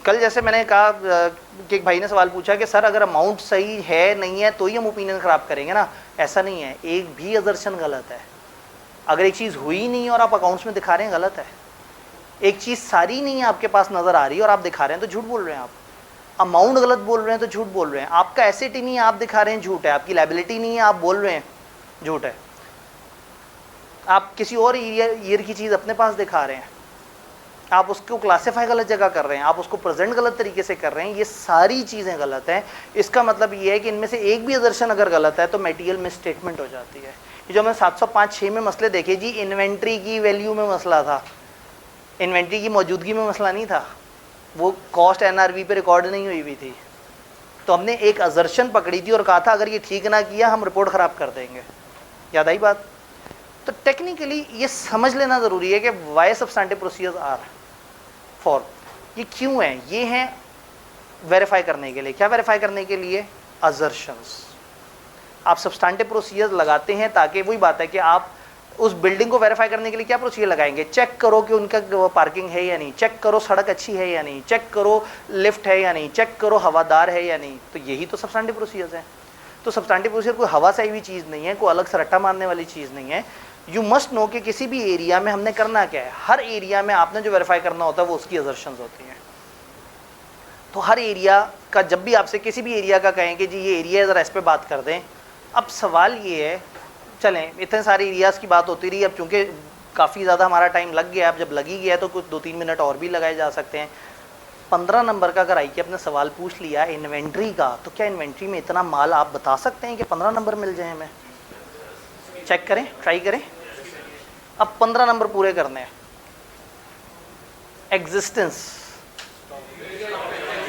कल जैसे मैंने कहा कि एक भाई ने सवाल पूछा कि सर अगर अमाउंट सही है नहीं है तो ही हम ओपिनियन ख़राब करेंगे ना। ऐसा नहीं है, एक भी अजर्शन गलत है। अगर एक चीज़ हुई नहीं और आप अकाउंट्स में दिखा रहे हैं गलत है। एक चीज़ सारी नहीं है आपके पास नज़र आ रही है और आप दिखा रहे हैं तो झूठ बोल रहे हैं आप। अमाउंट गलत बोल रहे हैं तो झूठ बोल रहे हैं। आपका एसेट ही नहीं है आप दिखा रहे हैं, झूठ है। आपकी लायबिलिटी नहीं है आप बोल रहे हैं, झूठ है। आप किसी और ईयर की चीज़ अपने पास दिखा रहे हैं, आप उसको क्लासीफाई गलत जगह कर रहे हैं, आप उसको प्रेजेंट गलत तरीके से कर रहे हैं। ये सारी चीज़ें गलत हैं। इसका मतलब ये है कि इनमें से एक भी अजर्शन अगर गलत है तो मटेरियल मिसस्टेटमेंट हो जाती है। जो हमने 705-6 में मसले देखे जी, इन्वेंट्री की वैल्यू में मसला था, इन्वेंट्री की मौजूदगी में मसला नहीं था, वो कॉस्ट NRV पे रिकॉर्ड नहीं हुई हुई थी। तो हमने एक अजर्शन पकड़ी थी और कहा था अगर ये ठीक ना किया हम रिपोर्ट ख़राब कर देंगे। याद आई बात? तो टेक्निकली ये समझ लेना ज़रूरी है कि why substantive procedures are for, ये क्यों है। ये हैं वेरीफाई करने के लिए। क्या वेरीफाई करने के लिए? अजर्शंस। आप सब्सटेंटिव प्रोसीजर्स लगाते हैं ताकि वही बात है कि आप उस बिल्डिंग को वेरीफाई करने के लिए क्या प्रोसीजर लगाएंगे? चेक करो कि उनका पार्किंग है या नहीं, चेक करो सड़क अच्छी है या नहीं, चेक करो लिफ्ट है या नहीं, चेक करो हवादार है या नहीं। तो यही तो सब्सटैंटिव प्रोसीजर्स हैं। तो सब्सटैंटिव प्रोसीजर कोई हवा से आई हुई चीज़ नहीं है, कोई अलग से रट्टा मारने वाली चीज़ नहीं है। यू मस्ट नो कि किसी भी एरिया में हमने करना क्या है। हर एरिया में आपने जो वेरीफाई करना होता है वो उसकी असर्शंस होती हैं। तो हर एरिया का जब भी आपसे किसी भी एरिया का कहें कि जी ये एरिया ज़रा इस पर बात कर दें, अब सवाल ये है, चलें इतने सारे एरियाज़ की बात होती रही, अब चूँकि काफ़ी ज़्यादा हमारा टाइम लग गया, अब जब लग ही गया तो कुछ 2-3 मिनट और भी लगाए जा सकते हैं। 15 नंबर का अगर आई के अपने सवाल पूछ लिया इन्वेंट्री का, तो क्या इन्वेंट्री में इतना माल आप बता सकते हैं कि 15 नंबर मिल जाए हमें? चेक करें, ट्राई करें। अब 15 नंबर पूरे करने हैं। एग्जिस्टेंस,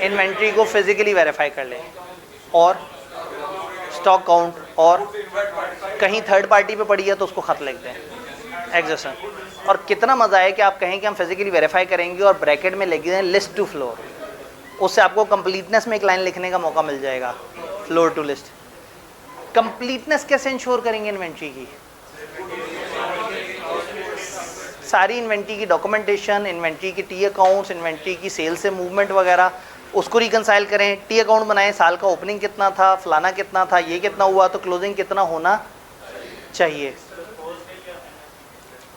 इन्वेंट्री को फिजिकली वेरीफाई कर लें, और स्टॉक काउंट, और कहीं थर्ड पार्टी पे पड़ी है तो उसको खत लिख दें, एग्जिस्टेंस। और कितना मज़ा है कि आप कहें कि हम फिजिकली वेरीफाई करेंगे और ब्रैकेट में लिख दें लिस्ट टू फ्लोर। उससे आपको कंप्लीटनेस में एक लाइन लिखने का मौका मिल जाएगा, फ्लोर टू लिस्ट। कंप्लीटनेस कैसे इंश्योर करेंगे इन्वेंट्री की? सारी इन्वेंट्री की डॉक्यूमेंटेशन, इन्वेंट्री की टी अकाउंट्स, इन्वेंट्री की सेल से मूवमेंट वगैरह, उसको रिकंसाइल करें। टी अकाउंट बनाएं, साल का ओपनिंग कितना था, फलाना कितना था, ये कितना हुआ, तो क्लोजिंग कितना होना चाहिए।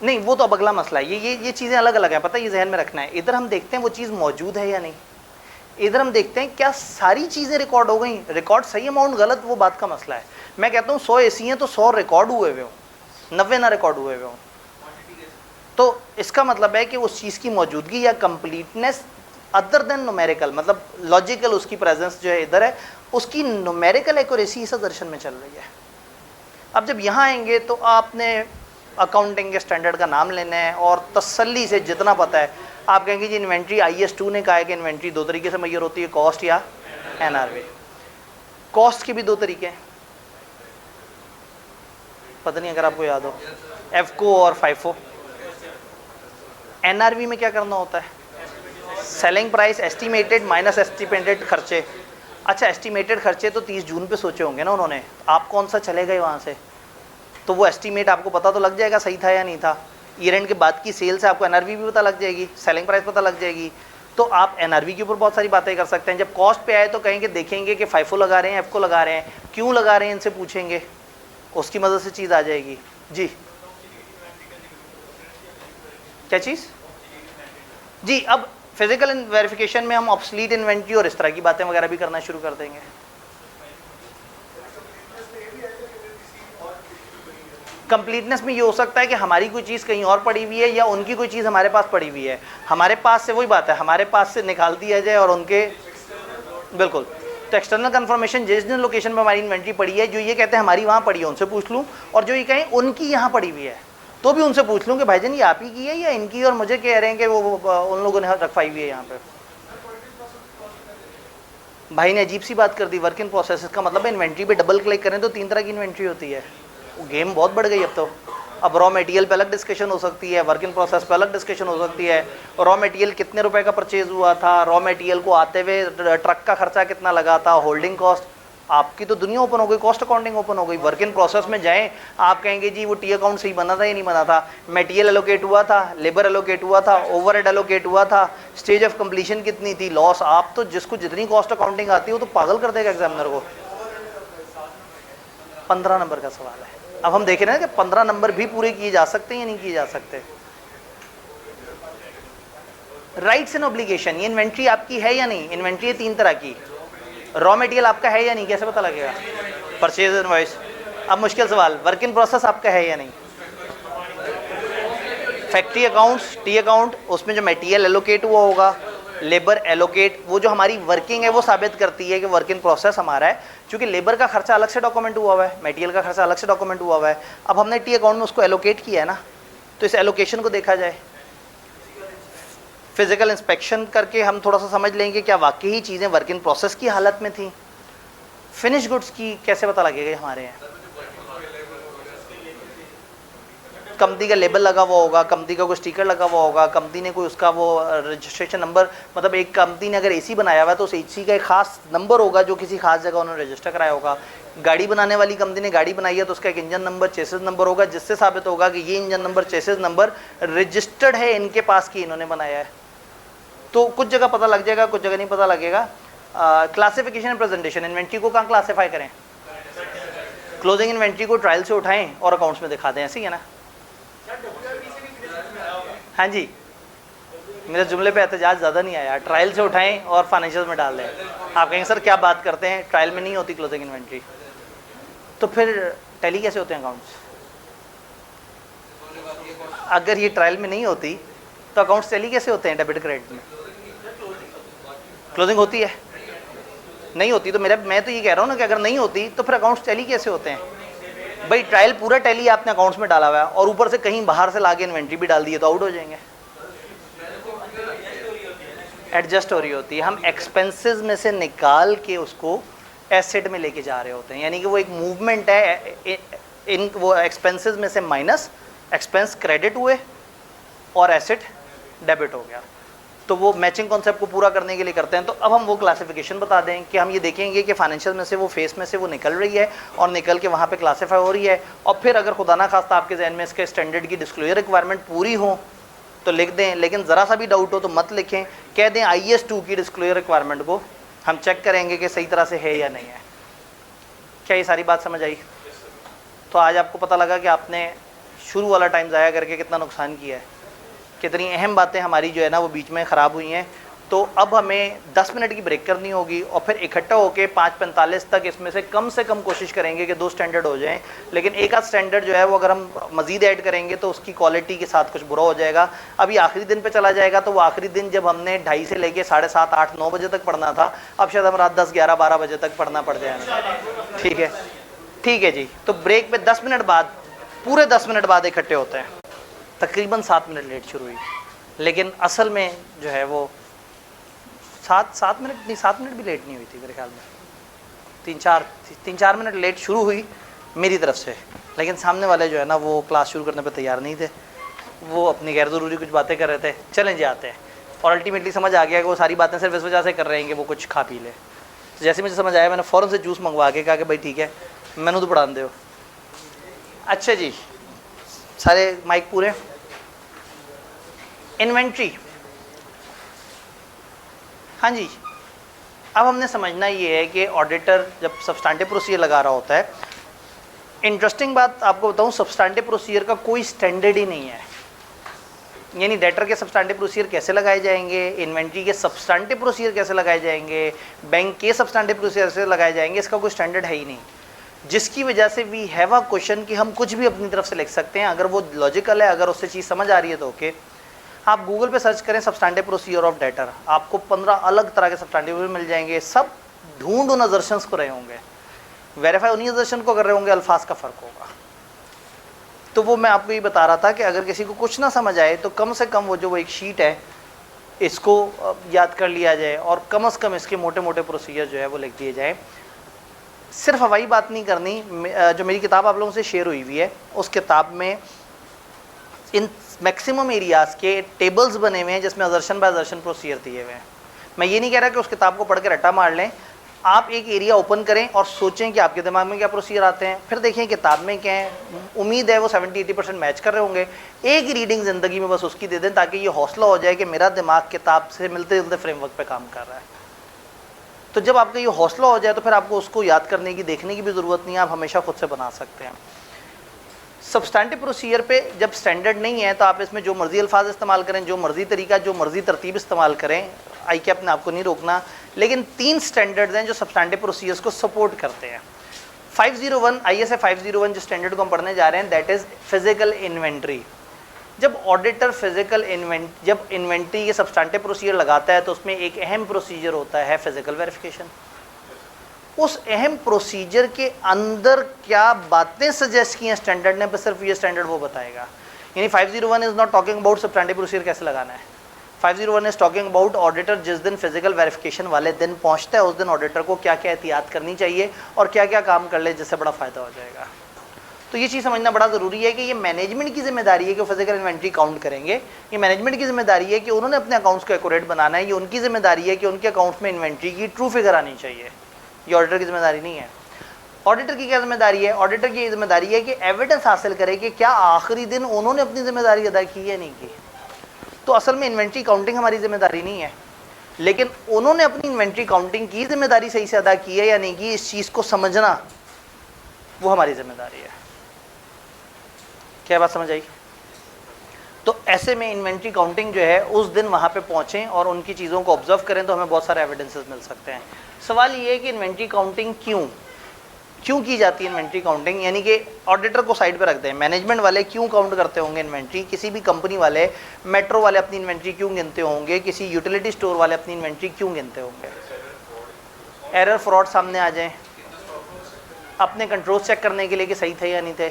नहीं, वो तो अब अगला मसला है। ये चीज़ें अलग अलग हैं, पता है, ये जहन में रखना है। इधर हम देखते हैं वो चीज़ मौजूद है या नहीं, इधर हम देखते हैं क्या सारी चीज़ें रिकॉर्ड हो गई। रिकॉर्ड सही अमाउंट गलत, वो बात का मसला है। मैं कहता हूँ 100 एसी हैं तो 100 रिकॉर्ड हुए हुए हों, 90 ना रिकॉर्ड हुए हुए हों, तो इसका मतलब है कि उस चीज़ की मौजूदगी या कंप्लीटनेस अदर देन न्यूमेरिकल, मतलब लॉजिकल उसकी प्रेजेंस जो है इधर है, उसकी न्यूमेरिकल एक्यूरेसी इस दर्शन में चल रही है। अब जब यहाँ आएंगे तो आपने अकाउंटिंग के स्टैंडर्ड का नाम लेना है और तसल्ली से जितना पता है आप कहेंगे जी इन्वेंट्री IS2 ने कहा है कि इन्वेंट्री 2 तरीके से मैयर होती है, कॉस्ट या NRV। कॉस्ट के भी 2 तरीके हैं, पता नहीं अगर आपको याद हो, FCO और FIFO। NRV में क्या करना होता है? Selling price estimated minus estimated खर्चे। अच्छा, एस्टिमेटेड खर्चे तो 30 जून पे सोचे होंगे ना उन्होंने, आप कौन सा चले गए वहाँ से, तो वो एस्टिमेट आपको पता तो लग जाएगा सही था या नहीं था। ईयर एंड के बाद की सेल से आपको NRV भी पता लग जाएगी, सेलिंग प्राइस पता लग जाएगी, तो आप NRV के ऊपर बहुत सारी बातें कर सकते हैं। जब कॉस्ट पे आए तो कहेंगे देखेंगे कि FIFO लगा रहे हैं, FCO लगा रहे हैं, क्यों लगा रहे हैं इनसे पूछेंगे, उसकी मदद से चीज़ आ जाएगी। जी क्या चीज़? जी, अब फिजिकल वेरिफिकेशन में हम ऑब्सलीट इन्वेंट्री और इस तरह की बातें वगैरह भी करना शुरू कर देंगे। कंप्लीटनेस में ये हो सकता है कि हमारी कोई चीज़ कहीं और पड़ी हुई है या उनकी कोई चीज़ हमारे पास पड़ी हुई है, हमारे पास से, वही बात है, हमारे पास से निकाल दिया जाए और उनके, बिल्कुल। तो एक्सटर्नल कंफर्मेशन, जिस जिन लोकेशन पर हमारी इन्वेंट्री पड़ी है, जो ये कहते हैं हमारी वहाँ पड़ी है उनसे पूछ लूँ, और जो ये कहें उनकी यहाँ पड़ी हुई है तो भी उनसे पूछ लूँ कि भाईजान ये आप ही की है या इनकी, और मुझे कह रहे हैं कि वो उन लोगों ने रखवाई हुई है यहाँ पे। भाई ने अजीब सी बात कर दी, वर्क इन प्रोसेस। इसका मतलब है इन्वेंट्री पे डबल क्लिक करें तो 3 तरह की इन्वेंट्री होती है। गेम बहुत बढ़ गई अब तो। अब रॉ मटेरियल पे अलग डिस्कशन हो सकती है, वर्क इन प्रोसेस पे अलग डिस्कशन हो सकती है। रॉ मटेरियल कितने रुपए का परचेज हुआ था, रॉ मटेरियल को आते हुए ट्रक का खर्चा कितना लगा था, होल्डिंग कॉस्ट, आपकी तो दुनिया ओपन हो गई, कॉस्ट अकाउंटिंग ओपन हो गई। वर्क इन प्रोसेस में जाएं, आप कहेंगे जी वो टी अकाउंट सही बना था या नहीं बना था, मटेरियल एलोकेट हुआ था, लेबर एलोकेट हुआ था, ओवरहेड एलोकेट हुआ था, स्टेज ऑफ कंप्लीशन कितनी थी, लॉस। आप तो जिसको जितनी कॉस्ट अकाउंटिंग आती है वो तो पागल कर देगा एग्जामिनर को। 15 नंबर का सवाल है। अब हम देख रहे हैं कि 15 नंबर भी पूरे किए जा सकते हैं या नहीं किए जा सकते। राइट्स एंड ऑब्लिगेशन, ये इन्वेंट्री आपकी है या नहीं। इन्वेंट्री है 3 तरह की। रॉ मटेरियल आपका है या नहीं, कैसे पता लगेगा? Purchase invoice. अब मुश्किल सवाल, वर्क इन प्रोसेस आपका है या नहीं। फैक्ट्री अकाउंट्स, टी अकाउंट, उसमें जो मटेरियल एलोकेट हुआ होगा, लेबर एलोकेट, वो जो हमारी वर्किंग है वो साबित करती है कि वर्क इन प्रोसेस हमारा है, क्योंकि लेबर का खर्चा अलग से डॉक्यूमेंट हुआ हुआ है, मटेरियल का खर्चा अलग से डॉक्यूमेंट हुआ हुआ है। अब हमने टी अकाउंट में उसको एलोकेट किया है ना, तो इस एलोकेशन को देखा जाए। फिजिकल इंस्पेक्शन करके हम थोड़ा सा समझ लेंगे क्या वाकई ही चीज़ें वर्क इन प्रोसेस की हालत में थी। फिनिश गुड्स की कैसे पता लगेगा हमारे यहाँ? कंपनी का लेबल लगा हुआ होगा, कंपनी का कोई स्टिकर लगा हुआ होगा, कंपनी ने कोई उसका वो रजिस्ट्रेशन नंबर, मतलब एक कंपनी ने अगर एसी बनाया हुआ है तो उस एसी का एक खास नंबर होगा जो किसी खास जगह उन्होंने रजिस्टर कराया होगा। गाड़ी बनाने वाली कंपनी ने गाड़ी बनाई है तो उसका एक इंजन नंबर, चेसिस नंबर होगा, जिससे साबित होगा कि ये engine number, chassis number registered है इनके पास कि इन्होंने बनाया है। तो कुछ जगह पता लग जाएगा, कुछ जगह नहीं पता लगेगा। क्लासिफिकेशन एंड प्रेजेंटेशन, इन्वेंट्री को कहाँ क्लासीफाई करें? क्लोजिंग इन्वेंट्री को ट्रायल से उठाएं और अकाउंट्स में दिखा दें, ऐसे ही है ना? हाँ जी, मेरे जुमले पे एहतजाज ज़्यादा नहीं आया। ट्रायल से उठाएं और फाइनेंशियल में डाल दें। आप कहेंगे सर क्या बात करते हैं, ट्रायल में नहीं होती क्लोजिंग इन्वेंट्री, तो फिर टैली कैसे होते हैं अकाउंट्स? अगर ये ट्रायल में नहीं होती तो अकाउंट्स टैली कैसे होते हैं डेबिट क्रेडिट में? क्लोजिंग होती है, नहीं होती तो मैं तो ये कह रहा हूँ ना कि अगर नहीं होती तो फिर अकाउंट्स टैली कैसे होते हैं? भाई ट्रायल पूरा टैली आपने अकाउंट्स में डाला हुआ है और ऊपर से कहीं बाहर से लाके इन्वेंट्री भी डाल दी है तो आउट हो जाएंगे। एडजस्ट हो रही होती है, हम एक्सपेंसेस में से निकाल के उसको एसेट में लेके जा रहे होते हैं, यानी कि वो एक मूवमेंट है। इन वो एक्सपेंसेस में से माइनस एक्सपेंस क्रेडिट हुए और एसेट डेबिट हो गया, तो वो मैचिंग कॉन्सेप्ट को पूरा करने के लिए करते हैं। तो अब हम वो क्लासिफिकेशन बता दें कि हम ये देखेंगे कि फाइनेंशियल में से वो फेस में से वो निकल रही है और निकल के वहाँ पे क्लासीफाई हो रही है, और फिर अगर खुदा ना खास्ता आपके जहन में इसके स्टैंडर्ड की डिस्क्लोजर रिक्वायरमेंट पूरी हो तो लिख दें, लेकिन ज़रा सा भी डाउट हो तो मत लिखें, कह दें IS2 की डिस्क्लोजर रिक्वायरमेंट को हम चेक करेंगे कि सही तरह से है या नहीं है। क्या ये सारी बात समझ आई? तो आज आपको पता लगा कि आपने शुरू वाला टाइम ज़ाया करके कितना नुकसान किया है, कितनी अहम बातें हमारी जो है ना वो बीच में ख़राब हुई हैं। तो अब हमें 10 मिनट की ब्रेक करनी होगी और फिर इकट्ठा होकर 5:45 तक इसमें से कम कोशिश करेंगे कि 2 स्टैंडर्ड हो जाएं, लेकिन एक आध स्टैंडर्ड जो है वो अगर हम मज़ीद ऐड करेंगे तो उसकी क्वालिटी के साथ कुछ बुरा हो जाएगा। अभी आखिरी दिन पे चला जाएगा, तो वो आखिरी दिन जब हमने 2:30 से लेके 7:30, 8, 9 बजे तक पढ़ना था, अब शायद हम रात 10, 11, 12 बजे तक पढ़ना पड़ जाएगा। ठीक है, ठीक है जी। तो ब्रेक पे 10 मिनट बाद, पूरे 10 मिनट बाद इकट्ठे होते हैं। तकरीबन 7 मिनट लेट शुरू हुई, लेकिन असल में जो है वो 7 मिनट नहीं, 7 मिनट भी लेट नहीं हुई थी मेरे ख्याल में, 3-4 मिनट लेट शुरू हुई मेरी तरफ से, लेकिन सामने वाले जो है ना वो क्लास शुरू करने पे तैयार नहीं थे, वो अपनी गैर ज़रूरी कुछ बातें कर रहे थे। चलें जी आते हैं, और अल्टीमेटली समझ आ गया कि वो सारी बातें सिर्फ इस वजह से कर रहे हैं कि वो कुछ खा पी ले। तो जैसे मुझे समझ आया मैंने फ़ौरन से जूस मंगवा के कहा कि भाई ठीक है मैंने तो पढ़ा दे हो। अच्छा जी, सारे माइक पूरे। इन्वेंट्री, हाँ जी, अब हमने समझना ये है कि ऑडिटर जब सब्सटेंटिव प्रोसीजर लगा रहा होता है, इंटरेस्टिंग बात आपको बताऊं, सब्सटेंटिव प्रोसीजर का कोई स्टैंडर्ड ही नहीं है। यानी डेटर के सब्सटेंटिव प्रोसीजर कैसे लगाए जाएंगे, इन्वेंट्री के सब्सटेंटिव प्रोसीजर कैसे लगाए जाएंगे, बैंक के सब्सटेंटिव प्रोसीजर कैसे लगाए जाएंगे, इसका कोई स्टैंडर्ड है ही नहीं, जिसकी वजह से वी हैव अ क्वेश्चन कि हम कुछ भी अपनी तरफ से लिख सकते हैं, अगर वो लॉजिकल है, अगर उससे चीज़ समझ आ रही है तो ओके। आप गूगल पे सर्च करें सब्सटेंटिव प्रोसीजर ऑफ डेटर, आपको 15 अलग तरह के सब्सटेंटिव मिल जाएंगे, सब ढूंढ उन असर्शंस को रहे होंगे, वेरीफाई उन्हीं असर्शन को कर रहे होंगे, अल्फाज का फ़र्क होगा। तो वो मैं आपको ये बता रहा था कि अगर किसी को कुछ ना समझ आए तो कम से कम वो जो वो एक शीट है इसको याद कर लिया जाए, और कम से कम इसके मोटे मोटे प्रोसीजर जो है वो लिख दिए जाए। सिर्फ हवाई बात नहीं करनी, जो मेरी किताब आप लोगों से शेयर हुई हुई है उस किताब में इन मैक्सिमम एरियाज़ के टेबल्स बने हुए हैं जिसमें अजर्शन बाय अजर्शन प्रोसीजर दिए हुए हैं। मैं ये नहीं कह रहा कि उस किताब को पढ़ के रट्टा मार लें, आप एक एरिया ओपन करें और सोचें कि आपके दिमाग में क्या प्रोसीजर आते हैं, फिर देखें किताब में क्या है। उम्मीद है वो 70-80% मैच कर रहे होंगे। एक रीडिंग ज़िंदगी में बस उसकी दे दें ताकि ये हौसला हो जाए कि मेरा दिमाग किताब से मिलते जुलते फ्रेमवर्क पे काम कर रहा है। तो जब आपका ये हौसला हो जाए तो फिर आपको उसको याद करने की, देखने की भी ज़रूरत नहीं है, आप हमेशा खुद से बना सकते हैं। सब्सटेंटिव प्रोसीजर पे जब स्टैंडर्ड नहीं है तो आप इसमें जो मर्ज़ी अल्फाज इस्तेमाल करें, जो मर्ज़ी तरीका, जो मर्ज़ी तरतीब इस्तेमाल करें, आई के अपने आपको नहीं रोकना। लेकिन 3 स्टैंडर्ड्स हैं जो सब्सटेंटिव प्रोसीजर्स को सपोर्ट करते हैं। 501 ISA 501 जो स्टैंडर्ड को हम पढ़ने जा रहे हैं, दैट इज़ फिजिकल इन्वेंट्री। जब ऑडिटर जब इन्वेंट्री के सब्सटेंटिव प्रोसीजर लगाता है तो उसमें एक अहम प्रोसीजर होता है फिजिकल वेरिफिकेशन। उस अहम प्रोसीजर के अंदर क्या बातें सजेस्ट की हैं स्टैंडर्ड ने, बस सिर्फ ये स्टैंडर्ड वो बताएगा। यानी 501 is not talking about substantive procedure कैसे लगाना है। 501 इज़ टॉकिंग अबाउट ऑडिटर जिस दिन फिजिकल वेरिफिकेशन वाले दिन पहुंचता है उस दिन ऑडिटर को क्या क्या एहतियात करनी चाहिए और क्या क्या काम कर ले जिससे बड़ा फ़ायदा हो जाएगा। तो ये चीज़ समझना बड़ा ज़रूरी है कि ये मैनेजमेंट की जिम्मेदारी है कि वो फिजिकल इन्वेंट्री काउंट करेंगे। ये मैनेजमेंट की जिम्मेदारी है कि उन्होंने अपने अकाउंट्स को एक्यूरेट बनाना है। ये उनकी जिम्मेदारी है कि उनके अकाउंट्स में इन्वेंट्री की ट्रू फिगर आनी चाहिए। ये ऑडिटर की जिम्मेदारी नहीं है। ऑडिटर की क्या जिम्मेदारी है? ऑडिटर की जिम्मेदारी है कि एविडेंस हासिल करे कि क्या आखिरी दिन उन्होंने अपनी जिम्मेदारी अदा की या नहीं की। तो असल में इन्वेंट्री काउंटिंग हमारी जिम्मेदारी नहीं है, लेकिन उन्होंने अपनी इन्वेंट्री काउंटिंग की जिम्मेदारी सही से अदा की है या नहीं की, इस चीज़ को समझना वो हमारी जिम्मेदारी है। क्या बात समझ आई? तो ऐसे में इन्वेंट्री काउंटिंग जो है उस दिन वहाँ पे पहुँचें और उनकी चीज़ों को ऑब्जर्व करें तो हमें बहुत सारे एविडेंसेस मिल सकते हैं। सवाल ये है कि इन्वेंट्री काउंटिंग क्यों की जाती है इन्वेंट्री काउंटिंग, यानी कि ऑडिटर को साइड पे रख दें, मैनेजमेंट वाले क्यों काउंट करते होंगे इन्वेंट्री, किसी भी कंपनी वाले, मेट्रो वाले अपनी इन्वेंट्री क्यों गिनते होंगे, किसी यूटिलिटी स्टोर वाले अपनी इन्वेंट्री क्यों गिनते होंगे? एरर फ्रॉड सामने आ जाए, अपने कंट्रोल चेक करने के लिए कि सही थे या नहीं थे,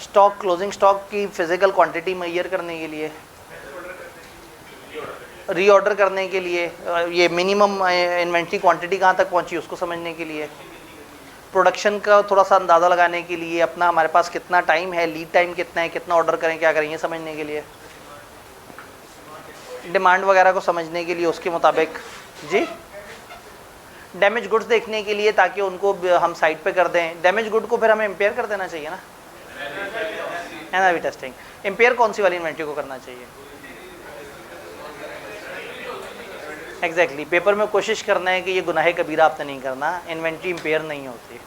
स्टॉक क्लोजिंग स्टॉक की फिजिकल क्वांटिटी मेजर करने के लिए, रीऑर्डर करने के लिए, ये मिनिमम इन्वेंट्री क्वांटिटी कहाँ तक पहुँची उसको समझने के लिए, प्रोडक्शन का थोड़ा सा अंदाज़ा लगाने के लिए, अपना हमारे पास कितना टाइम है, लीड टाइम कितना है, कितना ऑर्डर करें, क्या करें, ये समझने के लिए, डिमांड वगैरह को समझने के लिए उसके मुताबिक जी, डैमेज गुड्स देखने के लिए ताकि उनको हम साइड पे कर दें। डैमेज गुड को फिर हमें इम्पेयर कर देना चाहिए ना, एनआरवी टेस्टिंग। इम्पेयर कौन सी वाली इन्वेंट्री को करना चाहिए? एग्जैक्टली पेपर में कोशिश करना है कि ये गुनाह कबीरा आपने नहीं करना, इन्वेंट्री इम्पेयर नहीं होती।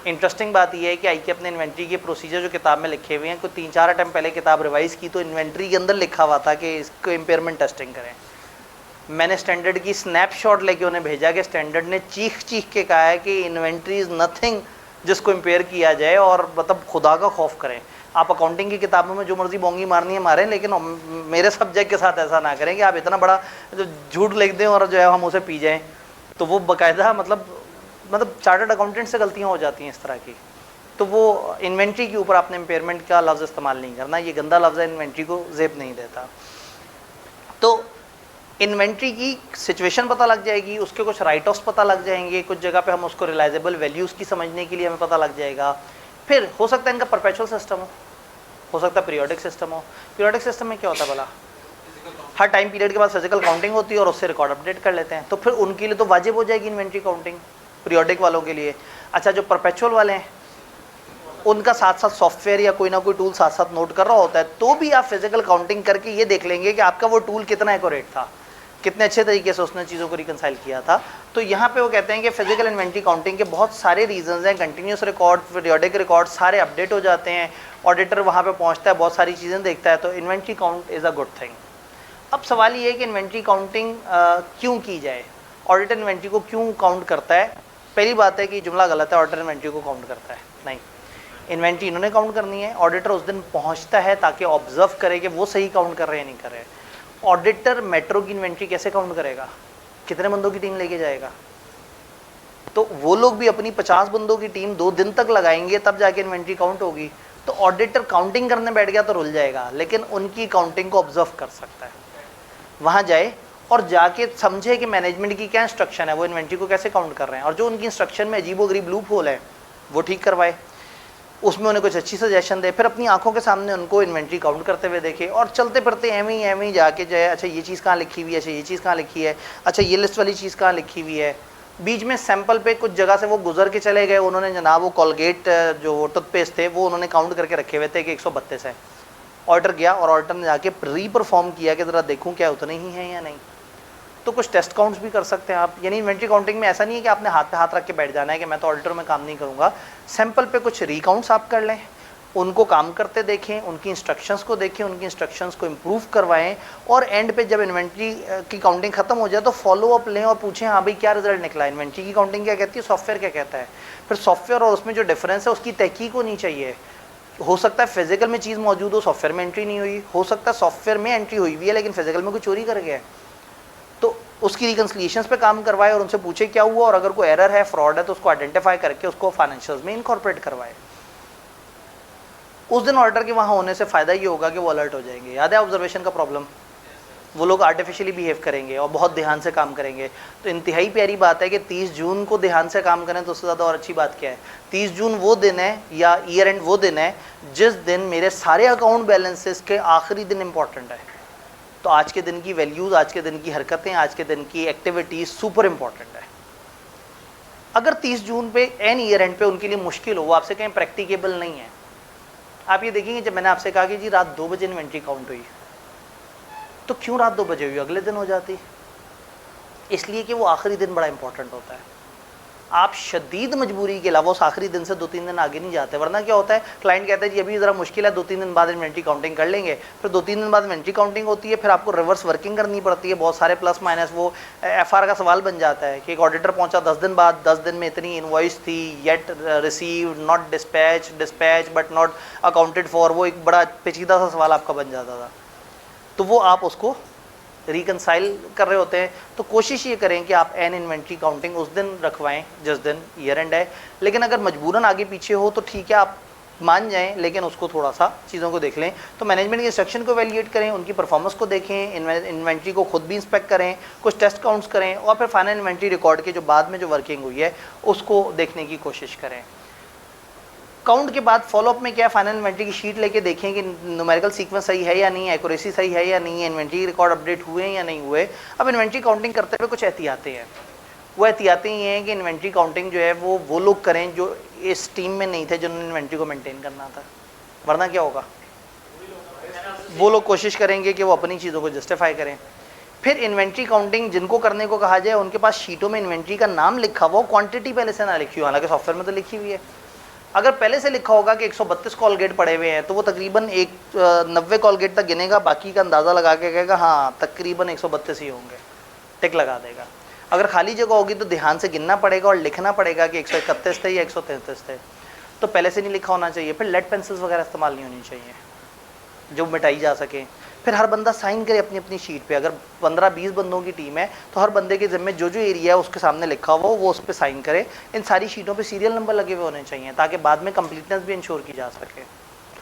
इंटरेस्टिंग बात यह है कि आई के अपने इन्वेंट्री के प्रोसीजर जो किताब में लिखे हुए हैं, कुछ 3-4 टाइम पहले किताब रिवाइज़ की तो इन्वेंट्री के अंदर लिखा हुआ था कि इसको इम्पेयरमेंट टेस्टिंग करें। मैंने स्टैंडर्ड की स्नैपशॉट लेके उन्हें भेजा कि स्टैंडर्ड ने चीख के कहा है कि इन्वेंट्री इज़ नथिंग जिसको इम्पेयर किया जाए, और मतलब खुदा का खौफ करें। आप अकाउंटिंग की किताबों में जो मर्जी बोंगी मारनी है मारें, लेकिन मेरे सब्जेक्ट के साथ ऐसा ना करें कि आप इतना बड़ा जो झूठ लिख दें और जो है हम उसे पी जाएं। तो वो बाकायदा मतलब चार्टर्ड अकाउंटेंट से गलतियां हो जाती हैं इस तरह की। तो वो इन्वेंट्री के ऊपर आपने इम्पेयरमेंट का लफ्ज़ इस्तेमाल नहीं करना, ये गंदा लफ्ज़ है, इन्वेंट्री को ज़ेब नहीं देता। तो इन्वेंट्री की सिचुएशन पता लग जाएगी, उसके कुछ राइट ऑफ्स पता लग जाएंगे, कुछ जगह पे हम उसको रिलाइजेबल वैल्यूज़ की समझने के लिए हमें पता लग जाएगा। फिर हो सकता है इनका परपेचुअल सिस्टम हो सकता है पीरियोडिक सिस्टम हो। पीरियोडिक सिस्टम में क्या होता है भला? हर टाइम पीरियड के बाद फिजिकल काउंटिंग होती है और उससे रिकॉर्ड अपडेट कर लेते हैं, तो फिर उनके लिए तो वाजिब हो जाएगी इन्वेंट्री काउंटिंग पीरियोडिक वालों के लिए। अच्छा, जो परपेचुअल वाले हैं उनका साथ साथ सॉफ्टवेयर या कोई ना कोई टूल साथ साथ नोट कर रहा होता है, तो भी आप फिजिकल काउंटिंग करके ये देख लेंगे कि आपका वो टूल कितना एक्यूरेट था, कितने अच्छे तरीके से उसने चीज़ों को रिकंसाइल किया था। तो यहाँ पे वो कहते हैं कि फिजिकल इन्वेंट्री काउंटिंग के बहुत सारे रीजंस हैं, कंटिन्यूस रिकॉर्ड, पीरियोडिक रिकॉर्ड सारे अपडेट हो जाते हैं, ऑडिटर वहाँ पे पहुँचता है, बहुत सारी चीज़ें देखता है, तो inventory count is a good thing. अब सवाल ये है कि इन्वेंट्री काउंटिंग क्यों की जाए, ऑडिटर इन्वेंट्री को क्यों काउंट करता है? पहली बात है कि जुमला गलत है, ऑडिटर इन्वेंट्री को काउंट करता है नहीं, इन्वेंट्री इन्होंने काउंट करनी है। ऑडिटर उस दिन पहुँचता है ताकि ऑब्जर्व करे कि वो सही काउंट कर रहे हैं नहीं कर रहे। ऑडिटर मेट्रो की इन्वेंट्री कैसे काउंट करेगा? कितने बंदों की टीम लेके जाएगा? तो वो लोग भी अपनी 50 बंदों की टीम 2 दिन तक लगाएंगे तब जाके इन्वेंट्री काउंट होगी। तो ऑडिटर काउंटिंग करने बैठ गया तो रुल जाएगा, लेकिन उनकी काउंटिंग को ऑब्जर्व कर सकता है, वहाँ जाए और जाके समझे कि मैनेजमेंट की क्या इंस्ट्रक्शन है, वो इन्वेंट्री को कैसे काउंट कर रहे हैं, और जो उनकी इंस्ट्रक्शन में अजीबोगरीब लूप होल है वो ठीक करवाए, उसमें उन्हें कुछ अच्छी सजेशन दे, फिर अपनी आंखों के सामने उनको इन्वेंट्री काउंट करते हुए देखे, और चलते फिरते एम ही जाके जो है, अच्छा ये चीज़ कहाँ लिखी हुई है, अच्छा ये चीज़ कहाँ लिखी है, अच्छा ये लिस्ट वाली चीज़ कहाँ लिखी हुई है। बीच में सैंपल पे कुछ जगह से वो गुजर के चले गए, उन्होंने जनाब वो कॉलगेट जो टूथपेस्ट थे वो उन्होंने काउंट करके रखे हुए थे कि 132 है। ऑर्डर गया और ऑर्डर ने जाके री परफॉर्म किया कि ज़रा देखूँ क्या उतने ही हैं या नहीं। तो कुछ टेस्ट काउंट्स भी कर सकते हैं आप, यानी इन्वेंट्री काउंटिंग में ऐसा नहीं है कि आपने हाथ पे हाथ रख के बैठ जाना है कि मैं तो ऑडिटर में काम नहीं करूँगा। सैंपल पे कुछ रिकाउंट्स आप कर लें, उनको काम करते देखें, उनकी इंस्ट्रक्शंस को देखें, उनकी इंस्ट्रक्शंस को इम्प्रूव करवाएं, और एंड पे जब इन्वेंट्री की काउंटिंग खत्म हो जाए तो फॉलो अप लें और पूछें हाँ भाई क्या रिजल्ट निकला, इन्वेंट्री की काउंटिंग क्या कहती है, सॉफ्टवेयर क्या कहता है। फिर सॉफ्टवेयर और उसमें जो डिफरेंस है उसकी तहकीक होनी चाहिए। हो सकता है फिजिकल में चीज़ मौजूद हो, सॉफ्टवेयर में एंट्री नहीं हुई, हो सकता है सॉफ्टवेयर में एंट्री हुई हुई है लेकिन फिजिकल में कोई चोरी कर गया है, तो उसकी रिकंसिलिएशंस पे काम करवाए और उनसे पूछे क्या हुआ, और अगर कोई एरर है, फ्रॉड है, तो उसको आइडेंटिफाई करके उसको फाइनेंशियल्स में इनकॉर्पोरेट करवाए। उस दिन ऑडिटर के वहाँ होने से फ़ायदा ये होगा कि वो अलर्ट हो जाएंगे। याद है ऑब्जर्वेशन का प्रॉब्लम, वो लोग आर्टिफिशियली बिहेव करेंगे और बहुत ध्यान से काम करेंगे। तो इंतहाई प्यारी बात है कि 30 जून को ध्यान से काम करें, तो उससे ज़्यादा और अच्छी बात क्या है। 30 जून वो दिन है या ईयर एंड वो दिन है जिस दिन मेरे सारे अकाउंट बैलेंसेस के आखिरी दिन इंपॉर्टेंट है। तो आज के दिन की वैल्यूज़, आज के दिन की हरकतें, आज के दिन की एक्टिविटीज़ सुपर इम्पॉर्टेंट है। अगर 30 जून पे एन ईयर एंड पे उनके लिए मुश्किल हो, वो आपसे कहें प्रैक्टिकेबल नहीं है, आप ये देखेंगे जब मैंने आपसे कहा कि जी रात 2 बजे इन्वेंट्री काउंट हुई, तो क्यों रात 2 बजे हुई, अगले दिन हो जाती। इसलिए कि वो आखिरी दिन बड़ा इंपॉर्टेंट होता है। आप शदीद मजबूरी के अलावा उस आखिरी दिन से 2-3 दिन आगे नहीं जाते, वरना क्या होता है, क्लाइंट कहता है जी अभी ज़रा मुश्किल है, 2-3 दिन बाद इन्वेंट्री काउंटिंग कर लेंगे, फिर 2-3 दिन बाद इन्वेंट्री काउंटिंग होती है, फिर आपको रिवर्स वर्किंग करनी पड़ती है, बहुत सारे प्लस माइनस, वो एफआर का सवाल बन जाता है कि एक ऑडिटर पहुंचा 10 दिन बाद, 10 दिन में इतनी इनवॉइस थी, yet receive not dispatch, dispatch but not accounted for, वो एक बड़ा पेचीदा सा सवाल आपका बन जाता था। तो वो आप उसको रिकनसाइल कर रहे होते हैं। तो कोशिश ये करें कि आप एन इन्वेंट्री काउंटिंग उस दिन रखवाएं जिस दिन ईयर एंड है, लेकिन अगर मजबूरन आगे पीछे हो तो ठीक है, आप मान जाएं, लेकिन उसको थोड़ा सा चीज़ों को देख लें। तो मैनेजमेंट के इंस्ट्रक्शन को वैल्यूएट करें, उनकी परफॉर्मेंस को देखें, इन्वेंट्री को खुद भी इंस्पेक्ट करें, कुछ टेस्ट काउंट्स करें, और फिर फाइनल इन्वेंट्री रिकॉर्ड के जो बाद में जो वर्किंग हुई है उसको देखने की कोशिश करें। काउंट के बाद फॉलोअप में क्या है, फाइनल इन्वेंट्री की शीट लेके देखें कि न्यूमेरिकल सीक्वेंस सही है या नहीं है, एक्यूरेसी सही है या नहीं है, इन्वेंट्री रिकॉर्ड अपडेट हुए हैं या नहीं हुए। अब इन्वेंट्री काउंटिंग करते हुए कुछ एहतियातें हैं, वो एहतियातें ये हैं कि इन्वेंट्री काउंटिंग जो है वो लोग करें जो इस टीम में नहीं थे जिन्होंने इन्वेंट्री को मेंटेन करना था, वरना क्या होगा, वो लोग कोशिश करेंगे कि वो अपनी चीज़ों को जस्टिफाई करें। फिर इन्वेंट्री काउंटिंग जिनको करने को कहा जाए उनके पास शीटों में इन्वेंट्री का नाम लिखा हुआ, क्वांटिटी पहले से ना लिखी हो, हालांकि सॉफ्टवेयर में तो लिखी हुई है। अगर पहले से लिखा होगा कि 132 कॉलगेट पड़े हुए हैं तो वो तकरीबन 90 कॉलगेट तक गिनेगा, बाकी का अंदाज़ा लगा के कहेगा हाँ तकरीबन 132 ही होंगे, टिक लगा देगा। अगर खाली जगह होगी तो ध्यान से गिनना पड़ेगा और लिखना पड़ेगा कि 131 थे या 133 थे, तो पहले से नहीं लिखा होना चाहिए। फिर लेड पेंसिल्स वगैरह इस्तेमाल नहीं होनी चाहिए जो मिटाई जा सके। फिर हर बंदा साइन करे अपनी अपनी शीट पे, अगर 15-20 बंदों की टीम है तो हर बंदे के ज़िम्मे जो जो एरिया है उसके सामने लिखा हुआ वो उस पर साइन करे। इन सारी शीटों पे सीरियल नंबर लगे हुए होने चाहिए ताकि बाद में कंप्लीटनेस भी इंश्योर की जा सके।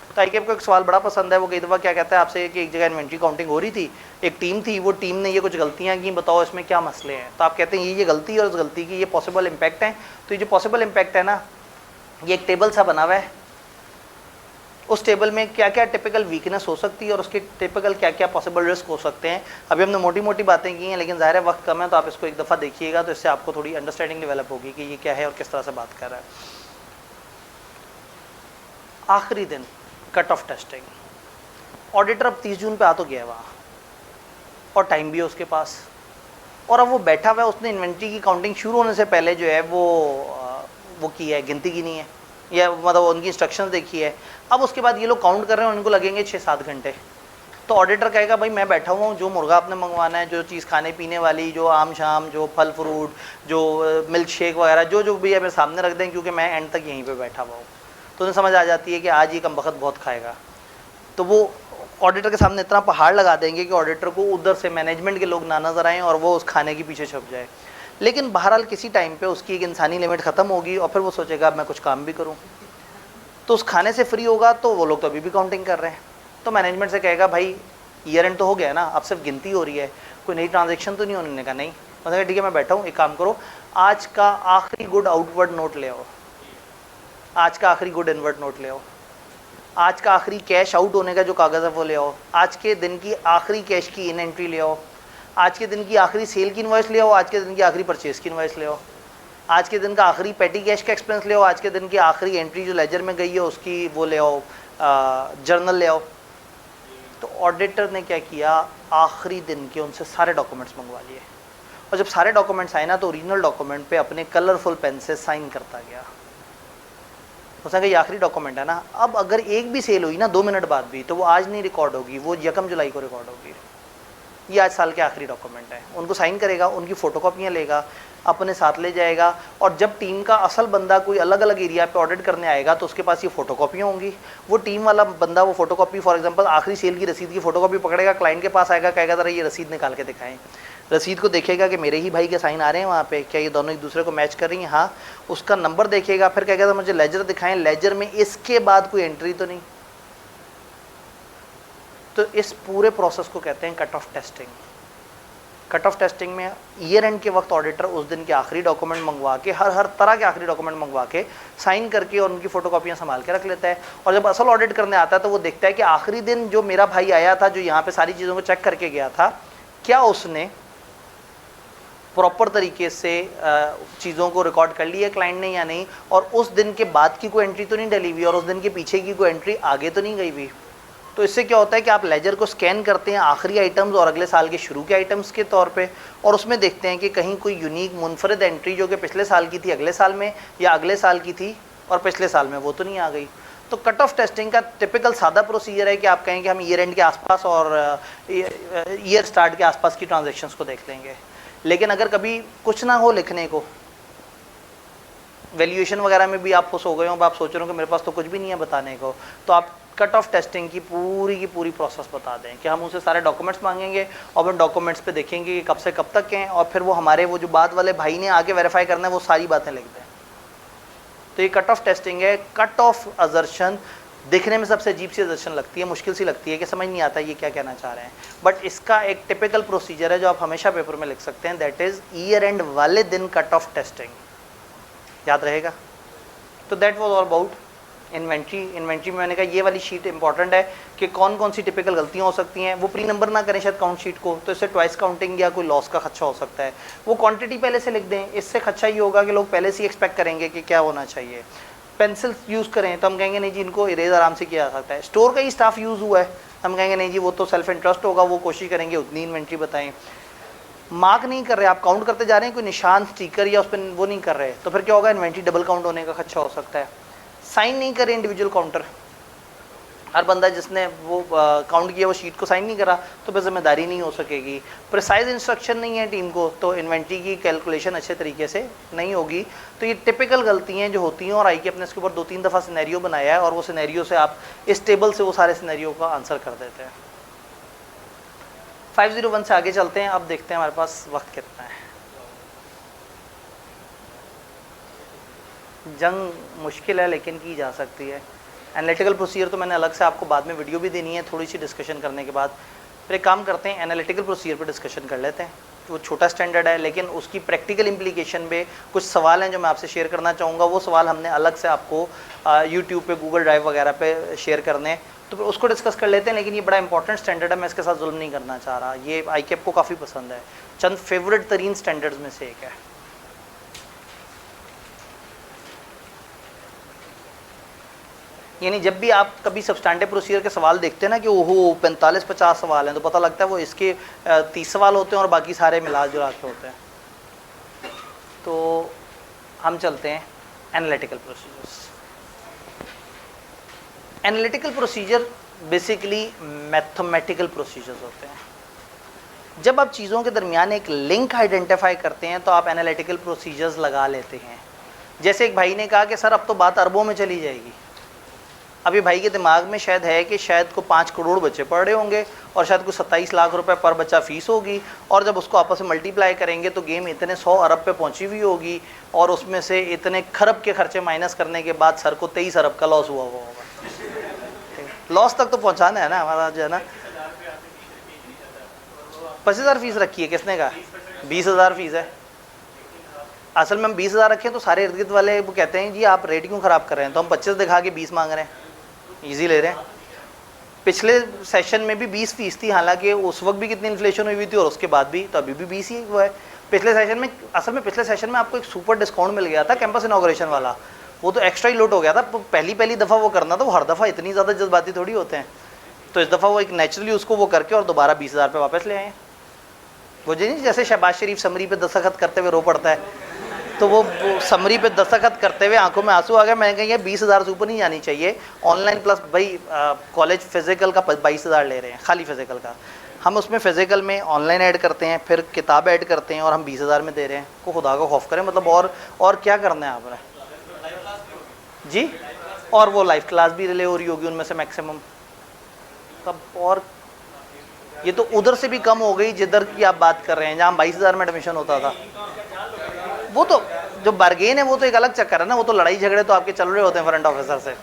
तो आईकेएफ को एक सवाल बड़ा पसंद है, वो कई दफ़ा क्या कहता है आपसे कि एक जगह इन्वेंट्री काउंटिंग हो रही थी, एक टीम थी, वो टीम ने ये कुछ गलतियाँ की, बताओ इसमें क्या मसले हैं। तो आप कहते हैं ये गलती है और उस गलती की ये पॉसिबल इम्पैक्ट है। तो ये जो पॉसिबल इम्पैक्ट है ना, ये एक टेबल सा बना हुआ है, उस टेबल में क्या क्या टिपिकल वीकनेस हो सकती है और उसके टिपिकल क्या क्या पॉसिबल रिस्क हो सकते हैं। अभी हमने मोटी मोटी बातें की हैं, लेकिन ज़ाहिर है वक्त कम है, तो आप इसको एक दफ़ा देखिएगा तो इससे आपको थोड़ी अंडरस्टैंडिंग डेवलप होगी कि ये क्या है और किस तरह से बात कर रहा है। आखिरी दिन कट ऑफ टेस्टिंग, ऑडिटर अब 30 जून पे आ तो गया वहाँ और टाइम भी है उसके पास, और अब वो बैठा हुआ है, उसने इन्वेंट्री की काउंटिंग शुरू होने से पहले जो है वो की है, गिनती की नहीं है, या मतलब उनकी इंस्ट्रक्शंस देखी है। अब उसके बाद ये लोग काउंट कर रहे हैं, उनको लगेंगे 6-7 घंटे। तो ऑडिटर कहेगा भाई मैं बैठा हुआ हूँ, जो मुर्गा आपने मंगवाना है, जो चीज़ खाने पीने वाली, जो आम शाम, जो फल फ्रूट, जो मिल्क शेक वगैरह, जो भी है मेरे सामने रख दें, क्योंकि मैं एंड तक यहीं पे बैठा हुआ हूँ। तो उन्हें समझ आ जाती है कि आज ये कमबख्त बहुत खाएगा, तो वो ऑडिटर के सामने इतना पहाड़ लगा देंगे कि ऑडिटर को उधर से मैनेजमेंट के लोग ना नजर आएँ और वो उस खाने के पीछे छुप जाए। लेकिन बहरहाल किसी टाइम पे उसकी एक इंसानी लिमिट ख़त्म होगी और फिर वो सोचेगा अब मैं कुछ काम भी करूँ, तो उस खाने से फ्री होगा। तो वो लोग तो अभी भी काउंटिंग कर रहे हैं, तो मैनेजमेंट से कहेगा भाई ईयर एंड तो हो गया ना, अब सिर्फ गिनती हो रही है, कोई नई ट्रांजेक्शन तो नहीं। उन्होंने कहा नहीं। मतलब ठीक है मैं बैठा हूँ, एक काम करो, आज का आखिरी गुड आउटवर्ड नोट ले आओ, आज का आखिरी गुड इनवर्ड नोट ले आओ, आज का आखिरी कैश आउट होने का जो कागज़ है वो ले आओ, आज के दिन की आखिरी कैश की इन एंट्री ले आओ, आज के दिन की आखिरी सेल की इनवॉइस ले आओ, आज के दिन की आखिरी परचेज़ की इनवॉइस ले आओ, आज के दिन का आखिरी पेटी कैश का एक्सपेंस ले आओ, आज के दिन की आखिरी एंट्री जो लेजर में गई है उसकी वो ले आओ, जर्नल ले आओ। तो ऑडिटर ने क्या किया, आखिरी दिन के उनसे सारे डॉक्यूमेंट्स मंगवा लिए, और जब सारे डॉक्यूमेंट्स आए ना तो ओरिजिनल डॉक्यूमेंट पे अपने कलरफुल पेन से साइन करता गया। उसने कहा ये आखिरी डॉक्यूमेंट है ना, अब अगर एक भी सेल हुई ना 2 मिनट बाद भी, तो वो आज नहीं रिकॉर्ड होगी, वो 1 जुलाई को रिकॉर्ड होगी। ये आज साल के आखिरी डॉक्यूमेंट है। उनको साइन करेगा, उनकी फ़ोटोकॉपियाँ लेगा, अपने साथ ले जाएगा, और जब टीम का असल बंदा कोई अलग अलग एरिया पे ऑडिट करने आएगा तो उसके पास ये फ़ोटोकॉपियाँ होंगी। वो टीम वाला बंदा वो फ़ोटोकॉपी, फॉर एग्जांपल आखिरी सेल की रसीद की फ़ोटोकॉपी पकड़ेगा, क्लाइंट के पास आएगा, कहेगा ज़रा ये रसीद निकाल के दिखाएं। रसीद को देखेगा कि मेरे ही भाई के साइन आ रहे हैं वहाँ पे, क्या ये दोनों एक दूसरे को मैच कर रही हैं, हाँ, उसका नंबर देखेगा, फिर कहेगा मुझे लेजर दिखाएं, लेजर में इसके बाद कोई एंट्री तो नहीं। तो इस पूरे प्रोसेस को कहते हैं cut off testing. Cut off testing में ईयर एंड के वक्त ऑडिटर उस दिन के आखिरी डॉक्यूमेंट मंगवा के, हर तरह के आखिरी डॉक्यूमेंट मंगवा के साइन करके और उनकी फ़ोटोकॉपियाँ संभाल के रख लेता है। और जब असल ऑडिट करने आता है तो वो देखता है कि आखिरी दिन जो मेरा भाई आया था, जो यहाँ पे सारी चीज़ों को चेक करके गया था, क्या उसने प्रॉपर तरीके से चीज़ों को रिकॉर्ड कर लिया क्लाइंट ने या नहीं, और उस दिन के बाद की कोई एंट्री तो नहीं डली हुई और उस दिन के पीछे की कोई एंट्री आगे तो नहीं गई हुई। तो इससे क्या होता है कि आप लेजर को स्कैन करते हैं आखिरी आइटम्स और अगले साल के शुरू के आइटम्स के तौर पे, और उसमें देखते हैं कि कहीं कोई यूनिक मुनफरद एंट्री जो कि पिछले साल की थी अगले साल में, या अगले साल की थी और पिछले साल में, वो तो नहीं आ गई। तो कट ऑफ टेस्टिंग का टिपिकल सादा प्रोसीजर है कि आप कहें कि हम ईयर एंड के आसपास और ईयर स्टार्ट के आसपास की ट्रांजेक्शन्स को देख लेंगे। लेकिन अगर कभी कुछ ना हो लिखने को, वैल्यूएशन वगैरह में भी आप खुश हो गए हो, आप सोच रहे हो कि मेरे पास तो कुछ भी नहीं है बताने को, तो आप कट ऑफ टेस्टिंग की पूरी प्रोसेस बता दें कि हम उनसे सारे डॉक्यूमेंट्स मांगेंगे और उन डॉक्यूमेंट्स पे देखेंगे कि कब से कब तक हैं, और फिर वो हमारे वो जो बाद वाले भाई ने आके वेरीफाई करना है वो सारी बातें लिख दें। तो ये कट ऑफ टेस्टिंग है। कट ऑफ अजर्शन देखने में सबसे अजीब सी अजर्शन लगती है, मुश्किल सी लगती है कि समझ नहीं आता ये क्या कहना चाह रहे हैं, बट इसका एक टिपिकल प्रोसीजर है जो आप हमेशा पेपर में लिख सकते हैं, दैट इज़ ईयर एंड वाले दिन कट ऑफ टेस्टिंग, याद रहेगा। तो that was all about inventory. Inventory में मैंने कहा ये वाली शीट इंपॉर्टेंट है कि कौन कौन सी टिपिकल गलतियाँ हो सकती हैं। वो प्री नंबर ना करें शायद काउंट शीट को, तो इससे ट्वाइस काउंटिंग या कोई लॉस का खदशा हो सकता है। वो क्वांटिटी पहले से लिख दें, इससे खदशा ये होगा कि लोग पहले से ही एक्सपेक्ट करेंगे कि क्या होना चाहिए। पेंसिल यूज़ करें तो हम कहेंगे नहीं जी इनको इरेज आराम से किया जा सकता है। स्टोर का ही स्टाफ यूज़ हुआ है, हम कहेंगे नहीं जी वो तो सेल्फ इंटरेस्ट होगा, वो कोशिश करेंगे उतनी इन्वेंट्री बताएं। मार्क नहीं कर रहे, आप काउंट करते जा रहे हैं, कोई निशान स्टिकर या उस पर वो नहीं कर रहे, तो फिर क्या होगा, इन्वेंट्री डबल काउंट होने का खदशा हो सकता है। साइन नहीं करे इंडिविजुअल काउंटर, हर बंदा जिसने वो काउंट किया वो शीट को साइन नहीं करा, तो फिर जिम्मेदारी नहीं हो सकेगी। प्रिसाइज इंस्ट्रक्शन नहीं है टीम को, तो इन्वेंट्री की कैलकुलेशन अच्छे तरीके से नहीं होगी। तो ये टिपिकल गलतियाँ जो होती हैं, और आई के अपने इसके ऊपर 2-3 दफ़ा सिनेरियो बनाया है, और वो सिनेरियो से आप इस टेबल से वो सारे सिनेरियो का आंसर कर देते हैं। 501 से आगे चलते हैं। अब देखते हैं हमारे पास वक्त कितना है। जंग मुश्किल है लेकिन की जा सकती है। एनालिटिकल प्रोसीजर तो मैंने अलग से आपको बाद में वीडियो भी देनी है थोड़ी सी डिस्कशन करने के बाद। फिर एक काम करते हैं, एनालिटिकल प्रोसीजर पर डिस्कशन कर लेते हैं। वो छोटा स्टैंडर्ड है लेकिन उसकी प्रैक्टिकल इम्प्लीकेशन पे कुछ सवाल हैं जो मैं आपसे शेयर करना चाहूँगा। वो सवाल हमने अलग से आपको यूट्यूब पे, गूगल ड्राइव वगैरह पे शेयर करने हैं, तो फिर उसको डिस्कस कर लेते हैं। लेकिन ये बड़ा इंपॉर्टेंट स्टैंडर्ड है, मैं इसके साथ जुल्म नहीं करना चाह रहा। ये ICAP को काफ़ी पसंद है, चंद फेवरेट तरीन स्टैंडर्ड्स में से एक है। यानी जब भी आप कभी सबस्टैंडर्ड प्रोसीजर के सवाल देखते हैं ना कि ओहो 45-50 सवाल हैं, तो पता लगता है वो इसके 30 सवाल होते हैं और बाकी सारे मिला जुला के होते हैं। तो हम चलते हैं analytical procedures. Analytical procedure basically mathematical procedures होते हैं। जब आप चीज़ों के दरमियान एक लिंक आइडेंटिफाई करते हैं तो आप एनालिटिकल प्रोसीजर्स लगा लेते हैं। जैसे एक भाई ने कहा कि सर अब तो बात अरबों में चली जाएगी। अभी भाई के दिमाग में शायद है कि शायद को 5 करोड़ बच्चे पढ़ रहे होंगे और शायद को 27 लाख रुपए पर बच्चा फीस होगी, और जब उसको आपस में मल्टीप्लाई करेंगे तो गेम इतने 100 अरब पे पहुंची हुई होगी, और उसमें से इतने खरब के खर्चे माइनस करने के बाद सर को 23 अरब का लॉस हुआ होगा। लॉस तक तो पहुंचाना है ना हमारा, जो है ना। 25,000 फीस रखी है, किसने कहा 20,000 फीस है? असल में हम 20,000 रखें तो सारे इर्द गिर्द वाले वो कहते हैं जी आप रेट क्यों ख़राब कर रहे हैं, तो हम 25 दिखा के 20 मांग रहे हैं, ईजी ले रहे हैं। पिछले सेशन में भी 20 फीस थी, हालांकि उस वक्त भी कितनी इन्फ्लेशन हुई थी और उसके बाद भी, तो अभी भी 20 ही वो है। पिछले सेशन में, असल में पिछले सेशन में आपको एक सुपर डिस्काउंट मिल गया था कैंपस इनॉग्रेशन वाला, वो तो एक्स्ट्रा ही लूट हो गया था। पहली दफ़ा वो करना था, वो हर दफ़ा इतनी ज़्यादा जज्बाती थोड़ी होते हैं। तो इस दफ़ा वो एक नेचुरली उसको वो करके और दोबारा 20,000 पे वापस ले आए। वो जी नहीं, जैसे शहबाज शरीफ समरी पे दस्तखत करते हुए रो पड़ता है, तो वो समरी पे दस्तखत करते हुए आंखों में आंसू आ गए। मैंने कहा 20,000 से ऊपर नहीं जानी चाहिए। ऑनलाइन प्लस भाई कॉलेज फिजिकल का 22,000 ले रहे हैं, खाली फिजिकल का। हम उसमें फिजिकल में ऑनलाइन ऐड करते हैं, फिर किताब ऐड करते हैं और हम 20,000 में दे रहे हैं। को खुदा का खौफ करें, मतलब और क्या करना है आपने जी। और वो लाइव क्लास भी रिले हो रही होगी उनमें से मैक्सिमम तब, और ये तो उधर से भी कम हो गई जिधर की आप बात कर रहे हैं, जहाँ 22,000 में एडमिशन होता था। वो तो जो बार्गेन है वो तो एक अलग चक्कर है ना, वो तो लड़ाई झगड़े तो आपके चल रहे होते हैं फ्रंट ऑफिसर से।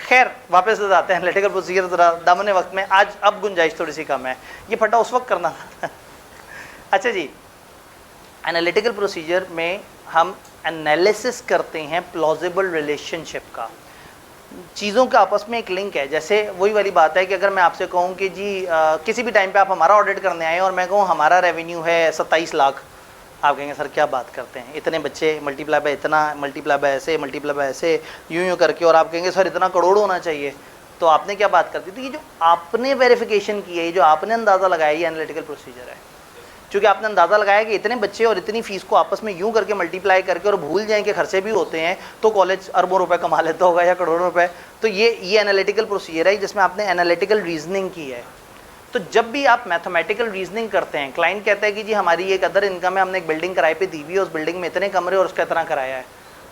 खैर वापस से जाते हैं एनालिटिकल प्रोसीजर, ज़रा दामने वक्त में आज अब गुंजाइश थोड़ी सी कम है, ये फटा उस वक्त करना था। अच्छा जी, एनालिटिकल प्रोसीजर में हम एनालिसिस करते हैं प्लॉजिबल रिलेशनशिप का। चीज़ों के आपस में एक लिंक है। जैसे वही वाली बात है कि अगर मैं आपसे कहूँ कि जी किसी भी टाइम पे आप हमारा ऑडिट करने आए और मैं कहूँ हमारा रेवेन्यू है 27 लाख, आप कहेंगे सर क्या बात करते हैं, इतने बच्चे मल्टीप्लाई बाय इतना, मल्टीप्लाई बाय ऐसे, मल्टीप्लाई बाय ऐसे, यूं करके, और आप कहेंगे सर इतना करोड़ होना चाहिए। तो आपने क्या बात कर दी? तो ये जो आपने वेरिफिकेशन की है, ये जो आपने अंदाज़ा लगाया, ये एनालिटिकल प्रोसीजर है। क्योंकि आपने अंदाज़ा लगाया कि इतने बच्चे और इतनी फीस को आपस में यूं करके मल्टीप्लाई करके, और भूल जाएं कि खर्चे भी होते हैं, तो कॉलेज अरबों रुपए कमा लेता होगा या करोड़ों रुपए। तो ये एनालिटिकल प्रोसीजर है जिसमें आपने एनालिटिकल रीजनिंग की है। तो जब भी आप मैथमेटिकल रीजनिंग करते हैं, क्लाइंट कहता है कि जी हमारी एक अदर इनकम है, हमने एक बिल्डिंग किराए पे दी हुई है, उस बिल्डिंग में इतने कमरे और उसका इतना किराया है,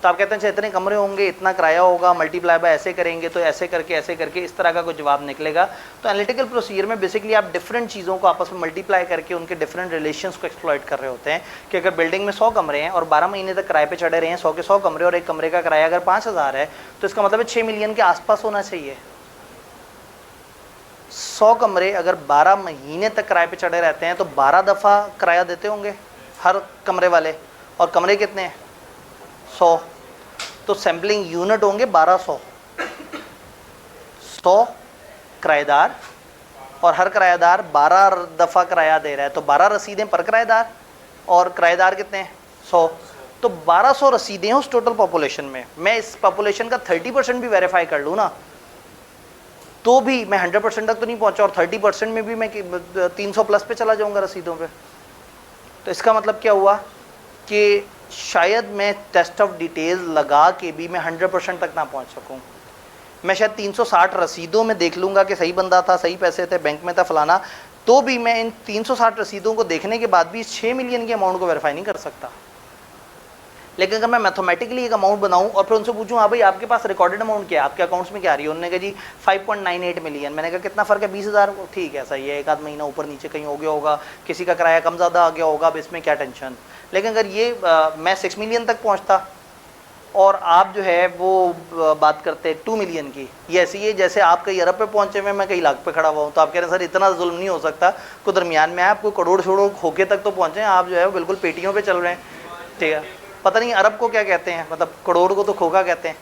तो आप कहते हैं अच्छा इतने कमरे होंगे, इतना किराया होगा, मल्टीप्लाई बाय ऐसे करेंगे तो ऐसे करके इस तरह का कोई जवाब निकलेगा। तो एनालिटिकल प्रोसीजर में बेसिकली आप डिफरेंट चीज़ों को आपस में मल्टीप्लाई करके उनके डिफरेंट रिलेशंस को एक्सप्लॉइट कर रहे होते हैं कि अगर बिल्डिंग में 100 कमरे हैं और 12 महीने तक किराए पे चढ़े रहे हैं, 100 के 100 कमरे, और एक कमरे का किराया अगर 5000 है, तो इसका मतलब 6 मिलियन के आसपास होना चाहिए। 100 कमरे अगर 12 महीने तक किराए पे चढ़े रहते हैं तो 12 दफ़ा किराया देते होंगे हर कमरे वाले, और कमरे कितने हैं? 100, तो सैम्पलिंग यूनिट होंगे 1200। 100 किराएदार और हर किराएदार 12 दफ़ा किराया दे रहा है, तो 12 रसीदें पर किराएदार, और किराएदार कितने हैं? 100। तो 1200 रसीदें हैं उस टोटल पॉपुलेशन में। मैं इस पॉपुलेशन का 30% भी वेरीफाई कर लूँ ना, तो भी मैं 100% तक तो नहीं पहुंचा, और 30% में भी मैं 300 प्लस पे चला जाऊंगा रसीदों पे। तो इसका मतलब क्या हुआ कि शायद मैं टेस्ट ऑफ डिटेल्स लगा के भी मैं 100% तक ना पहुंच सकूं। मैं शायद 360 रसीदों में देख लूंगा कि सही बंदा था, सही पैसे थे, बैंक में था फलाना, तो भी मैं इन 360 रसीदों को देखने के बाद भी 6 मिलियन के अमाउंट को वेरीफाई नहीं कर सकता। लेकिन अगर मैं मैथमेटिकली एक अमाउंट बनाऊं और फिर उनसे पूछूं हाँ भाई आपके पास रिकॉर्डेड अमाउंट क्या है, आपके अकाउंट्स में क्या आ रही है, उन्होंने कहा जी 5.98 मिलियन। मैंने कहा कितना फ़र्क है? 20,000। ठीक है, सही है, एक आध महीना ऊपर नीचे कहीं हो गया होगा, किसी का किराया कम ज़्यादा आ गया होगा, अब इसमें क्या टेंशन। लेकिन अगर ये मैं 6 मिलियन तक पहुँचता और आप जो है वो बात करते 2 मिलियन की, ये ऐसी है जैसे आप कई अरब पे पहुँचे हुए, मैं कई लाख पे खड़ा हुआ हूँ, तो आप कह रहे हैं सर इतना जुल्म नहीं हो सकता, कोई दरमियान में है, आप कोई करोड़ छोड़ो होके तक तो पहुँचे, आप जो है बिल्कुल पेटियों पर चल रहे हैं। ठीक है, पता नहीं अरब को क्या कहते हैं, मतलब करोड़ को तो खोखा कहते हैं,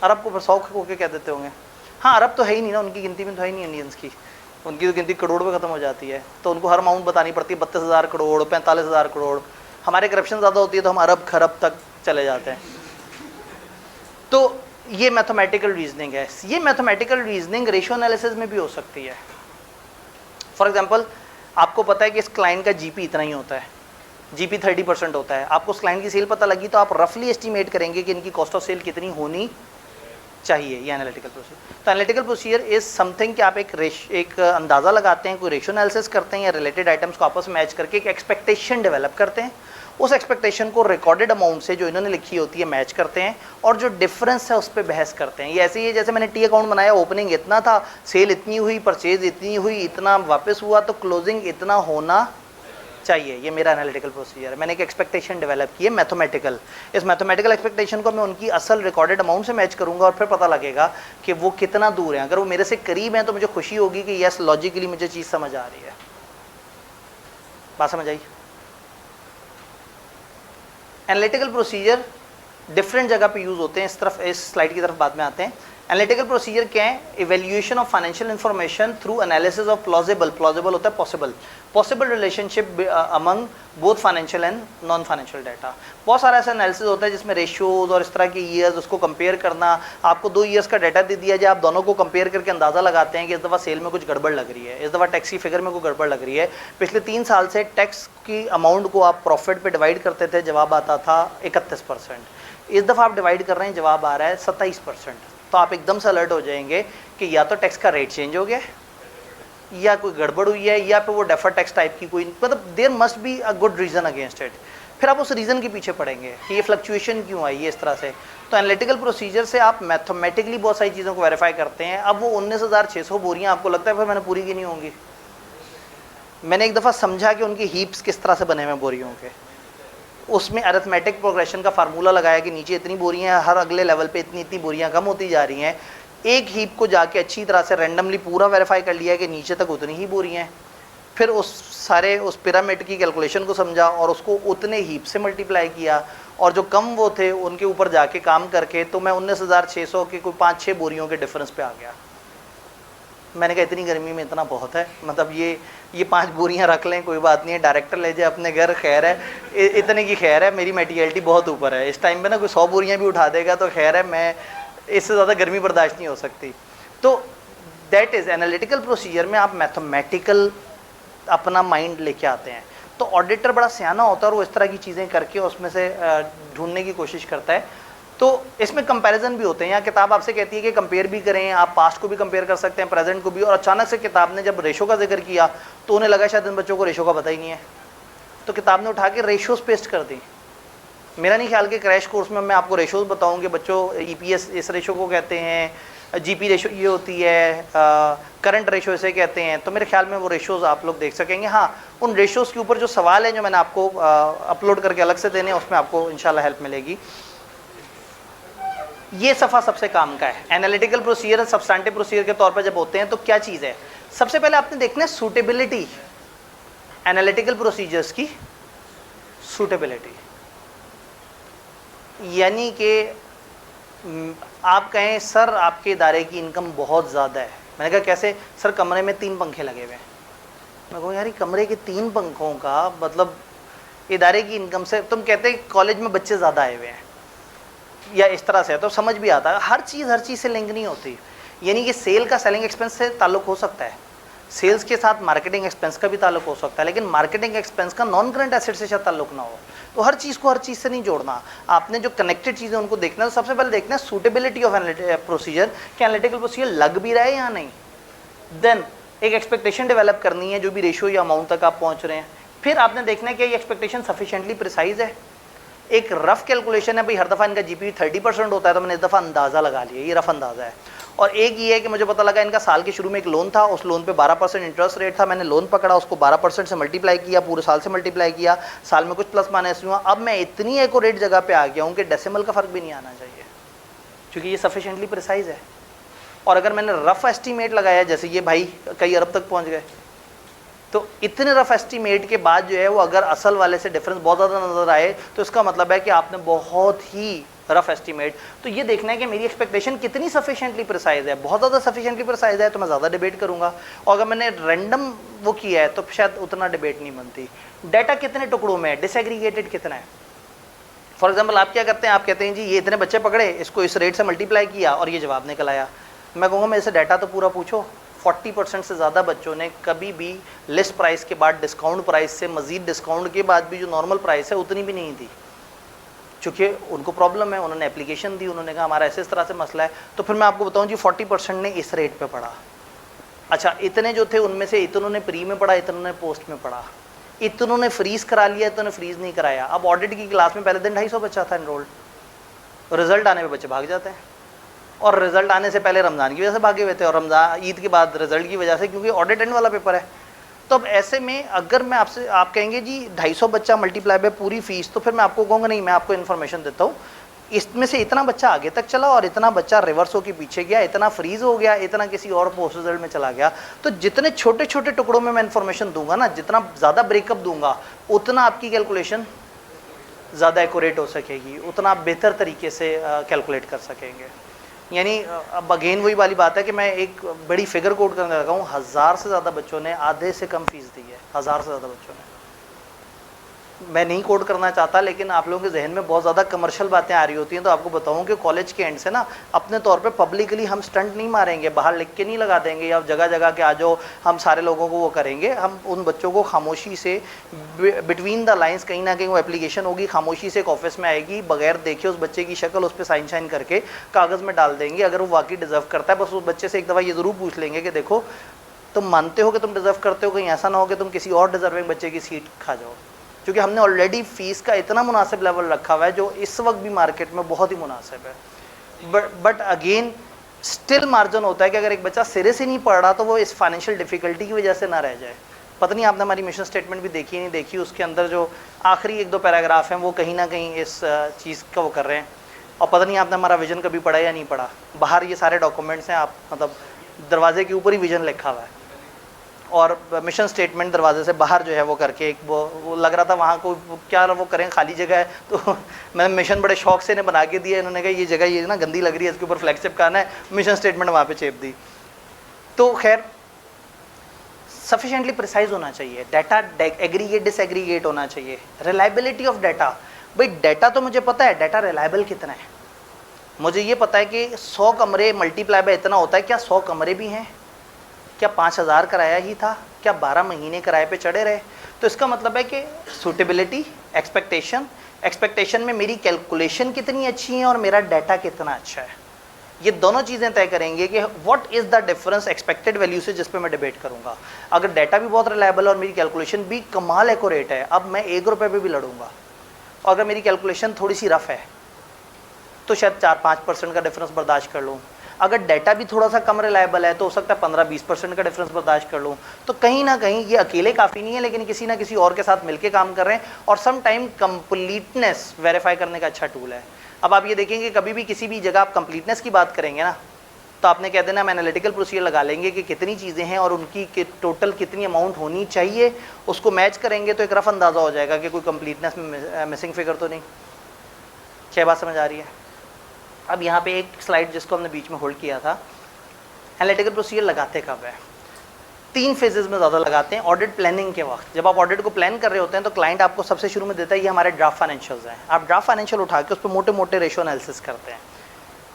अरब को फिर 100 खोखे कह देते होंगे। हाँ, अरब तो है ही नहीं ना, उनकी गिनती में तो है ही नहीं इंडियंस की, उनकी तो गिनती करोड़ पे ख़त्म हो जाती है, तो उनको हर अमाउंट बतानी पड़ती है, 32,000 करोड़, 45,000 करोड़। हमारे करप्शन ज़्यादा होती है तो हम अरब खरब तक चले जाते हैं। तो ये मैथमेटिकल रीजनिंग है। ये मैथमेटिकल रीजनिंग रेशियो एनालिसिस में भी हो सकती है। फॉर एग्जाम्पल, आपको पता है कि इस क्लाइंट का जीपी इतना ही होता है, जीपी 30% होता है, आपको उस क्लाइंट की सेल पता लगी तो आप रफली एस्टिमेट करेंगे कि इनकी कॉस्ट ऑफ सेल कितनी होनी चाहिए। ये एनालिटिकल प्रोसीजर। तो एनालिटिकल प्रोसीजर इज समथिंग कि आप एक अंदाज़ा लगाते हैं, कोई रेशियो एनालिसिस करते हैं या रिलेटेड आइटम्स को आपस में मैच करके एक एक्सपेक्टेशन डेवलप करते हैं, उस एक्सपेक्टेशन को रिकॉर्डेड अमाउंट से जो इन्होंने लिखी होती है मैच करते हैं, और जो डिफरेंस है उस पर बहस करते हैं। ये ऐसे ही है जैसे मैंने टी अकाउंट बनाया, ओपनिंग इतना था, सेल इतनी हुई, परचेज इतनी हुई, इतना वापस हुआ, तो क्लोजिंग इतना होना चाहिए। ये मेरा एनालिटिकल प्रोसीजर है। मैंने एक एक्सपेक्टेशन डेवलप की है मैथमेटिकल। इस मैथमेटिकल एक्सपेक्टेशन को मैं उनकी असल रिकॉर्डेड अमाउंट से मैच करूंगा और फिर पता लगेगा कि वो कितना दूर है। अगर वो मेरे से करीब हैं तो मुझे खुशी होगी कि यस लॉजिकली मुझे चीज़ समझ आ रही है। बात समझ आई? एनालिटिकल प्रोसीजर डिफरेंट जगह पे यूज़ होते हैं। इस स्लाइड की तरफ बाद में आते हैं। एनालिटिकल प्रोसीजर क्या है? Evaluation of financial information through analysis of plausible होता है possible relationship among both financial and non financial data. बहुत सारा ऐसा एनालिसिस होता है जिसमें रेशियोज और इस तरह के ईयर्स, उसको कंपेयर करना। आपको 2 ईयर्स का डाटा दे दिया जाए, आप दोनों को कंपेयर करके अंदाज़ा लगाते हैं कि इस दफ़ा सेल में कुछ गड़बड़ लग रही है, इस दफ़ा टैक्स की फिगर में कोई गड़बड़ लग रही है। पिछले 3 साल से टैक्स की अमाउंट को आप प्रॉफिट पे डिवाइड करते थे, जवाब आता था 31%। इस दफ़ा आप डिवाइड कर रहे हैं, जवाब आ रहा है 27%। तो आप एकदम से अलर्ट हो जाएंगे कि या तो टैक्स का रेट चेंज हो गया, या कोई गड़बड़ हुई है, या फिर वो डेफर टैक्स टाइप की कोई, मतलब there must be a good reason against it. फिर आप उस रीज़न के पीछे पड़ेंगे कि ये फ्लक्चुएशन क्यों आई है इस तरह से। तो एनालिटिकल प्रोसीजर से आप मैथमेटिकली बहुत सारी चीज़ों को वेरीफाई करते हैं। अब वो 19,600 बोरियाँ आपको लगता है फिर मैंने पूरी की नहीं होंगी। मैंने एक दफ़ा समझा कि उनकी हीप्स किस तरह से बने हुए बोरियों के, उसमें अरिथमेटिक प्रोग्रेशन का फार्मूला लगाया कि नीचे इतनी बोरियां, हर अगले लेवल पे इतनी इतनी बोरियां कम होती जा रही हैं। एक हीप को जाके अच्छी तरह से रैंडमली पूरा वेरीफाई कर लिया कि नीचे तक उतनी ही बोरियां हैं। फिर उस पिरामिड की कैलकुलेशन को समझा और उसको उतने हीप से मल्टीप्लाई किया, और जो कम वो थे उनके ऊपर जाके काम करके तो मैं 19,600 के कोई 5-6 बोरियों के डिफरेंस पे आ गया। मैंने कहा इतनी गर्मी में इतना बहुत है, मतलब ये 5 बोरियां रख लें कोई बात नहीं है, डायरेक्टर ले जाए अपने घर, खैर है, इतने की खैर है, मेरी मेटीरियलिटी बहुत ऊपर है। इस टाइम पे ना कोई 100 बोरियां भी उठा देगा तो खैर है, मैं इससे ज़्यादा गर्मी बर्दाश्त नहीं हो सकती। तो दैट इज़ एनालिटिकल प्रोसीजर में आप मैथमेटिकल अपना माइंड लेके आते हैं। तो ऑडिटर बड़ा सियाना होता है और वो इस तरह की चीज़ें करके उसमें से ढूंढने की कोशिश करता है। तो इसमें कंपैरिजन भी होते हैं, यहाँ किताब आपसे कहती है कि कंपेयर भी करें, आप पास्ट को भी कंपेयर कर सकते हैं, प्रेजेंट को भी। और अचानक से किताब ने जब रेशो का जिक्र किया तो उन्हें लगा शायद इन बच्चों को रेशो का पता ही नहीं है, तो किताब ने उठा के रेशोज पेस्ट कर दी। मेरा नहीं ख्याल कि क्रैश कोर्स में मैं आपको रेशोज बताऊँगी, बच्चों EPS इस रेशो को कहते हैं, GP रेशो ये होती है, करंट रेशो इसे कहते हैं। तो मेरे ख्याल में वो रेशोज़ आप लोग देख सकेंगे। हाँ, उन रेशोज़ के ऊपर जो सवाल हैं जो मैंने आपको अपलोड करके अलग से देने हैं, उसमें आपको इंशाल्लाह हेल्प मिलेगी। ये सफ़ा सबसे काम का है। एनालिटिकल प्रोसीजर सब्सटेंटिव प्रोसीजर के तौर पर जब होते हैं तो क्या चीज़ है, सबसे पहले आपने देखना है सूटेबिलिटी, एनालिटिकल प्रोसीजर्स की सूटेबिलिटी। यानी कि आप कहें सर आपके इदारे की इनकम बहुत ज़्यादा है, मैंने कहा कैसे, सर कमरे में 3 पंखे लगे हुए हैं। मैं कहूँ यार कमरे के 3 पंखों का मतलब इदारे की इनकम से, तुम कहते हैं कॉलेज में बच्चे ज़्यादा आए हुए हैं या इस तरह से, तो समझ भी आता है। हर चीज़ से लिंक नहीं होती। यानी कि सेल का सेलिंग एक्सपेंस से ताल्लुक़ हो सकता है, सेल्स के साथ मार्केटिंग एक्सपेंस का भी ताल्लुक़ हो सकता है, लेकिन मार्केटिंग एक्सपेंस का नॉन करंट एसेट से शायद ताल्लुक़ ना हो। तो हर चीज़ को हर चीज़ से नहीं जोड़ना, आपने जो कनेक्टेड चीज़ें उनको देखना है। तो सबसे पहले देखना है सूटेबिलिटी ऑफ प्रोसीजर, कि एनालिटिकल प्रोसीजर लग भी रहा है या नहीं। देन एक एक्सपेक्टेशन डेवलप करनी है जो भी रेशो या अमाउंट तक आप पहुँच रहे हैं। फिर आपने देखना है कि ये एक्सपेक्टेशन सफिशिएंटली प्रिसाइज है। एक रफ कैलकुलेशन है भाई, हर दफ़ा इनका GP 30% होता है, तो मैंने इस दफ़ा अंदाज़ा लगा लिया, ये रफ अंदाज़ा है। और एक ये है कि मुझे पता लगा इनका साल के शुरू में एक लोन था, उस लोन पे 12% इंटरेस्ट रेट था, मैंने लोन पकड़ा, उसको 12% से मल्टीप्लाई किया, पूरे साल से मल्टीप्लाई किया, साल में कुछ प्लस माइनस हुआ। अब मैं इतनी एक्यूरेट जगह पे आ गया हूँ कि डेसिमल का फ़र्क भी नहीं आना चाहिए, क्योंकि ये सफिशिएंटली प्रिसाइज है। और अगर मैंने रफ एस्टीमेट लगाया, जैसे ये भाई कई अरब तक पहुँच गए, तो इतने रफ एस्टीमेट के बाद जो है वो अगर असल वाले से डिफरेंस बहुत ज़्यादा नज़र आए तो इसका मतलब है कि आपने बहुत ही रफ एस्टीमेट। तो ये देखना है कि मेरी एक्सपेक्टेशन कितनी सफिशिएंटली प्रिसाइज है। बहुत ज़्यादा सफिशिएंटली प्रिसाइज है तो मैं ज़्यादा डिबेट करूँगा, और अगर मैंने रैंडम वो किया है तो शायद उतना डिबेट नहीं बनती। डाटा कितने टुकड़ों में है, डिसएग्रीगेटेड कितना है। फॉर एग्जाम्पल आप क्या करते हैं, आप कहते हैं जी ये इतने बच्चे पकड़े, इसको इस रेट से मल्टीप्लाई किया और ये जवाब निकल आया। मैं कहूँगा मेरे से डाटा तो पूरा पूछो। 40% से ज़्यादा बच्चों ने कभी भी लिस्ट प्राइस के बाद डिस्काउंट प्राइस से मज़ीद डिस्काउंट के बाद भी जो नॉर्मल प्राइस है उतनी भी नहीं दी, चूँकि उनको प्रॉब्लम है। उन्होंने एप्लीकेशन दी, उन्होंने कहा हमारा ऐसे इस तरह से मसला है। तो फिर मैं आपको बताऊं जी 40% ने इस रेट पे पढ़ा। अच्छा, इतने जो थे उनमें से इतनों ने प्री में पढ़ा, इतनों ने पोस्ट में पढ़ा, इतनों ने फ्रीज़ करा लिया, इतनों ने फ्रीज़ नहीं कराया। अब ऑडिट की क्लास में पहले दिन 250 बच्चा था एनरोल्ड, रिजल्ट आने पर बच्चे भाग जाते हैं, और रिजल्ट आने से पहले रमज़ान की वजह से भागे हुए थे, और रमज़ान ईद के बाद रिजल्ट की वजह से, क्योंकि ऑडिट एंड वाला पेपर है। तो अब ऐसे में अगर मैं आपसे, आप कहेंगे जी 250 बच्चा मल्टीप्लाई बाय पूरी फीस, तो फिर मैं आपको कहूँगा नहीं, मैं आपको इन्फॉर्मेशन देता हूँ, इसमें से इतना बच्चा आगे तक चला और इतना बच्चा रिवर्स होकर पीछे गया, इतना फ्रीज हो गया, इतना किसी और पोस्ट रिजल्ट में चला गया। तो जितने छोटे छोटे टुकड़ों में मैं इन्फॉर्मेशन दूंगा ना, जितना ज़्यादा ब्रेकअप दूंगा, उतना आपकी कैलकुलेशन ज़्यादा एक्यूरेट हो सकेगी, उतना आप बेहतर तरीके से कैलकुलेट कर सकेंगे। यानी अब अगेन वही वाली बात है कि मैं एक बड़ी फिगर कोट करने लगा हूँ, 1000 से ज़्यादा बच्चों ने आधे से कम फीस दी है, 1000 से ज़्यादा बच्चों ने। मैं नहीं कोट करना चाहता, लेकिन आप लोगों के जहन में बहुत ज़्यादा कमर्शियल बातें आ रही होती हैं, तो आपको बताऊं कि कॉलेज के एंड से ना अपने तौर पे पब्लिकली हम स्टंट नहीं मारेंगे, बाहर लिख के नहीं लगा देंगे या जगह जगह के आ जाओ हम सारे लोगों को वो करेंगे। हम उन बच्चों को खामोशी से बिटवीन द लाइन्स कहीं ना कहीं वो एप्लीकेशन होगी, खामोशी से एक ऑफिस में आएगी, बगैर देखे उस बच्चे की शक्ल उस पर साइन शाइन करके कागज़ में डाल देंगे। अगर वो वाकई डिज़र्व करता है, बस उस बच्चे से एक दफ़ा ये ज़रूर पूछ लेंगे कि देखो तुम मानते हो कि तुम डिज़र्व करते हो, कहीं ऐसा ना हो कि तुम किसी और डिज़र्विंग बच्चे की सीट खा जाओ, क्योंकि हमने ऑलरेडी फ़ीस का इतना मुनासिब लेवल रखा हुआ है जो इस वक्त भी मार्केट में बहुत ही मुनासिब है। बट अगेन स्टिल मार्जिन होता है कि अगर एक बच्चा सिरे से नहीं पढ़ रहा तो वो इस फाइनेंशियल डिफ़िकल्टी की वजह से ना रह जाए। पता नहीं आपने हमारी मिशन स्टेटमेंट भी देखी नहीं देखी, उसके अंदर जो आखिरी 1-2 पैराग्राफ हैं वो कहीं ना कहीं इस चीज़ का वो कर रहे हैं। और पता नहीं आपने हमारा विजन कभी पढ़ा या नहीं पढ़ा, बाहर ये सारे डॉक्यूमेंट्स हैं, आप मतलब दरवाजे के ऊपर ही विजन लिखा हुआ है, और मिशन स्टेटमेंट दरवाजे से बाहर जो है वो करके एक वो लग रहा था वहाँ को क्या वो करें, खाली जगह है। तो मैंने मिशन बड़े शौक से इन्हें बना के दिया, इन्होंने कहा ये जगह ये ना गंदी लग रही है, इसके ऊपर फ्लैग चिपकाना है, मिशन स्टेटमेंट वहाँ पे चेप दी। तो खैर सफिशिएंटली प्रिसाइज होना चाहिए, डाटा एग्रीगेट डिसएग्रीगेट होना चाहिए, रिलायबिलिटी ऑफ डाटा। भाई डाटा तो मुझे पता है, डाटा रिलायबल कितना है, मुझे ये पता है कि 100 कमरे मल्टीप्लाई बाय इतना होता है, क्या 100 कमरे भी हैं, क्या 5000 किराया ही था, क्या 12 महीने किराए पे चढ़े रहे। तो इसका मतलब है कि सूटेबिलिटी, एक्सपेक्टेशन में मेरी कैलकुलेशन कितनी अच्छी है और मेरा डाटा कितना अच्छा है, ये दोनों चीज़ें तय करेंगे कि what is the difference expected value से, जिस पे मैं डिबेट करूंगा। अगर डाटा भी बहुत रिलायबल और मेरी कैलकुलेशन भी कमाल एक्यूरेट है, अब मैं 1 रुपये पे भी लड़ूंगा। और अगर मेरी कैलकुलेशन थोड़ी सी रफ है तो शायद 4-5% का डिफरेंस बर्दाश्त कर लूँ। अगर डाटा भी थोड़ा सा कम रिलायबल है तो हो सकता है 15-20% का डिफरेंस बर्दाश्त कर लूँ। तो कहीं ना कहीं ये अकेले काफ़ी नहीं है, लेकिन किसी ना किसी और के साथ मिलकर काम कर रहे हैं, और सम टाइम कंप्लीटनेस वेरीफाई करने का अच्छा टूल है। अब आप ये देखेंगे कभी भी किसी भी जगह आप कंप्लीटनेस की बात करेंगे ना, तो आपने कह देना हम एनालिटिकल प्रोसीजर लगा लेंगे कि कितनी चीज़ें हैं और उनकी टोटल कितनी अमाउंट होनी चाहिए, उसको मैच करेंगे तो एक रफ अंदाज़ा हो जाएगा कि कोई कंप्लीटनेस में मिसिंग फिगर तो नहीं। क्या बात समझ आ रही है? अब यहाँ पे एक स्लाइड जिसको हमने बीच में होल्ड किया था, एनालिटिकल प्रोसीजर लगाते कब है? 3 फेजेस में ज़्यादा लगाते हैं। ऑडिट प्लानिंग के वक्त, जब आप ऑडिट को प्लान कर रहे होते हैं तो क्लाइंट आपको सबसे शुरू में देता है ये हमारे ड्राफ्ट फाइनेंशियल्स हैं। आप ड्राफ्ट फाइनेंशियल उठा के उस पर मोटे मोटे रेशियो एनालिसिस करते हैं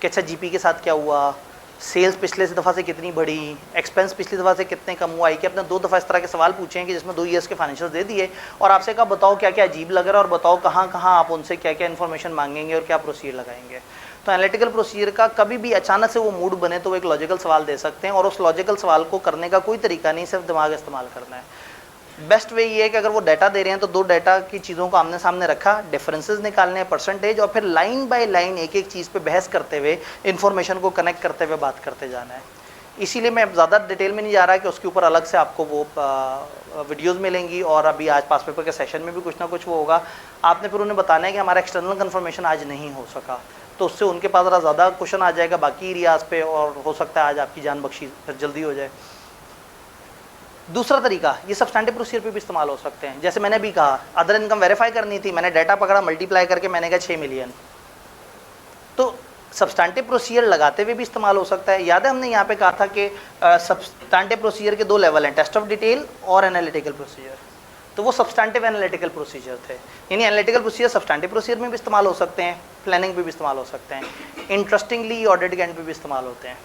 कि अच्छा जीपी के साथ क्या हुआ, सेल्स पिछले दफ़ा से कितनी बढ़ी, एक्सपेंस पिछली दफ़ा से कितने कम हुआ। कि आपने 2 दफ़ा इस तरह के सवाल पूछे हैं कि जिसमें 2 ईयर्स के फाइनेंशियल्स दे दिए और आपसे कहा बताओ क्या क्या अजीब लग रहा है और बताओ कहाँ कहाँ आप उनसे क्या क्या इन्फॉर्मेशन मांगेंगे और क्या प्रोसीजर लगाएंगे। तो एनालिटिकल प्रोसीजर का कभी भी अचानक से वो मूड बने तो वो एक लॉजिकल सवाल दे सकते हैं, और उस लॉजिकल सवाल को करने का कोई तरीका नहीं, सिर्फ दिमाग इस्तेमाल करना है। बेस्ट वे ये है कि अगर वो डाटा दे रहे हैं तो 2 डाटा की चीज़ों को आमने सामने रखा, डिफरेंसेस निकालने हैं, परसेंटेज, और फिर लाइन बाय लाइन एक एक चीज़ पे बहस करते हुए इन्फॉर्मेशन को कनेक्ट करते हुए बात करते जाना है। इसीलिए मैं ज़्यादा डिटेल में नहीं जा रहा कि उसके ऊपर अलग से आपको वो वीडियोज़ मिलेंगी, और अभी आज पास पेपर के सेशन में भी कुछ ना कुछ वो होगा। आपने फिर उन्हें बताना है कि हमारा एक्सटर्नल कन्फर्मेशन आज नहीं हो सका, तो उससे उनके पास ज़रा ज़्यादा क्वेश्चन आ जाएगा बाकी एरियाज़ पे, और हो सकता है आज आपकी जान बख्शी फिर जल्दी हो जाए। दूसरा तरीका, ये सब्सटैंटिव प्रोसीजर पे भी इस्तेमाल हो सकते हैं। जैसे मैंने भी कहा अदर इनकम वेरीफाई करनी थी, मैंने डाटा पकड़ा, मल्टीप्लाई करके मैंने कहा 6 मिलियन, तो सब्सटैंटिव प्रोसीजर लगाते हुए भी इस्तेमाल हो सकता है। याद है हमने यहाँ पे कहा था कि सब्सटैंटिव प्रोसीजर के 2 लेवल हैं, टेस्ट ऑफ डिटेल और एनालिटिकल प्रोसीजर। तो वो सब्सटैंटिव एनालिटिकल प्रोसीजर थे, यानी एनालिटिकल प्रोसीजर सब्सटैंटिव प्रोसीजर में भी इस्तेमाल हो सकते हैं, प्लानिंग में भी इस्तेमाल हो सकते हैं, इंटरेस्टिंगली ऑडिट के एंड पे भी इस्तेमाल होते हैं।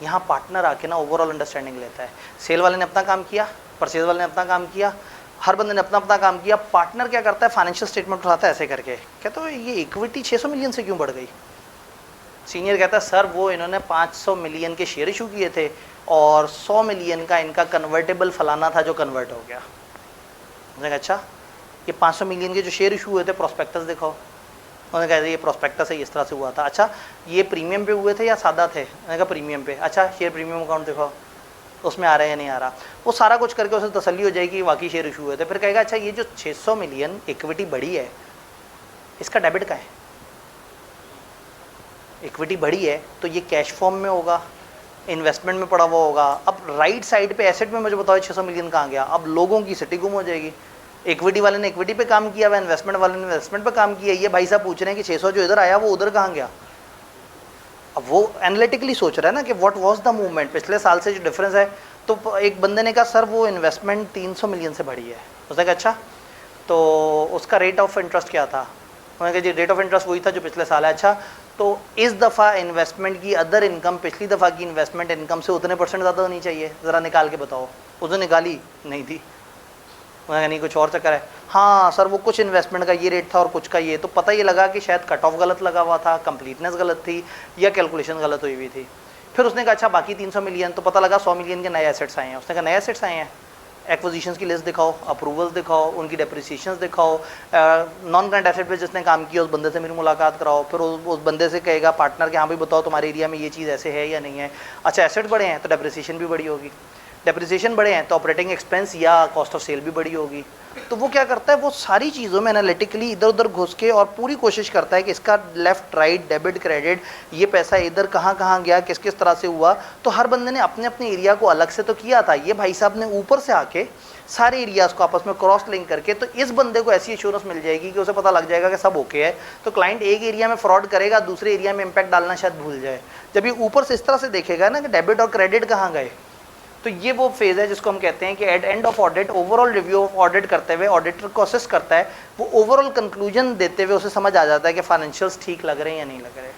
यहाँ पार्टनर आके ना ओवरऑल अंडरस्टैंडिंग लेता है। सेल वाले ने अपना काम किया, परचेज वाले ने अपना काम किया, हर बंदे ने अपना अपना काम किया। पार्टनर क्या करता है, फाइनेंशियल स्टेटमेंट उठाता है ऐसे करके, कहता है ये इक्विटी 600 मिलियन से क्यों बढ़ गई। सीनियर कहता है सर वो इन्होंने 500 मिलियन के शेयर इशू किए थे और 100 मिलियन का इनका कन्वर्टेबल फलाना था जो कन्वर्ट हो गया। मैंने कहा अच्छा ये 500 मिलियन के जो शेयर इशू हुए थे प्रोस्पेक्टस दिखाओ। उन्होंने कहा ये प्रोस्पेक्टस है, इस तरह से हुआ था। अच्छा ये प्रीमियम पे हुए थे या सादा थे? मैंने कहा प्रीमियम पे। अच्छा शेयर प्रीमियम अकाउंट दिखाओ, उसमें आ रहा है या नहीं आ रहा। वो सारा कुछ करके उसे तसल्ली हो जाएगी वाकई शेयर इशू हुए थे। फिर कहेगा अच्छा ये जो 600 मिलियन इक्विटी बढ़ी है इसका डेबिट का है, इक्विटी बढ़ी है तो ये कैश फॉर्म में होगा, इन्वेस्टमेंट में पड़ा हुआ होगा। अब राइट साइड पे एसेट में मुझे बताओ 600 मिलियन कहाँ गया। अब लोगों की सिटी गुम हो जाएगी। इक्विटी वाले ने इक्विटी पे काम किया, वह इन्वेस्टमेंट वाले ने इन्वेस्टमेंट पे काम किया। ये भाई साहब पूछ रहे हैं कि 600 जो इधर आया वो उधर कहाँ गया। अब वो एनालिटिकली सोच रहा है ना कि व्हाट वाज द मूवमेंट, पिछले साल से जो डिफरेंस है। तो एक बंदे ने कहा सर वो इन्वेस्टमेंट 300 मिलियन से बढ़ी है। उसने कहा अच्छा तो उसका रेट ऑफ इंटरेस्ट क्या था? उन्होंने कहा जी रेट ऑफ इंटरेस्ट वही था जो पिछले साल है। अच्छा तो इस दफ़ा इन्वेस्टमेंट की अदर इनकम पिछली दफ़ा की इन्वेस्टमेंट इनकम से उतने % ज़्यादा होनी चाहिए, ज़रा निकाल के बताओ। उसने निकाली नहीं थी। उन्होंने कहा नहीं कुछ और चक्कर है। हाँ सर वो कुछ इन्वेस्टमेंट का ये रेट था और कुछ का ये, तो पता ये लगा कि शायद कट ऑफ गलत लगा हुआ था, कंप्लीटनेस गलत थी या कैलकुलेशन गलत हुई हुई थी। फिर उसने कहा अच्छा बाकी 300 मिलियन, तो पता लगा 100 मिलियन के नए एसेट्स आए हैं। उसने कहा नए एसेट्स आए हैं, एक्विजिशंस की लिस्ट दिखाओ, अप्रूवल्स दिखाओ, उनकी डेप्रिसिएशंस दिखाओ, नॉन करंट एसेट पे जिसने काम किया उस बंदे से मेरी मुलाकात कराओ। फिर उस बंदे से कहेगा पार्टनर के हाँ भाई बताओ तुम्हारे एरिया में ये चीज़ ऐसे है या नहीं है। अच्छा एसेट बढ़े हैं तो डेप्रिसिएशन भी बड़ी होगी। डेप्रिसिएशन बढ़े हैं तो ऑपरेटिंग एक्सपेंस या कॉस्ट ऑफ सेल भी बड़ी होगी। तो वो क्या करता है, वो सारी चीज़ों में एनालिटिकली इधर उधर घुस के और पूरी कोशिश करता है कि इसका लेफ्ट राइट डेबिट क्रेडिट ये पैसा इधर कहाँ कहाँ गया, किस किस तरह से हुआ। तो हर बंदे ने अपने अपने एरिया को अलग से तो किया था, ये भाई साहब ने ऊपर से आके सारे एरियाज़ को आपस में क्रॉस लिंक करके, तो इस बंदे को ऐसी एश्योरेंस मिल जाएगी कि उसे पता लग जाएगा कि सब ओके है। तो क्लाइंट एक एरिया में फ्रॉड करेगा, दूसरे एरिया में इम्पैक्ट डालना शायद भूल जाए। जब ये ऊपर से इस तरह से देखेगा ना कि डेबिट और क्रेडिट कहाँ गए, तो ये वो फेज़ है जिसको हम कहते हैं कि at end of audit, overall review of audit करते हुए ऑडिटर को असेस करता है, वो ओवरऑल कंक्लूजन देते हुए उसे समझ आ जाता है कि फाइनेंशियल्स ठीक लग रहे हैं या नहीं लग रहे।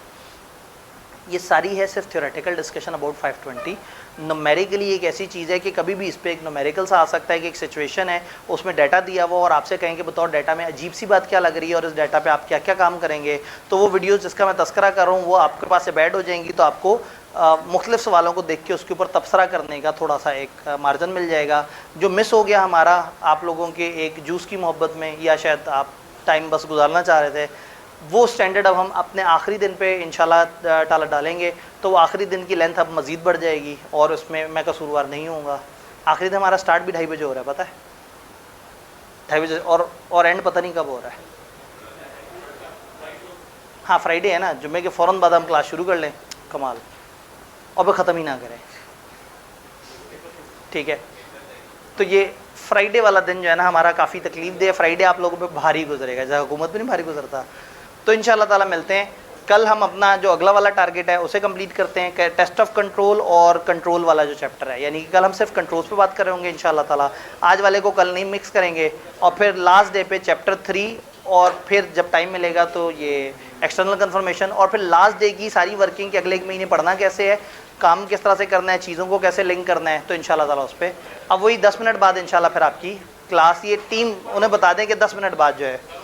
ये सारी है सिर्फ थ्योरेटिकल डिस्कशन अबाउट 520। न्यूमेरिकली एक ऐसी चीज़ है कि कभी भी इस पर एक न्यूमेरिकल सा आ सकता है कि एक सिचुएशन है, उसमें डाटा दिया हुआ और आपसे कहें कि बताओ डाटा में अजीब सी बात क्या लग रही है और इस डाटा पे आप क्या क्या काम करेंगे। तो वो वीडियोस जिसका मैं तस्करा कर रहा हूँ वो आपके पास से बैड हो जाएंगी, तो आपको मुख्तलिफ सवालों को देख के उसके ऊपर तबसरा करने का थोड़ा सा एक मार्जिन मिल जाएगा। जो मिस हो गया हमारा आप लोगों के एक जूस की मोहब्बत में, या शायद आप टाइम बस गुजारना चाह रहे थे, वो स्टैंडर्ड अब हम अपने आखिरी दिन पे इंशाल्लाह टाला डालेंगे। तो वो आखिरी दिन की लेंथ अब मज़ीद बढ़ जाएगी और उसमें मैं कसूरवार नहीं होऊंगा। आखिरी दिन हमारा स्टार्ट भी 2:30 बजे हो रहा है, पता है 2:30 बजे, और एंड पता नहीं कब हो रहा है। हाँ फ्राइडे है ना, जुम्मे के फ़ौरन बाद हम क्लास शुरू कर लें, कमाल, और वो ख़त्म ही ना करें, ठीक है। तो ये फ्राइडे वाला दिन जो है ना हमारा काफ़ी तकलीफ दे, फ्राइडे आप लोगों पे भारी गुजरेगा, जैसे हुकूमत भी नहीं भारी गुजरता। तो इंशाल्लाह ताला मिलते हैं कल। हम अपना जो अगला वाला टारगेट है उसे कंप्लीट करते हैं, टेस्ट ऑफ कंट्रोल और कंट्रोल वाला जो चैप्टर है, यानी कि कल हम सिर्फ कंट्रोल्स पे बात कर रहे होंगे इंशाल्लाह ताला। आज वाले को कल नहीं मिक्स करेंगे, और फिर लास्ट डे पे चैप्टर 3, और फिर जब टाइम मिलेगा तो ये एक्सटर्नल कंफर्मेशन, और फिर लास्ट डे की सारी वर्किंग के अगले एक महीने पढ़ना कैसे है, काम किस तरह से करना है, चीज़ों को कैसे लिंक करना है, तो इंशाल्लाह ताला उस पर अब वही 10 मिनट बाद इंशाल्लाह फिर आपकी क्लास, ये टीम उन्हें बता दें कि 10 मिनट बाद जो है